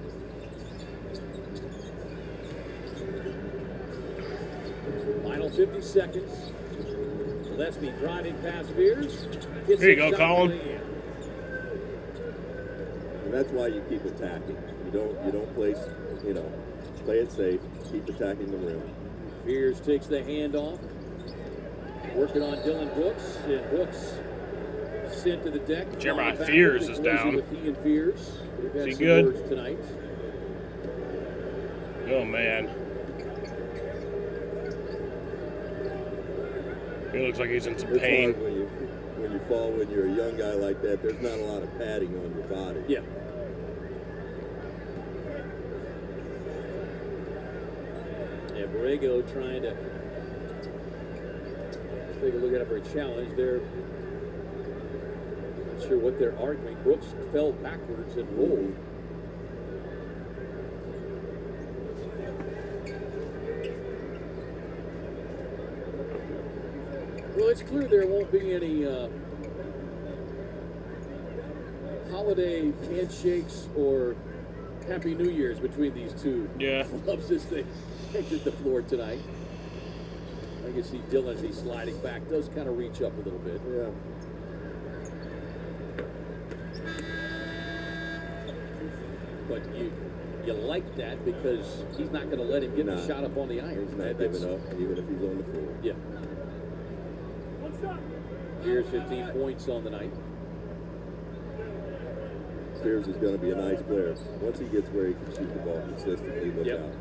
Final 50 seconds. Gillespie driving past Spears. Here you go, Colin. And that's why you keep attacking. You don't play it safe. Keep attacking the rim. Spears takes the handoff. Working on Dylan Brooks. And Brooks sent to the deck. Jeremiah Fears is down. With he and Fears. Is he good? Tonight. Oh, man. He looks like he's in some pain. It's hard when you fall when you're a young guy like that. There's not a lot of padding on your body. Yeah. And Borrego trying to take a look at it for a challenge. They're not sure what they're arguing. Brooks fell backwards and rolled. Well, it's clear there won't be any holiday handshakes or Happy New Year's between these two clubs as they exit the floor tonight. I can see Dylan as he's sliding back, does kind of reach up a little bit. Yeah. But you like that because he's not going to let him get the shot up on the iron. He's not giving up, even if he's on the floor. Yeah. Here's 15 points on the night. Spears is going to be a nice player. Once he gets where he can shoot the ball consistently, look out.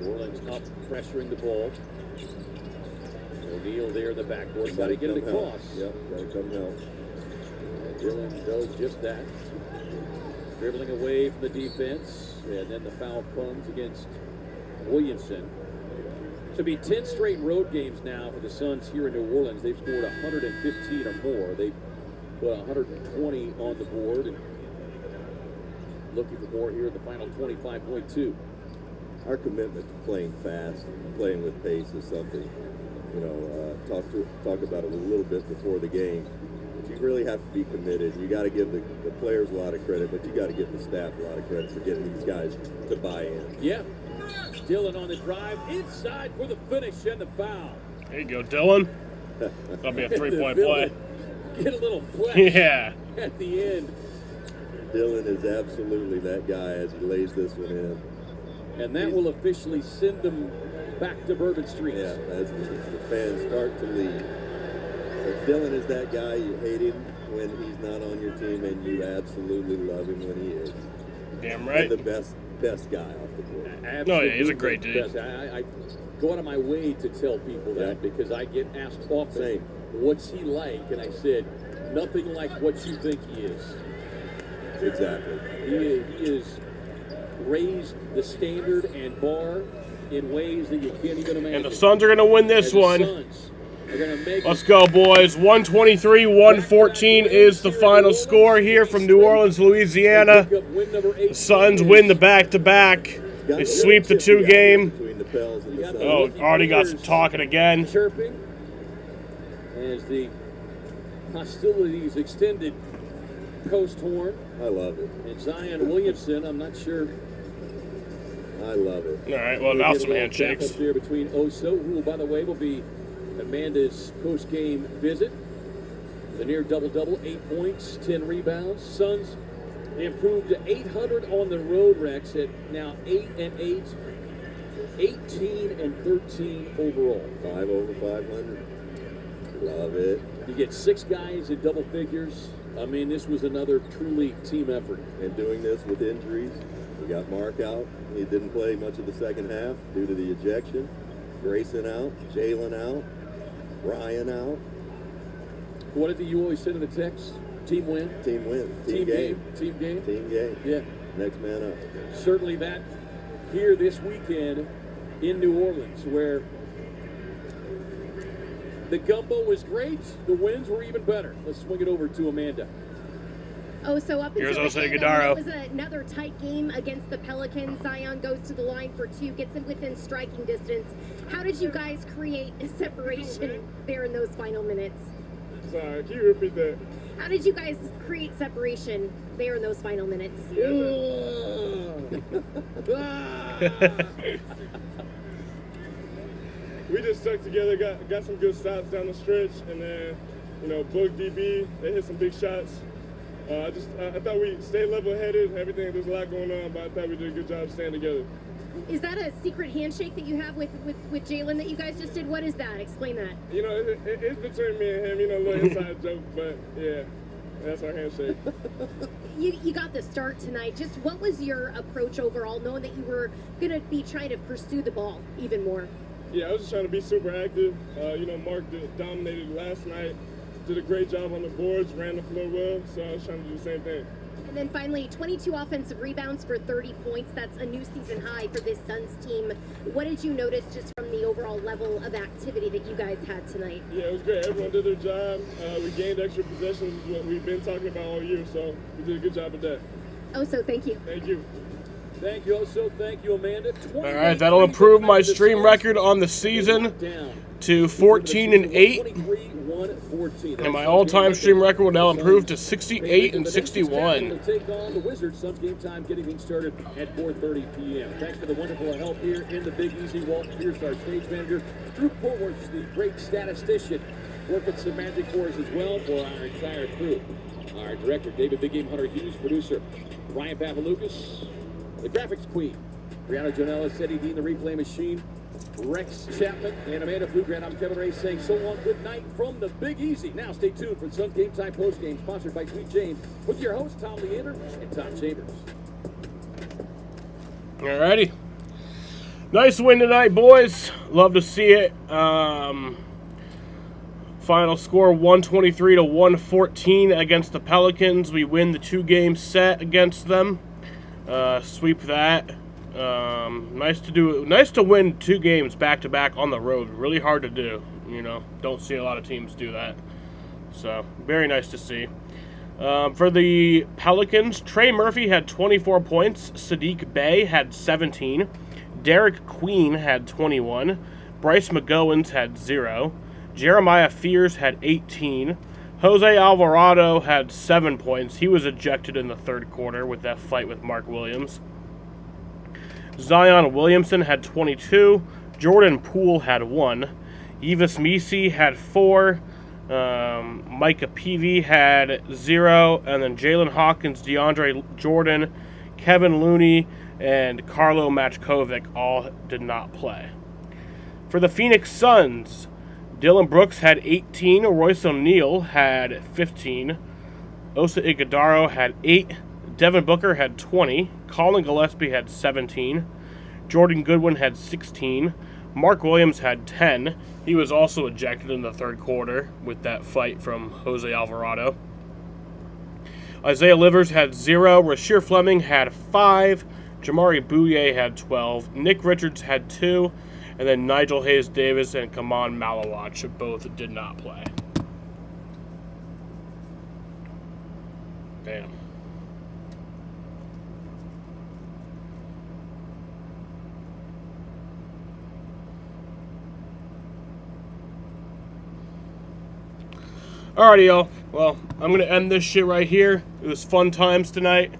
New Orleans up, pressuring the ball. O'Neal there in the backcourt. Got to get it across. Yep, got to come help. Dylan does just that. Dribbling away from the defense, and then the foul comes against Williamson. To be 10 straight road games now for the Suns here in New Orleans. They've scored 115 or more. They put 120 on the board, and looking for more here in the final 25.2. Our commitment to playing fast, playing with pace is something, talk about it a little bit before the game. You really have to be committed. You got to give the players a lot of credit, but you got to give the staff a lot of credit for getting these guys to buy in. Yeah. Dylan on the drive, inside for the finish and the foul. There you go, Dylan. That'll be a 3-point play. Get a little flex Yeah. at the end. Dylan is absolutely that guy as he lays this one in. And that will officially send them back to Bourbon Street. Yeah, as the fans start to leave. But Dylan is that guy, you hate him when he's not on your team, and you absolutely love him when he is. Damn right. And the best guy off the board. No, yeah, he's a great dude. I go out of my way to tell people that because I get asked often, what's he like? And I said, nothing like what you think he is. Exactly. He is raised the standard and bar in ways that you can't even imagine. And the Suns are going to win this one. Suns are going to make Let's go, boys. 123-114 is the final score here from New Orleans, Louisiana. The Suns win the back-to-back. They sweep the 2-game. Oh, already got some talking again. Chirping as the hostilities extended coast horn. I love it. And Zion Williamson, I'm not sure. I love it. All right, well, now some handshakes. Up there between Oso, who, by the way, will be Amanda's post-game visit. The near double-double, 8 points, 10 rebounds. Suns improved to 800 on the road, Rex, at now 8-8, 18-13 overall. 5 over 500. Love it. You get 6 guys in double figures. I mean, this was another truly team effort. And doing this with injuries. We got Mark out. He didn't play much of the second half due to the ejection. Grayson out. Jalen out. Ryan out. What did you always say in the text? Team win? Team win. Team game. Team game? Team game. Yeah. Next man up. Certainly that here this weekend in New Orleans, where the gumbo was great, the wins were even better. Let's swing it over to Amanda. Oh, so up until Here's the Jose end, Guidaro. it was another tight game against the Pelicans. Zion goes to the line for 2, gets him within striking distance. How did you guys create a separation there in those final minutes? Sorry, can you repeat that? How did you guys create separation there in those final minutes? We just stuck together, got some good stops down the stretch, and then, Book DB, they hit some big shots. I thought we stayed level-headed. Everything, there's a lot going on, but I thought we did a good job staying together. Is that a secret handshake that you have with Jalen that you guys just did? What is that? Explain that. It's between me and him, a little inside joke, but yeah, that's our handshake. You got the start tonight. Just what was your approach overall, knowing that you were going to be trying to pursue the ball even more? Yeah, I was just trying to be super active. Mark dominated last night, did a great job on the boards, ran the floor well, so I was trying to do the same thing. And then finally, 22 offensive rebounds for 30 points. That's a new season high for this Suns team. What did you notice just from the overall level of activity that you guys had tonight? Yeah, it was great. Everyone did their job. We gained extra possessions, which is what we've been talking about all year, so we did a good job of that. Oso, thank you. Thank you. Thank you, Oso. Thank you, Amanda. All right, that'll improve my stream record on the season to 14-8. And my all-time stream record will now improve to 68-61. We'll take on the Wizards. Suns game time getting things started at 4:30 p.m. Thanks for the wonderful help here in the Big Easy. Walt Pierce, our stage manager. Drew Portworth, the great statistician, working some magic for us as well for our entire crew. Our director, David Big Game Hunter Hughes, producer, Ryan Papalukas, the graphics queen, Brianna Jonella, Eddie Dean, the replay machine, Rex Chapman, and Amanda Flugrand. I'm Kevin Ray saying so long, good night from the Big Easy. Now stay tuned for Suns Game Time Post Game, sponsored by Sweet James, with your hosts Tom Leander and Tom Chambers. Alrighty. Nice win tonight, boys. Love to see it. Final score 123-114 against the Pelicans. We win the 2-game set against them. Sweep that. Nice to win 2 games back to back on the road. Really hard to do. Don't see a lot of teams do that. So very nice to see. For the Pelicans, Trey Murphy had 24 points. Sadiq Bey had 17. Derek Queen had 21. Bryce McGowens had 0. Jeremiah Fears had 18. Jose Alvarado had 7 points. He was ejected in the third quarter with that fight with Mark Williams. Zion Williamson had 22. Jordan Poole had 1. Yves Misi had 4. Micah Peavy had 0. And then Jalen Hawkins, DeAndre Jordan, Kevin Looney, and Carlo Machkovic all did not play. For the Phoenix Suns, Dylan Brooks had 18. Royce O'Neal had 15. Osa Iguodaro had 8. Devin Booker had 20. Colin Gillespie had 17. Jordan Goodwin had 16. Mark Williams had 10. He was also ejected in the third quarter with that fight from Jose Alvarado. Isaiah Livers had 0. Rasheer Fleming had 5. Jamari Bouye had 12. Nick Richards had 2. And then Nigel Hayes-Davis and Kaman Malawach both did not play. Damn. Alrighty, y'all. Well, I'm going to end this shit right here. It was fun times tonight.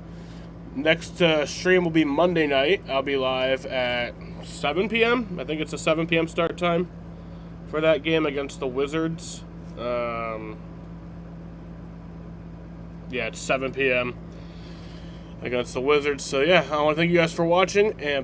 Next stream will be Monday night. I'll be live at 7 p.m. I think it's a 7 p.m. start time for that game against the Wizards. Yeah, it's 7 p.m. against the Wizards. So, yeah, I want to thank you guys for watching, and